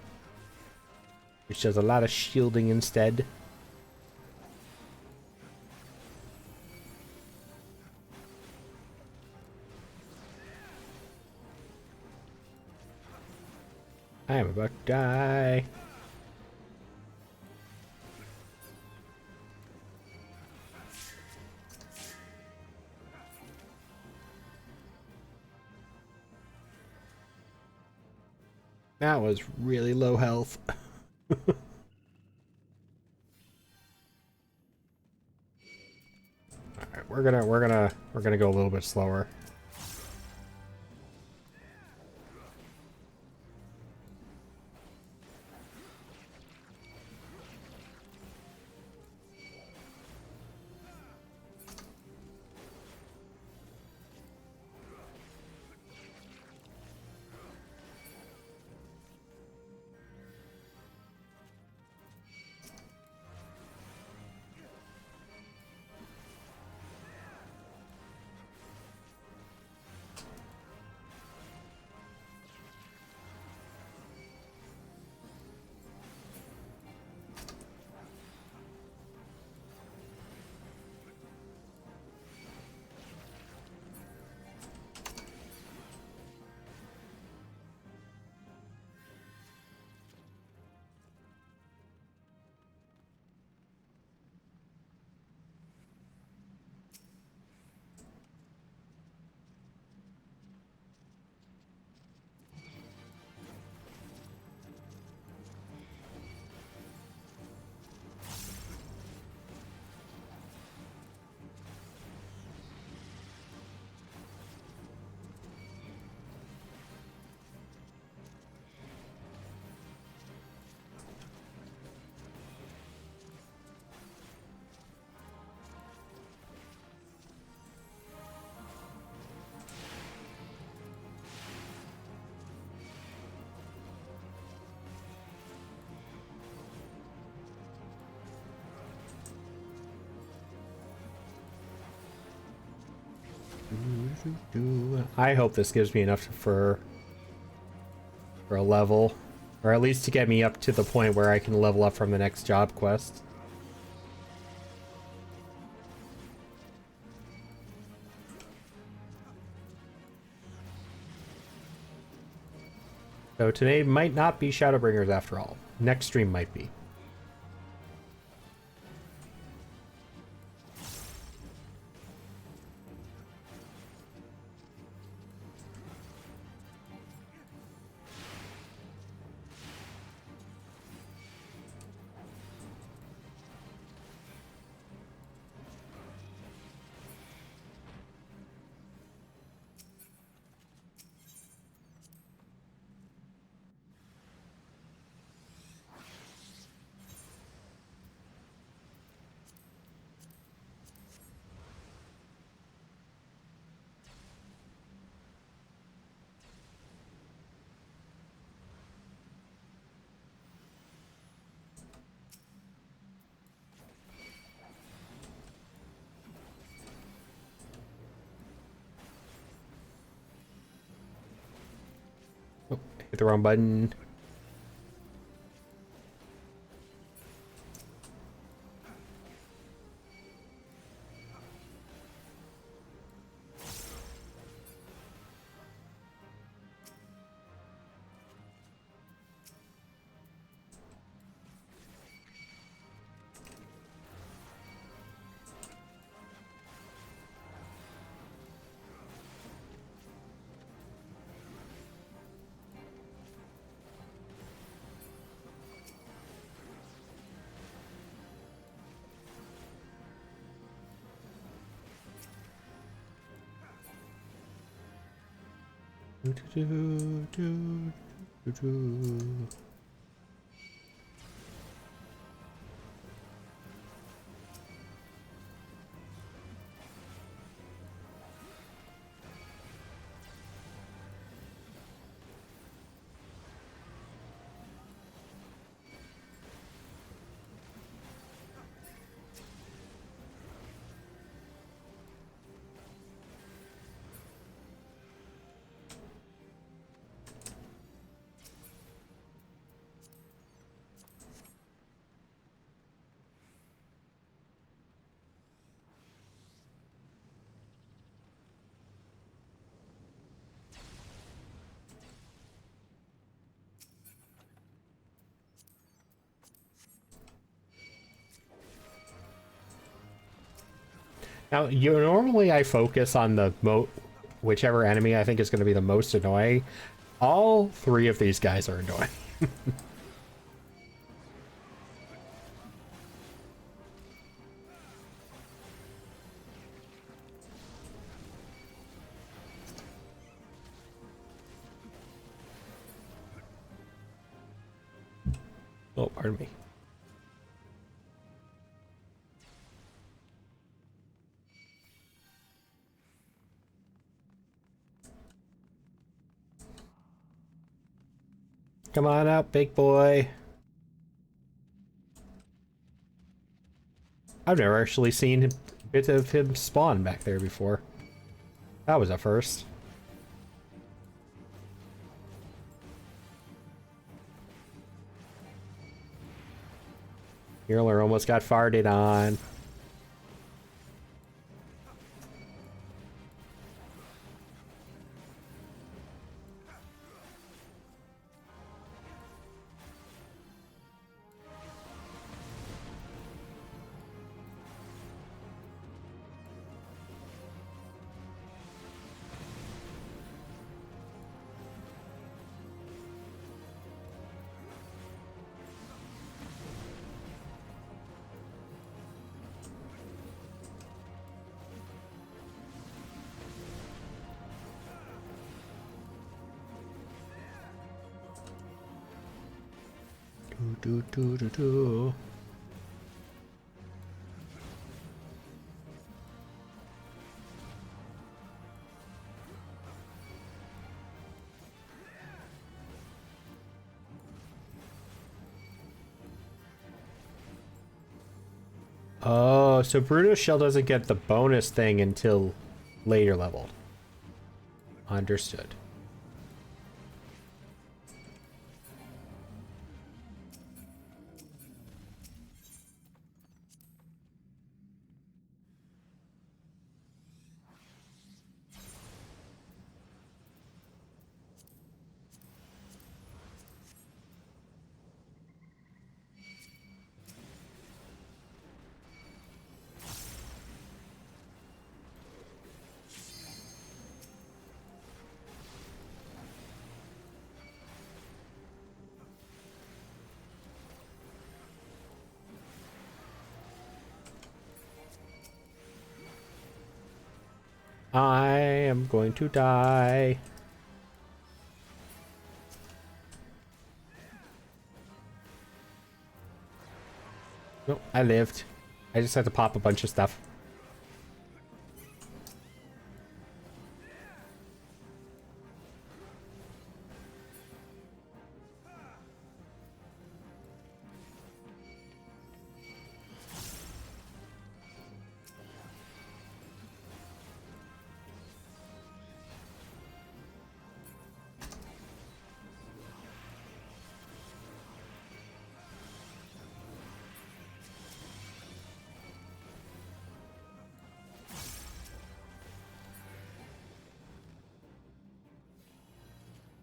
Which does a lot of shielding instead. I am about to die. That was really low health. Alright, we're gonna go a little bit slower. I hope this gives me enough for a level, or at least to get me up to the point where I can level up from the next job quest. So today might not be Shadowbringers after all. Next stream might be. Oh, hit the wrong button. Now, normally I focus on the whichever enemy I think is going to be the most annoying. All three of these guys are annoying. Oh, pardon me. Come on out, big boy. I've never actually seen a bit of him spawn back there before. That was a first. Healer almost got farted on. Do. Oh, so Brutus Shell doesn't get the bonus thing until later leveled. Understood. I am going to die. Nope, I lived. I just had to pop a bunch of stuff.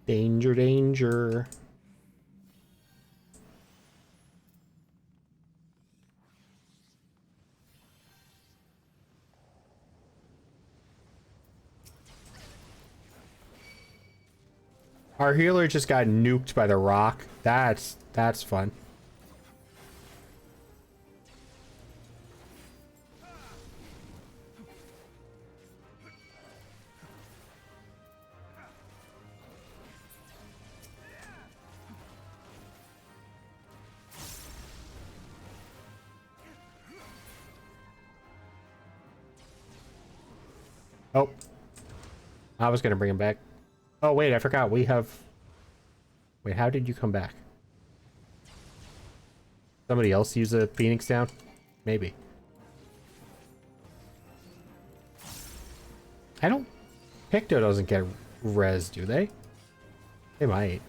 Danger, danger. Our healer just got nuked by the rock. That's fun. Oh. I was gonna bring him back. Oh, wait, I forgot. We have... Wait, how did you come back? Somebody else use a Phoenix down? Maybe. I don't... Picto doesn't get res, do they? They might.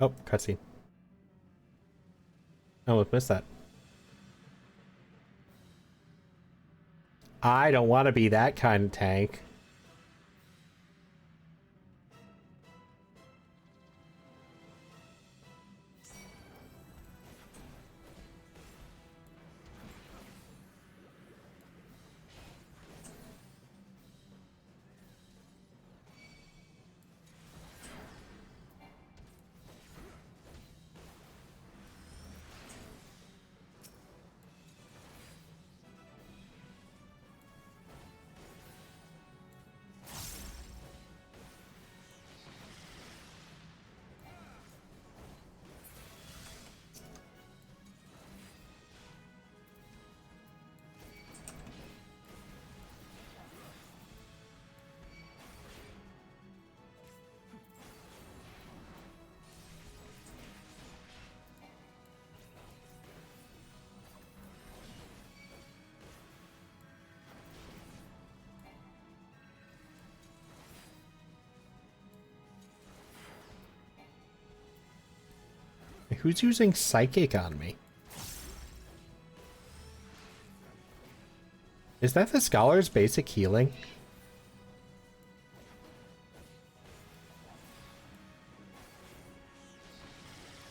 Oh, cutscene. I almost missed that. I don't want to be that kind of tank. Who's using Psychic on me? Is that the Scholar's basic healing?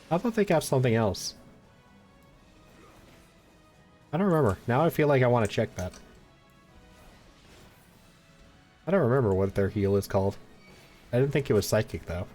I thought they got something else. I don't remember. Now I feel like I want to check that. I don't remember what their heal is called. I didn't think it was Psychic, though.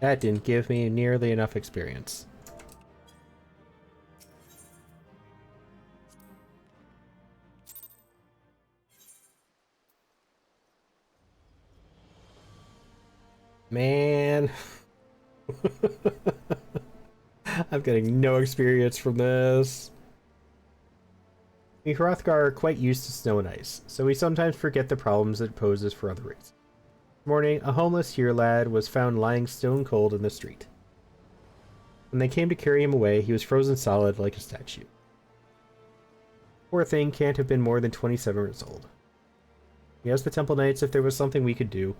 That didn't give me nearly enough experience. Man. I'm getting no experience from this. We Hrothgar are quite used to snow and ice, so we sometimes forget the problems it poses for other races. This morning, a homeless here lad was found lying stone cold in the street. When they came to carry him away, he was frozen solid like a statue. Poor thing can't have been more than 27 years old. We asked the Temple Knights if there was something we could do.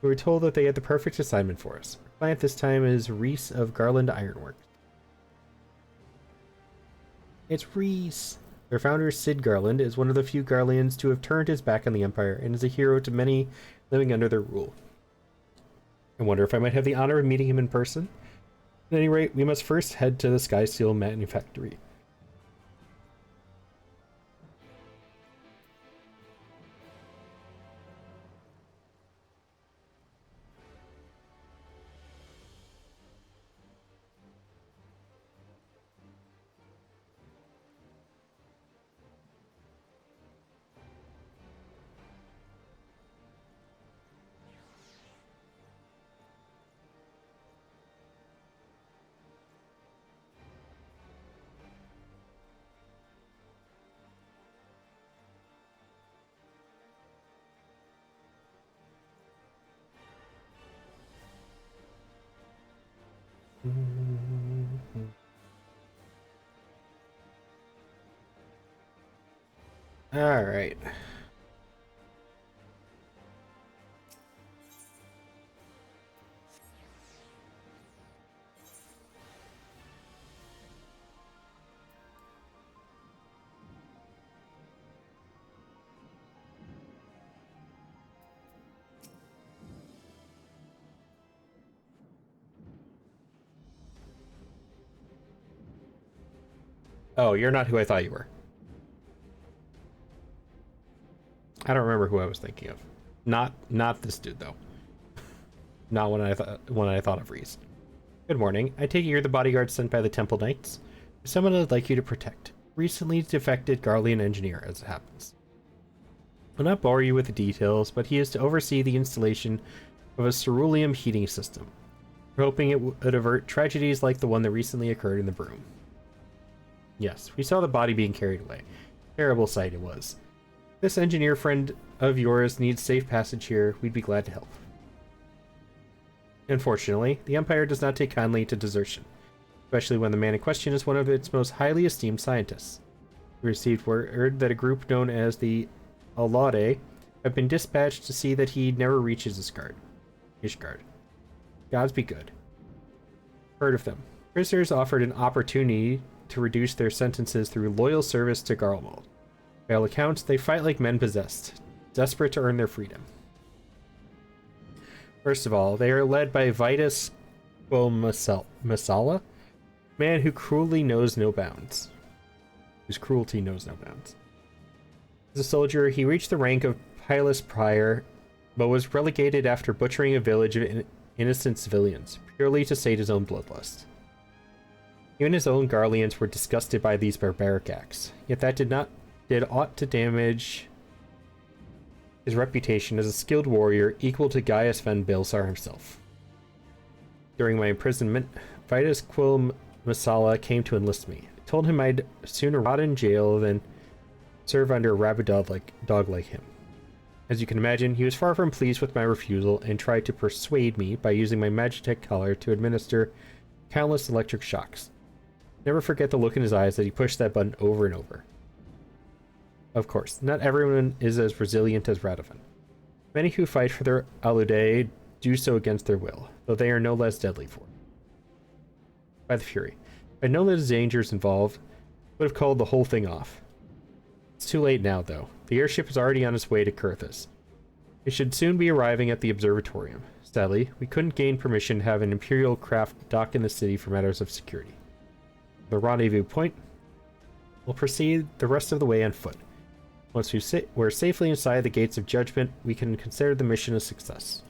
We were told that they had the perfect assignment for us. Our client this time is Reese of Garland Ironworks. It's Reese! Their founder, Sid Garland, is one of the few Garlands to have turned his back on the Empire and is a hero to many living under their rule. I wonder if I might have the honor of meeting him in person. At any rate, we must first head to the Sky Steel Manufactory. All right. Oh, you're not who I thought you were. I don't remember who I was thinking of. Not this dude though. Not when I thought of Reese. Good morning. I take it you're the bodyguard sent by the Temple Knights. There's someone I'd like you to protect. Recently defected Garlean engineer, as it happens. I'll not bore you with the details, but he is to oversee the installation of a ceruleum heating system. We're hoping it would avert tragedies like the one that recently occurred in the Broom. Yes, we saw the body being carried away. Terrible sight it was. If this engineer friend of yours needs safe passage here, we'd be glad to help. Unfortunately, the Empire does not take kindly to desertion, especially when the man in question is one of its most highly esteemed scientists. We received word that a group known as the Alaude have been dispatched to see that he never reaches Ishgard. Gods be good. Heard of them. Prisoners offered an opportunity to reduce their sentences through loyal service to Garlemald. By all accounts, they fight like men possessed, desperate to earn their freedom. First of all, they are led by Vitus Masala, man who cruelty knows no bounds. As a soldier, he reached the rank of Pilus Prior, but was relegated after butchering a village of innocent civilians, purely to sate his own bloodlust. Even his own Garleans were disgusted by these barbaric acts, yet that did aught to damage his reputation as a skilled warrior equal to Gaius van Baelsar himself. During my imprisonment, Vitus Masala came to enlist me. I told him I'd sooner rot in jail than serve under a rabid dog like him. As you can imagine, he was far from pleased with my refusal and tried to persuade me by using my Magitech collar to administer countless electric shocks. Never forget the look in his eyes that he pushed that button over and over. Of course, not everyone is as resilient as Radovan. Many who fight for their Alaude do so against their will, though they are no less deadly for it. By the Fury. If I'd known the dangers involved, I would have called the whole thing off. It's too late now, though. The airship is already on its way to Kurthus. It should soon be arriving at the observatorium. Sadly, we couldn't gain permission to have an Imperial craft dock in the city for matters of security. The rendezvous point. We'll proceed the rest of the way on foot. Once we're safely inside the gates of judgment, we can consider the mission a success.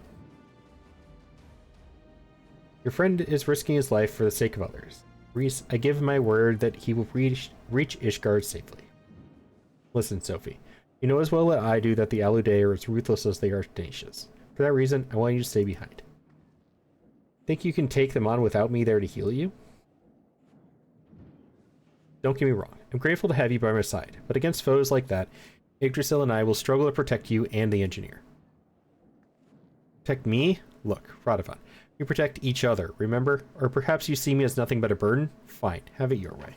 Your friend is risking his life for the sake of others. Reese, I give my word that he will reach Ishgard safely. Listen, Sophie. You know as well as I do that the Aludei are as ruthless as they are tenacious. For that reason, I want you to stay behind. Think you can take them on without me there to heal you? Don't get me wrong. I'm grateful to have you by my side, but against foes like that, Yggdrasil and I will struggle to protect you and the engineer. Protect me? Look, Radovan, we protect each other, remember? Or perhaps you see me as nothing but a burden? Fine, have it your way.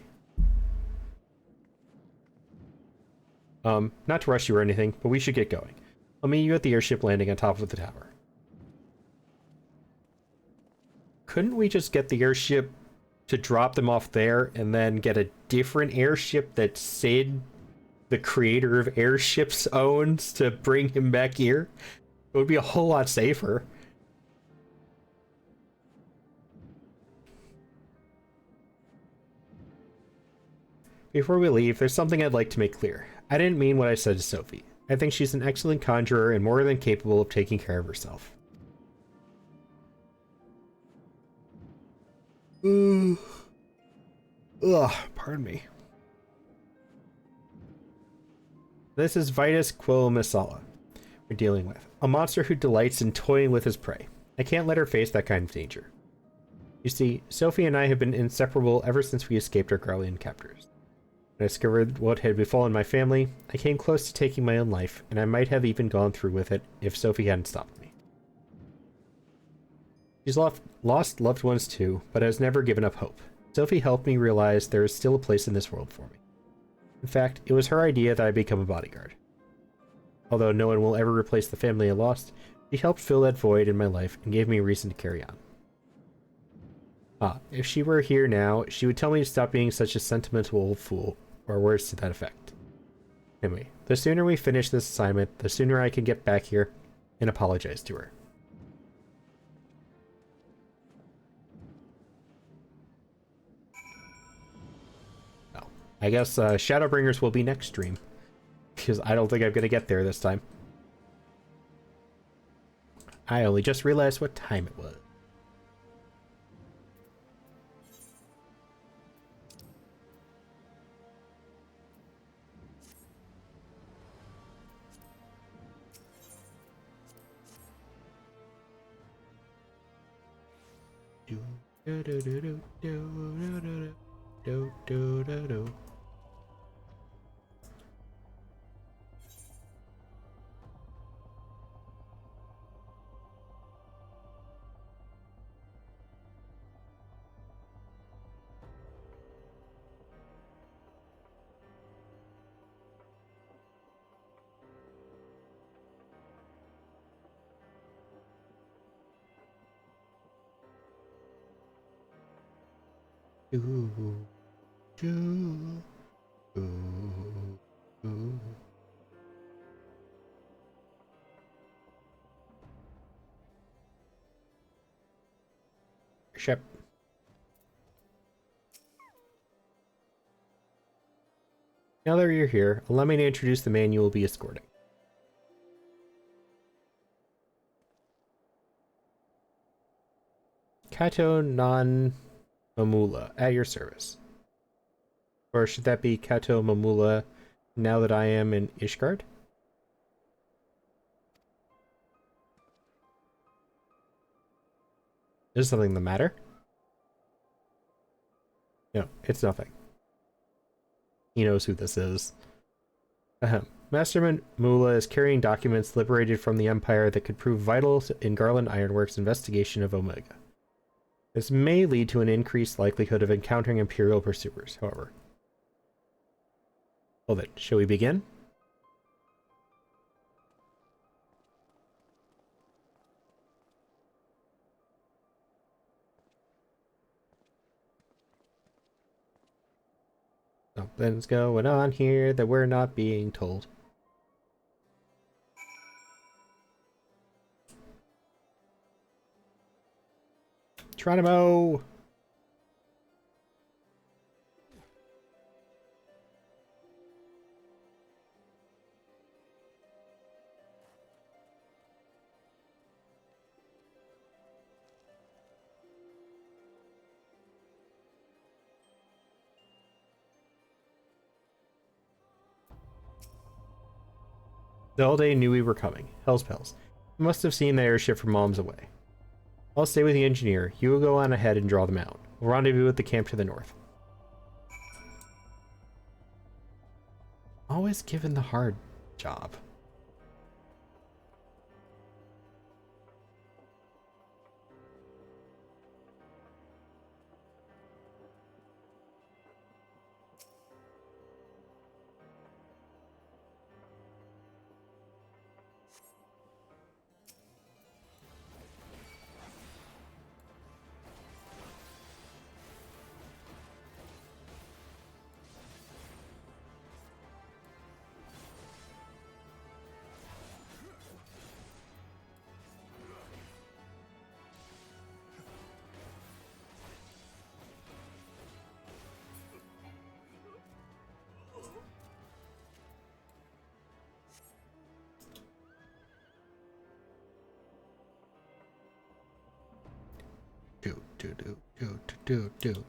Not to rush you or anything, but we should get going. I'll meet you at the airship landing on top of the tower. Couldn't we just get the airship to drop them off there and then get a different airship that Sid, the creator of airships, owns to bring him back here? It would be a whole lot safer. Before we leave, there's something I'd like to make clear. I didn't mean what I said to Sophie. I think she's an excellent conjurer and more than capable of taking care of herself. Ugh, pardon me. This is Vitus Quo Misala we're dealing with. A monster who delights in toying with his prey. I can't let her face that kind of danger. You see, Sophie and I have been inseparable ever since we escaped our Garlean captors. When I discovered what had befallen my family, I came close to taking my own life, and I might have even gone through with it if Sophie hadn't stopped me. She's lost loved ones too, but has never given up hope. Sophie helped me realize there is still a place in this world for me. In fact, it was her idea that I become a bodyguard. Although no one will ever replace the family I lost, she helped fill that void in my life and gave me a reason to carry on. If she were here now, she would tell me to stop being such a sentimental old fool, or words to that effect. Anyway, the sooner we finish this assignment, the sooner I can get back here and apologize to her. Well, I guess Shadowbringers will be next stream, because I don't think I'm going to get there this time. I only just realized what time it was. Ship. Now that you're here, allow me to introduce the man you will be escorting. Kato non Mamula, at your service. Or should that be Kato Mamula, now that I am in Ishgard? Is something the matter? No, it's nothing. He knows who this is. Master Mamula is carrying documents liberated from the Empire that could prove vital in Garland Ironworks' investigation of Omega. This may lead to an increased likelihood of encountering Imperial pursuers, however. Well then, shall we begin? Something's going on here that we're not being told. Geronimo! Zelda knew we were coming. Hell's bells. We must have seen the airship from miles away. I'll stay with the engineer. You will go on ahead and draw them out. We'll rendezvous at the camp to the north. Always given the hard job. Do.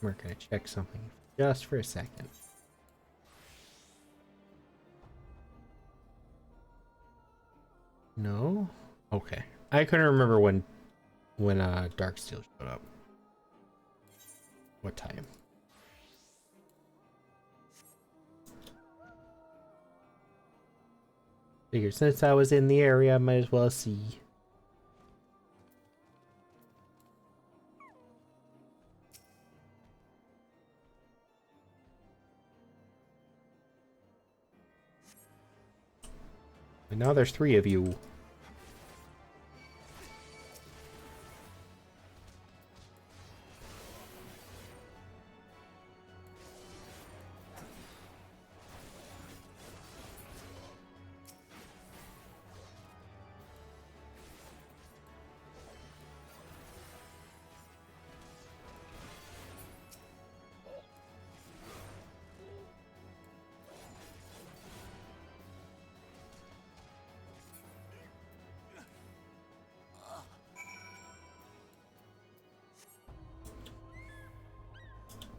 We're gonna check something just for a second. No? Okay. I couldn't remember when Darksteel showed up. What time? Figured since I was in the area, I might as well see. And now there's 3 of you.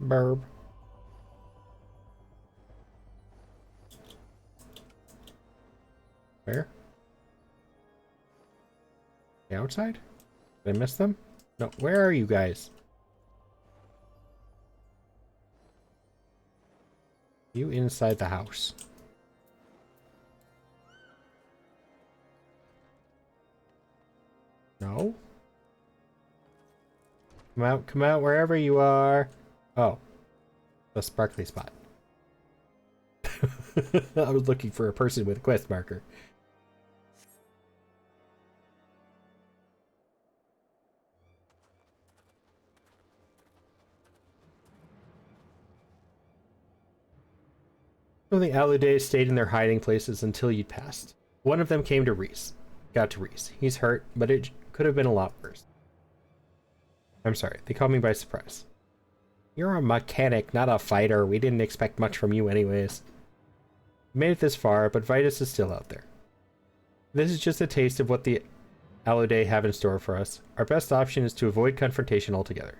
Burb. Where? The outside? Did I miss them? No, where are you guys? You inside the house. No? Come out wherever you are. Oh, the sparkly spot. I was looking for a person with a quest marker. So the Aludays stayed in their hiding places until you'd passed. One of them came to Reese. Got to Reese. He's hurt, but it could have been a lot worse. I'm sorry, they caught me by surprise. You're a mechanic, not a fighter. We didn't expect much from you anyways. We made it this far, but Vitus is still out there. This is just a taste of what the Aluday have in store for us. Our best option is to avoid confrontation altogether.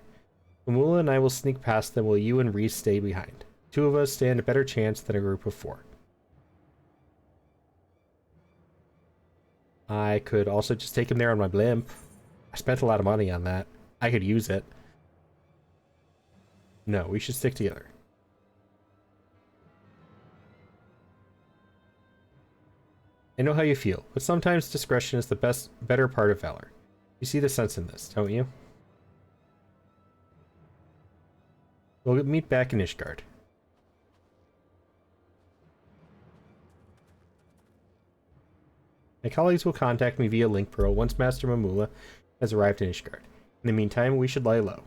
Umula and I will sneak past them while you and Reese stay behind. 2 of us stand a better chance than a group of 4. I could also just take him there on my blimp. I spent a lot of money on that. I could use it. No, we should stick together. I know how you feel, but sometimes discretion is the better part of valor. You see the sense in this, don't you? We'll meet back in Ishgard. My colleagues will contact me via link pearl once Master Mamula has arrived in Ishgard. In the meantime, we should lie low.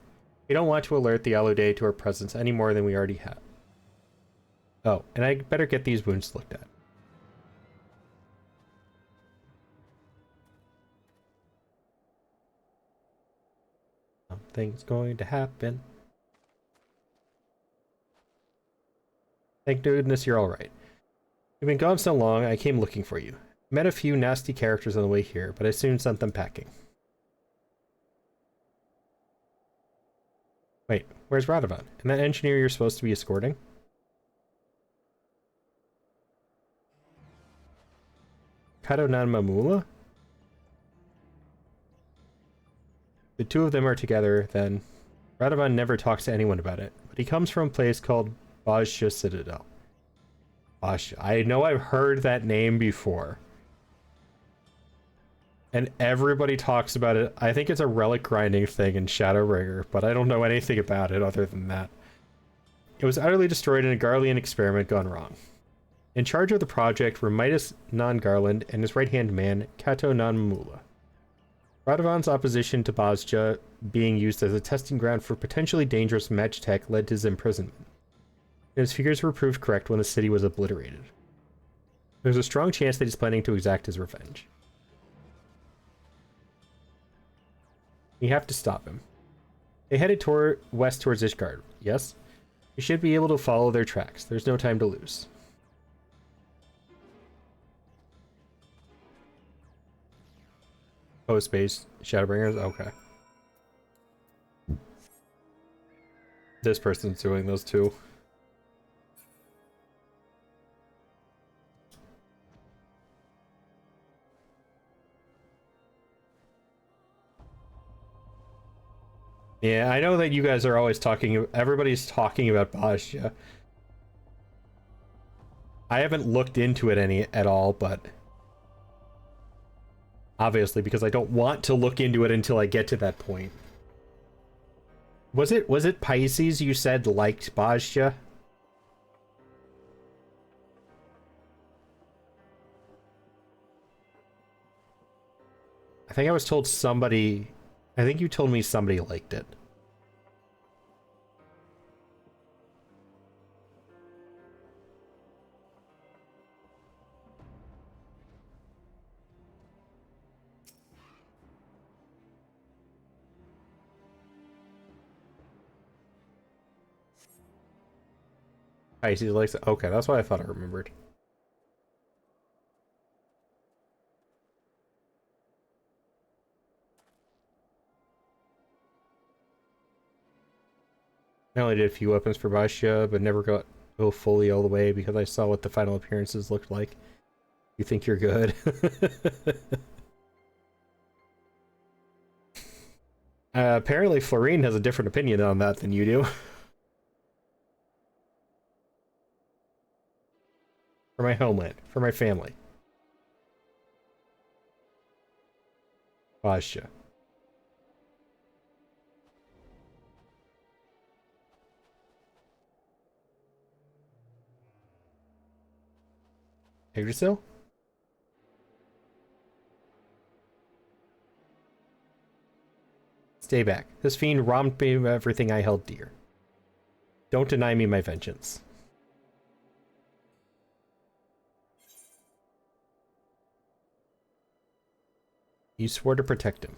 We don't want to alert the Alaude to our presence any more than we already have. Oh, and I better get these wounds looked at. Something's going to happen. Thank goodness you're alright. You've been gone so long, I came looking for you. Met a few nasty characters on the way here, but I soon sent them packing. Wait, where's Radovan? And that engineer you're supposed to be escorting? Kato nan Mamula? The two of them are together, then. Radovan never talks to anyone about it, but he comes from a place called Bajja Citadel. Bajja. I know I've heard that name before. And everybody talks about it. I think it's a relic grinding thing in Shadowbringer, but I don't know anything about it other than that. It was utterly destroyed in a Garlean experiment gone wrong. In charge of the project were Midas non Garland and his right-hand man, Kato non Mamula. Radovan's opposition to Bajja being used as a testing ground for potentially dangerous magitech led to his imprisonment. And his fears were proved correct when the city was obliterated. There's a strong chance that he's planning to exact his revenge. You have to stop him. They headed west towards Ishgard, yes? You should be able to follow their tracks. There's no time to lose. Oh, space Shadowbringers? Okay. This person's doing those too. Yeah, I know that you guys are always talking, everybody's talking about Bajja. I haven't looked into it at all, but obviously because I don't want to look into it until I get to that point. Was it Pisces you said liked Bajja? I think I was told somebody, I think you told me somebody liked it. Pisces likes it. Okay, that's what I thought I remembered. I only did a few weapons for Bajja, but never go fully all the way because I saw what the final appearances looked like. You think you're good? Apparently Florine has a different opinion on that than you do. For my homeland, for my family. Bajja. Yggdrasil? Stay back. This fiend robbed me of everything I held dear. Don't deny me my vengeance. You swore to protect him.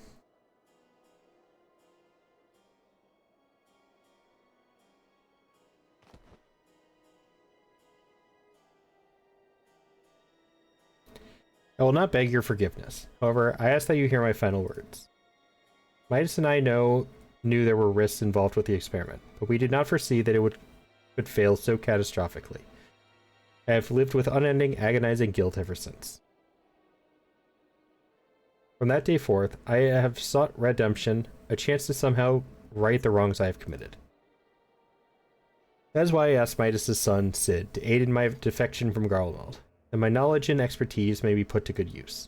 I will not beg your forgiveness. However, I ask that you hear my final words. Midas and I knew there were risks involved with the experiment, but we did not foresee that it would fail so catastrophically. I have lived with unending, agonizing guilt ever since. From that day forth, I have sought redemption, a chance to somehow right the wrongs I have committed. That is why I asked Midas' son, Sid, to aid in my defection from Garlemald, and my knowledge and expertise may be put to good use.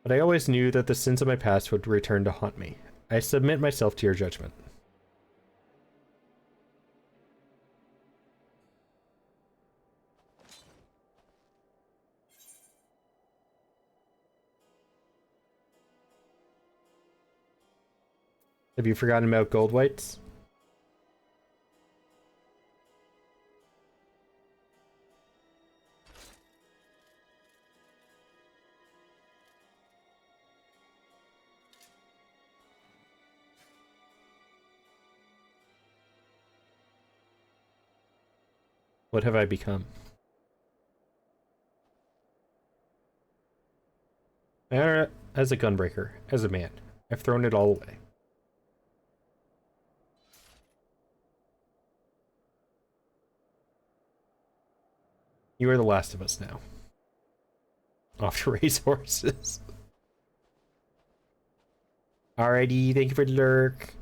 But I always knew that the sins of my past would return to haunt me. I submit myself to your judgment. Have you forgotten about gold whites? What have I become? As a gunbreaker, as a man, I've thrown it all away. You are the last of us now. Off to race horses. Alrighty, thank you for the lurk.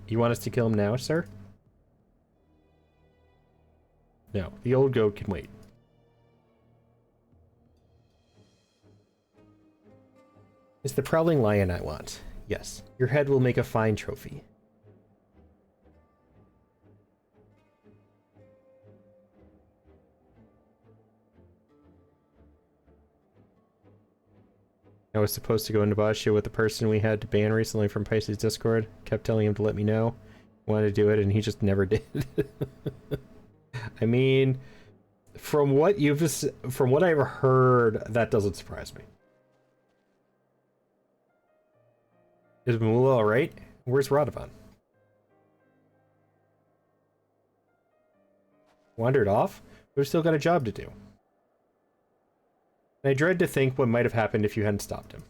You want us to kill him now, sir? No, the old goat can wait. It's the prowling lion I want. Yes, your head will make a fine trophy. I was supposed to go into Bastia with the person we had to ban recently from Pisces Discord. Kept telling him to let me know. Wanted to do it, and he just never did. I mean, from what I've heard, that doesn't surprise me. Is Mula alright? Where's Radovan? Wandered off? We've still got a job to do. And I dread to think what might have happened if you hadn't stopped him.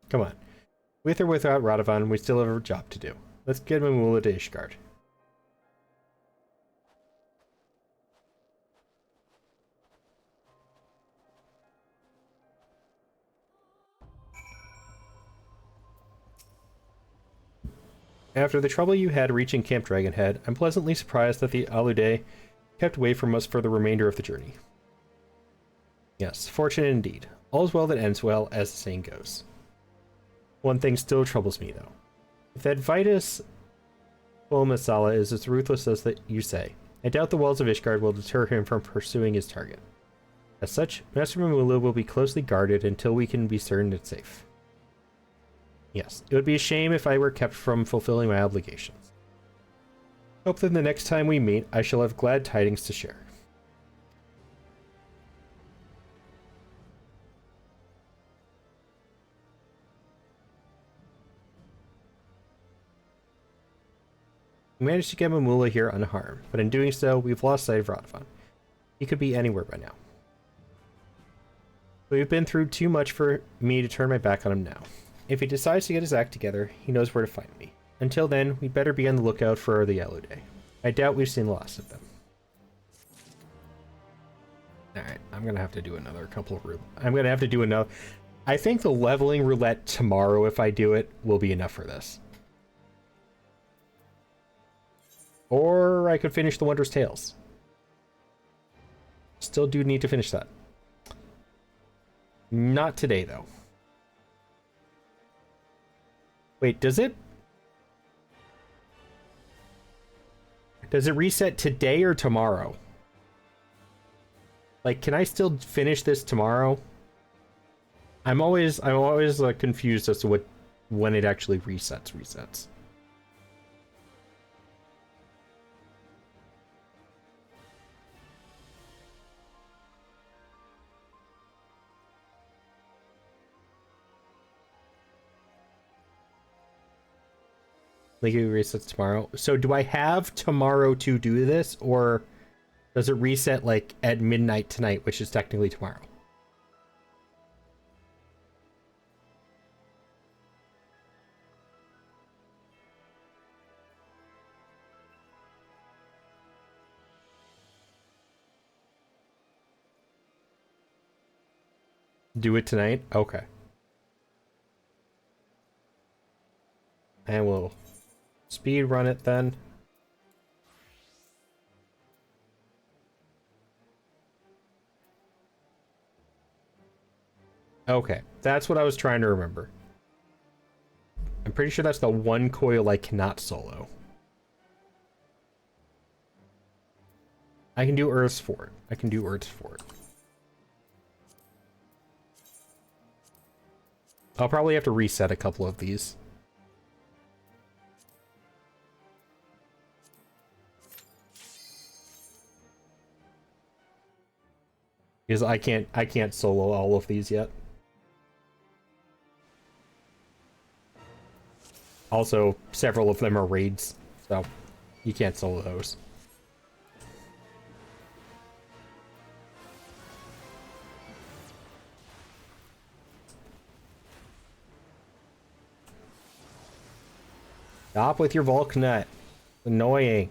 Come on. With or without Radovan, we still have a job to do. Let's get Mamula to Ishgard. After the trouble you had reaching Camp Dragonhead, I'm pleasantly surprised that the Alude kept away from us for the remainder of the journey. Yes, fortunate indeed. All's well that ends well, as the saying goes. One thing still troubles me, though. If that Vitus Masala is as ruthless as that you say, I doubt the walls of Ishgard will deter him from pursuing his target. As such, Master Mamula will be closely guarded until we can be certain it's safe. Yes, it would be a shame if I were kept from fulfilling my obligations. Hope that the next time we meet, I shall have glad tidings to share. We managed to get Mamula here unharmed, but in doing so, we've lost sight of Radovan. He could be anywhere by now. We've been through too much for me to turn my back on him now. If he decides to get his act together, he knows where to find me. Until then, we'd better be on the lookout for the Yellow Day. I doubt we've seen the last of them. Alright, I'm gonna have to do another couple of I'm gonna have to do another... I think the leveling roulette tomorrow, if I do it, will be enough for this. Or I could finish the Wondrous Tales. Still do need to finish that. Not today, though. Wait, does it reset today or tomorrow? Like, can I still finish this tomorrow? I'm always confused as to when it actually resets. Like it resets tomorrow. So do I have tomorrow to do this, or does it reset like at midnight tonight, which is technically tomorrow? Do it tonight? Okay. And we'll speed run it then. Okay, that's what I was trying to remember. I'm pretty sure that's the one coil I cannot solo. I can do Earth's Fort. I can do Earth's Fort. I'll probably have to reset a couple of these. Because I can't solo all of these yet. Also, several of them are raids, so you can't solo those. Stop with your Volknut. Annoying.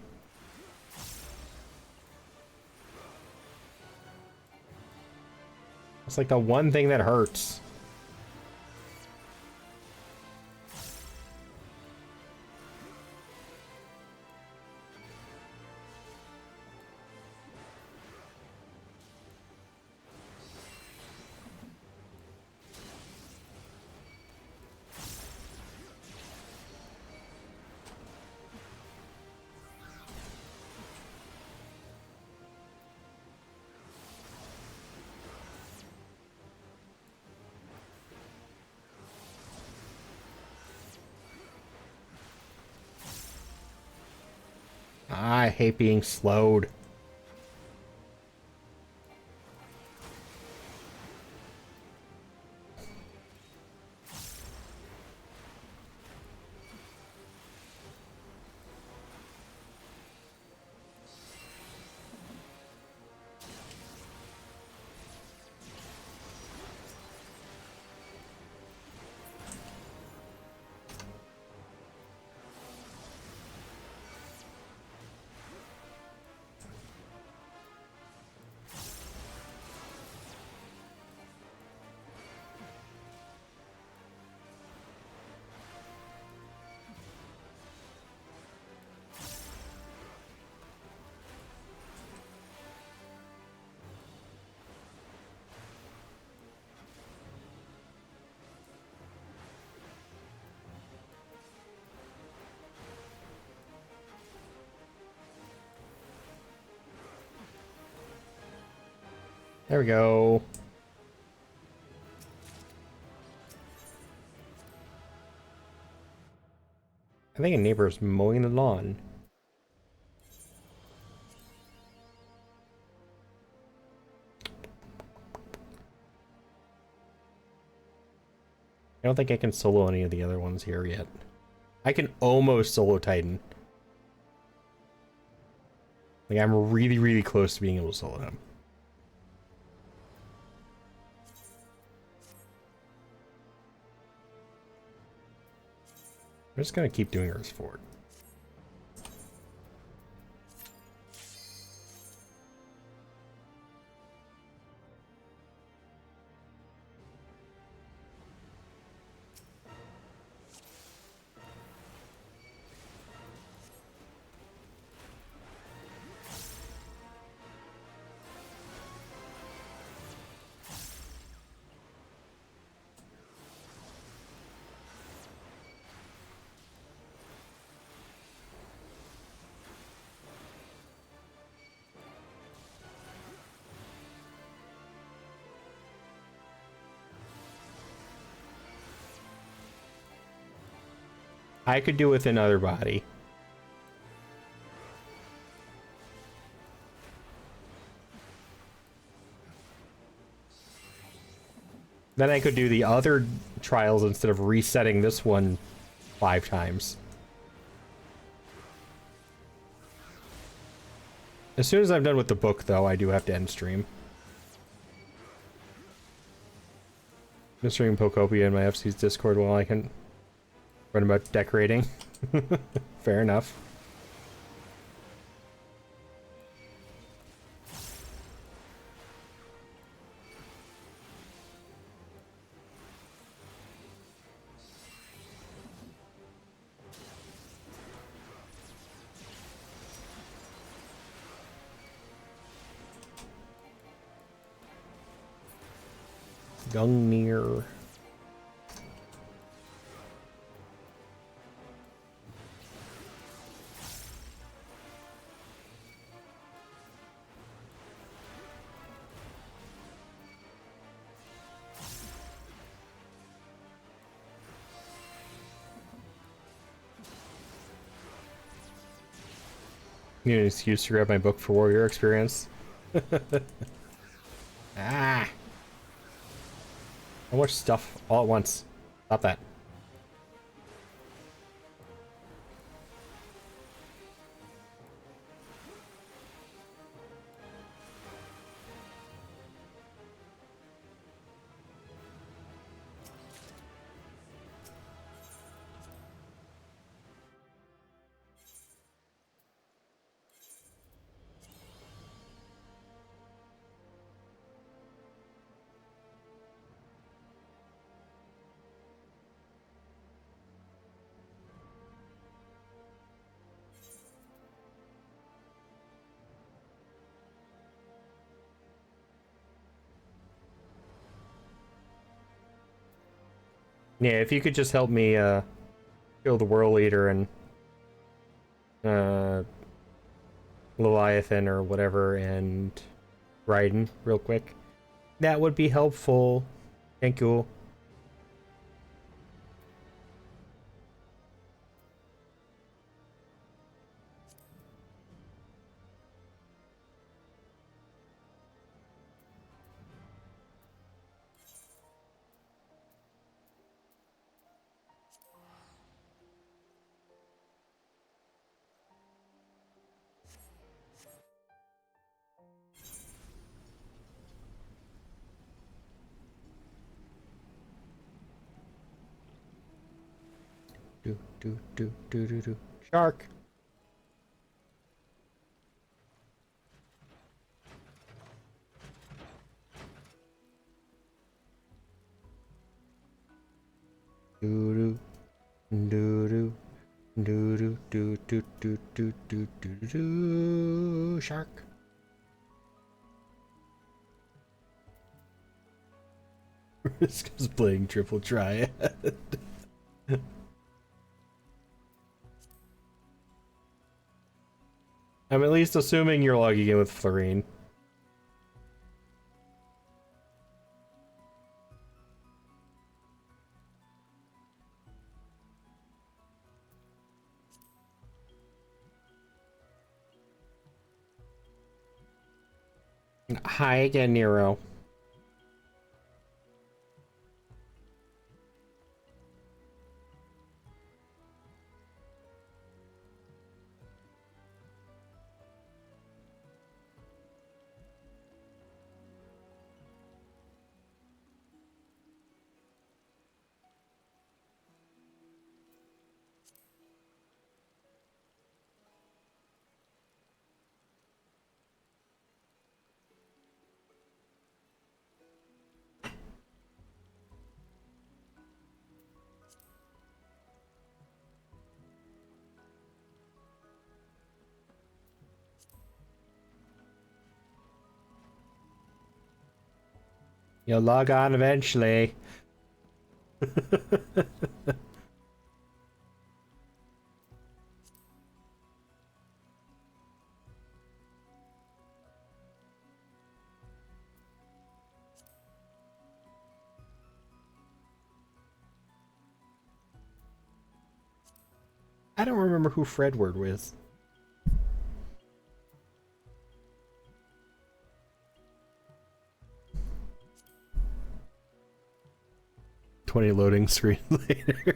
It's like the one thing that hurts. I hate being slowed. There we go. I think a neighbor's mowing the lawn. I don't think I can solo any of the other ones here yet. I can almost solo Titan. Like, I'm really, really close to being able to solo him. I'm just gonna keep doing Earth's Fort. I could do with another body. Then I could do the other trials instead of resetting this one 5 times. As soon as I'm done with the book, though, I do have to end stream. I'm streaming Pokopia in my FC's Discord while I can run about decorating. Fair enough. Gungnir. Need an excuse to grab my book for warrior experience. Ah! So much stuff all at once. Stop that. Yeah, if you could just help me kill the world leader and Leviathan or whatever and Raiden real quick, that would be helpful. Thank you. Do. Shark. Do do do do do do do do do do do. Shark. This guy's playing triple triad. I'm at least assuming you're logging in with Florine. Hi again, Nero. You'll log on eventually. I don't remember who Fredward was. "20 loading screen later."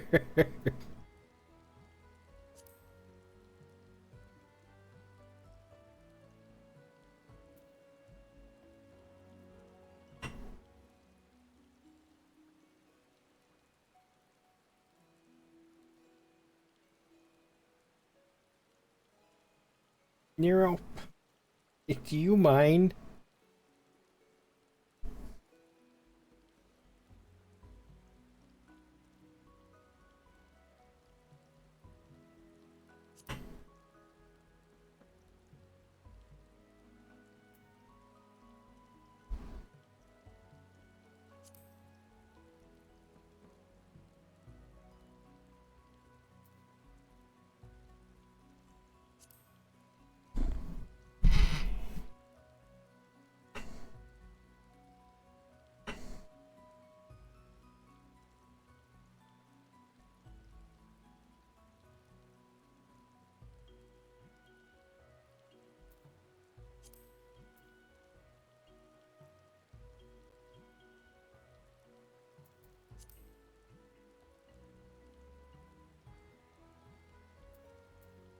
Nero, do you mind?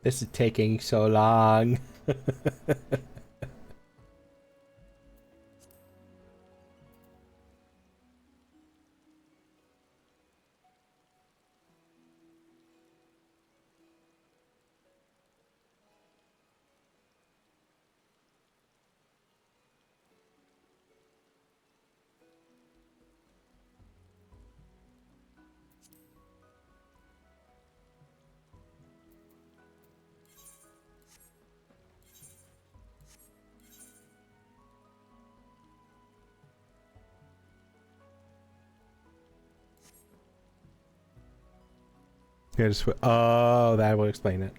This is taking so long. Oh, that would explain it.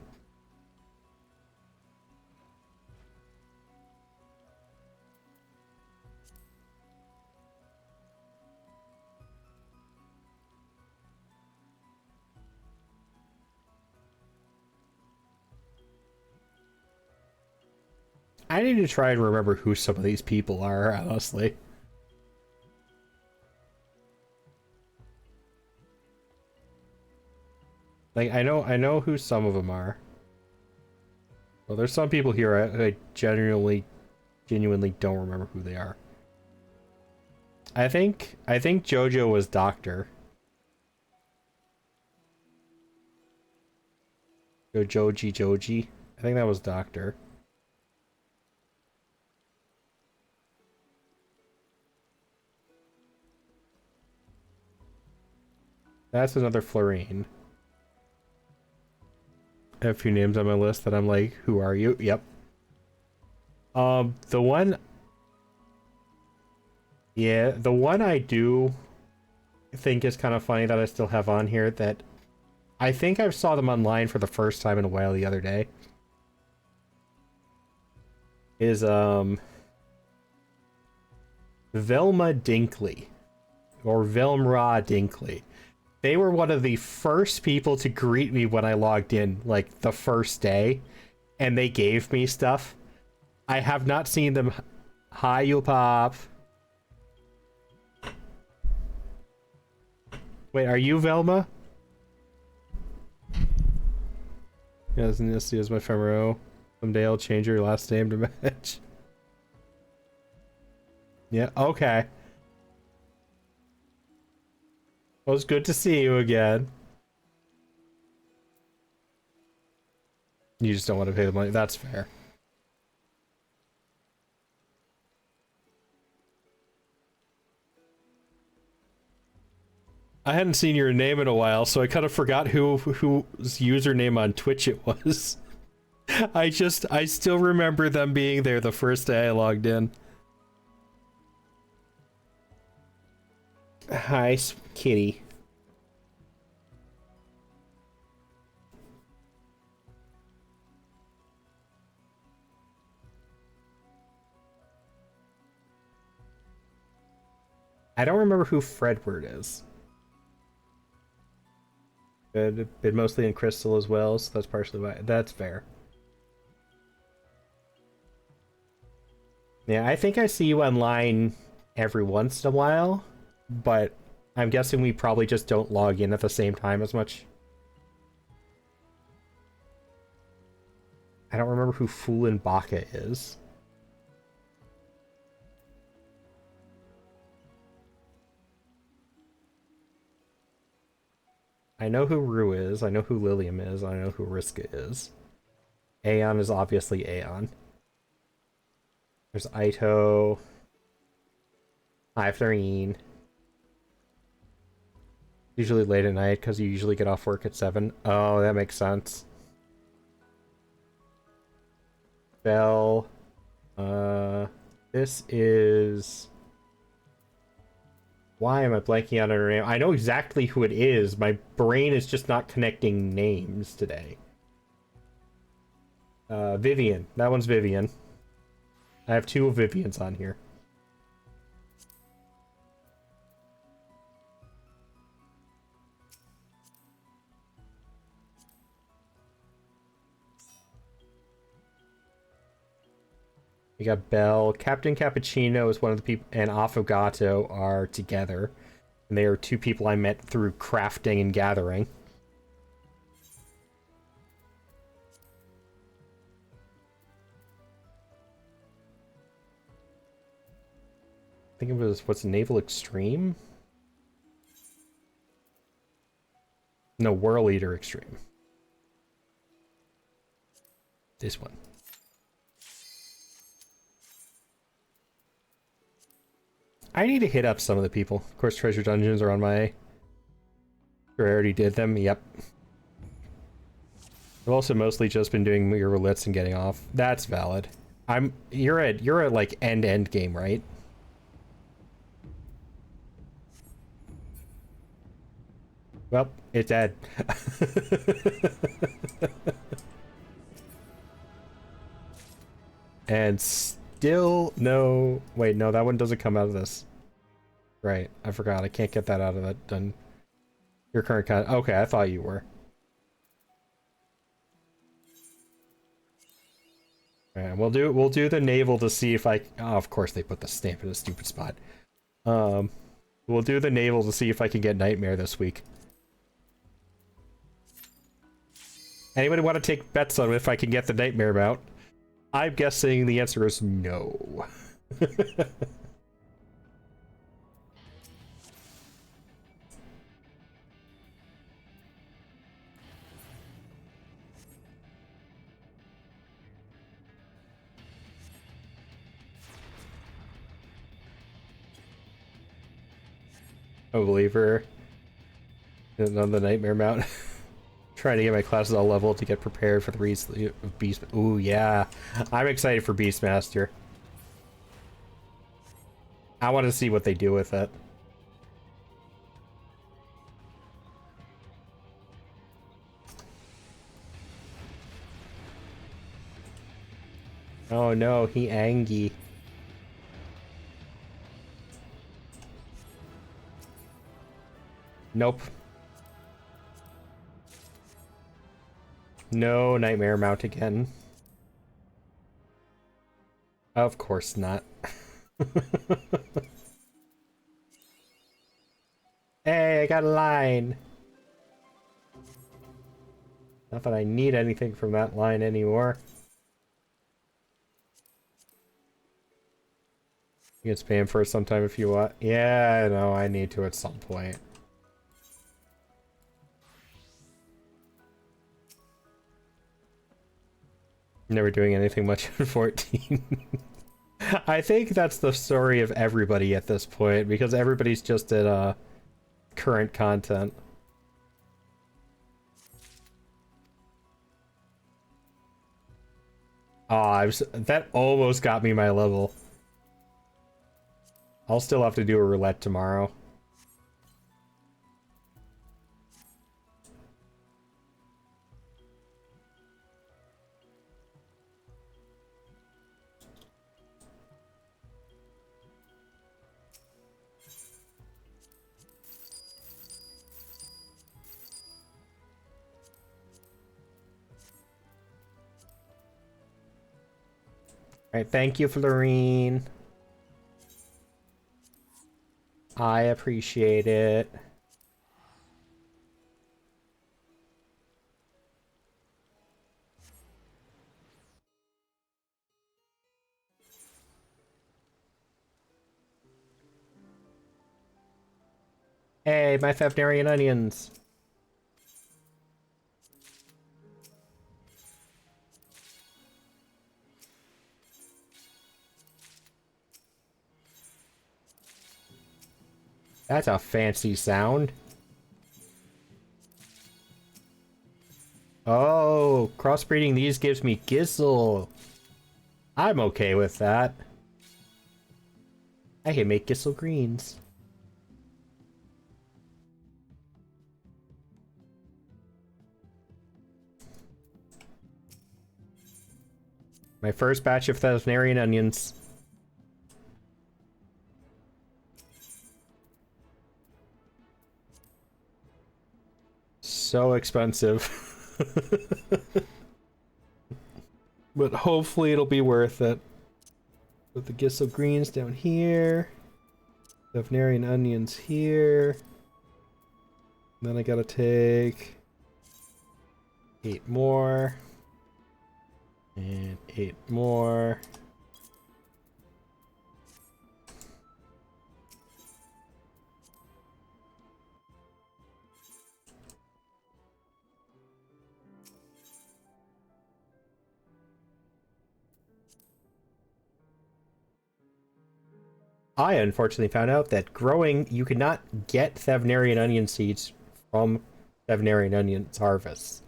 I need to try and remember who some of these people are, honestly. Like, I know who some of them are. Well, there's some people here I genuinely don't remember who they are. I think Jojo was Doctor. Joji. I think that was Doctor. That's another Florine. I have a few names on my list that I'm like, who are you? Yep. The one... Yeah, the one I do think is kind of funny that I still have on here that I think I saw them online for the first time in a while the other day. Is, Velma Dinkley. Or Velmra Dinkley. They were one of the first people to greet me when I logged in, like, the first day. And they gave me stuff. I have not seen them... Hi, you pop. Wait, are you Velma? Yes, this is my Femero. Someday I'll change your last name to match. Yeah, okay. Well, it's good to see you again. You just don't want to pay the money. That's fair. I hadn't seen your name in a while, so I kind of forgot whose username on Twitch it was. I still remember them being there the first day I logged in. Hi, kitty. I don't remember who Fredward is. Been mostly in Crystal as well, so that's partially why. That's fair. Yeah, I think I see you online every once in a while, but I'm guessing we probably just don't log in at the same time as much. I don't remember who Foolin' Baka is. I know who Rue is, I know who Lilium is, I know who Riska is. Aeon is obviously Aeon. There's Ito. Hi, Florine. Usually late at night because you usually get off work at 7. Oh, that makes sense. Belle. This is... Why am I blanking on her name? I know exactly who it is. My brain is just not connecting names today. Vivian. That one's Vivian. I have 2 Vivians on here. We got Belle. Captain Cappuccino is one of the people, and Affogato are together. And they are 2 people I met through crafting and gathering. think it was, what's Naval Extreme? No, Whirl Eater Extreme. This one. I need to hit up some of the people. Of course, treasure dungeons are on my... I already did them, yep. I've also mostly just been doing your roulettes and getting off. That's valid. You're at like end game, right? Well, it's dead. And still no... Wait, no, that one doesn't come out of this. Right, I forgot. I can't get that out of that done. Your current kind. Okay, I thought you were. Alright, we'll do the naval to see if I... Oh, of course they put the stamp in a stupid spot. We'll do the naval to see if I can get Nightmare this week. Anybody want to take bets on if I can get the Nightmare mount? I'm guessing the answer is no. A believer on the Nightmare mount. Trying to get my classes all leveled to get prepared for the release of Beast. Ooh, yeah. I'm excited for Beastmaster. I want to see what they do with it. Oh no, he angry. Nope. No Nightmare mount again. Of course not. Hey, I got a line. Not that I need anything from that line anymore. You can spam first sometime if you want. Yeah, I know, I need to at some point. Never doing anything much in 14. I think that's the story of everybody at this point, because everybody's just at current content. Ah, that almost got me my level. I'll still have to do a roulette tomorrow. Alright, thank you, Florine. I appreciate it. Hey, my Fafnarian onions. That's a fancy sound. Oh, crossbreeding these gives me Gizzle. I'm okay with that. I can make Gizzle greens. My first batch of Fafnarian onions. So expensive. But hopefully it'll be worth it. Put the Gizzle greens down here. Fafnarian onions here. Then I gotta take 8 more. And 8 more. I unfortunately found out that you could not get Thavnarian onion seeds from Thavnarian onions harvests,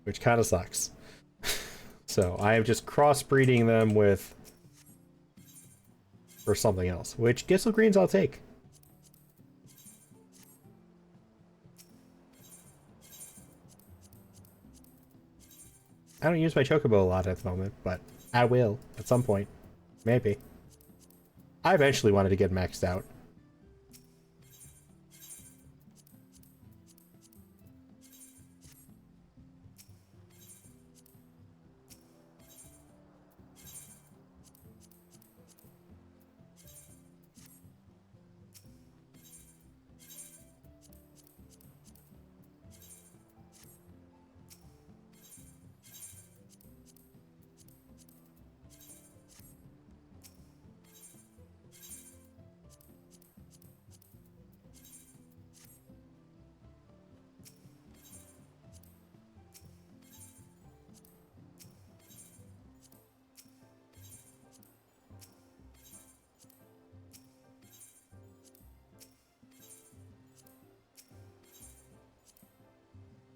which kind of sucks. So I am just crossbreeding them with for something else, which Gissel Greens I'll take. I don't use my Chocobo a lot at the moment, but I will at some point. Maybe. I eventually wanted to get maxed out.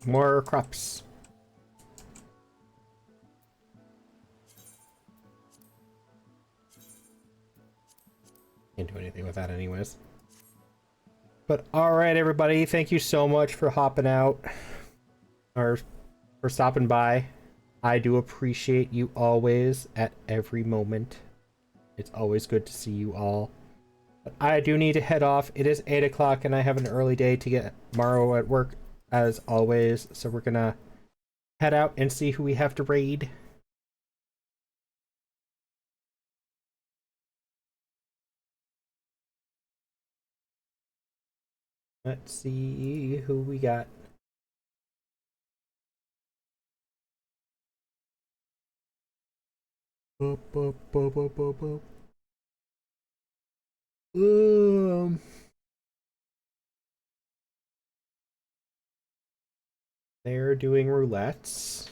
More crops. Can't do anything with that anyways. But alright everybody, thank you so much for hopping out. Or for stopping by. I do appreciate you always at every moment. It's always good to see you all. But I do need to head off. It is 8 o'clock and I have an early day to get tomorrow at work as always. So we're gonna head out and see who we have to raid. Let's see who we got. Boop, boop, boop, boop, boop, boop. They're doing roulettes.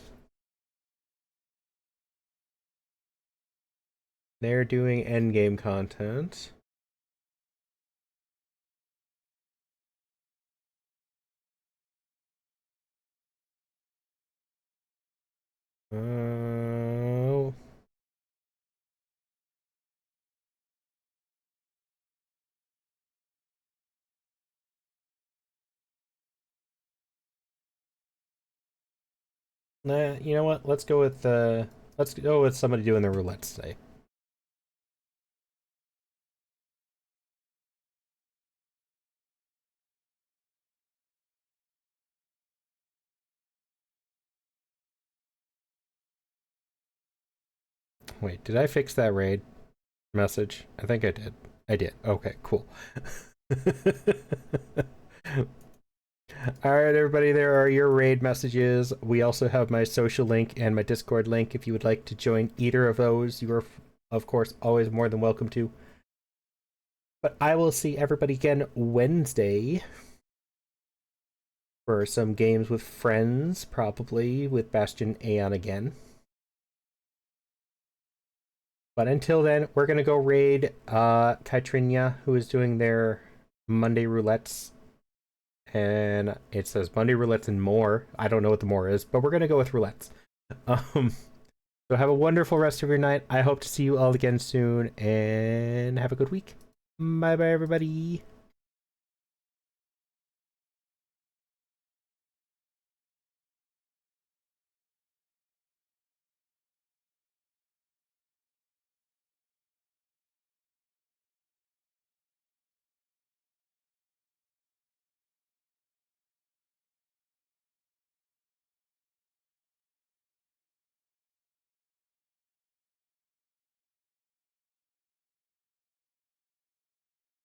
They're doing endgame content. Oh. Nah, you know what? Let's go with somebody doing the roulettes today. Wait, did I fix that raid message? I think I did. I did. Okay, cool. Alright, everybody, there are your raid messages. We also have my social link and my Discord link. If you would like to join either of those, you are, of course, always more than welcome to. But I will see everybody again Wednesday for some games with friends, probably with Bastion Aeon again. But until then, we're going to go raid Kaitrinia, who is doing their Monday roulettes. And it says Monday roulettes and more. I don't know what the more is, but we're going to go with roulettes. So have a wonderful rest of your night. I hope to see you all again soon, and have a good week. Bye-bye, everybody.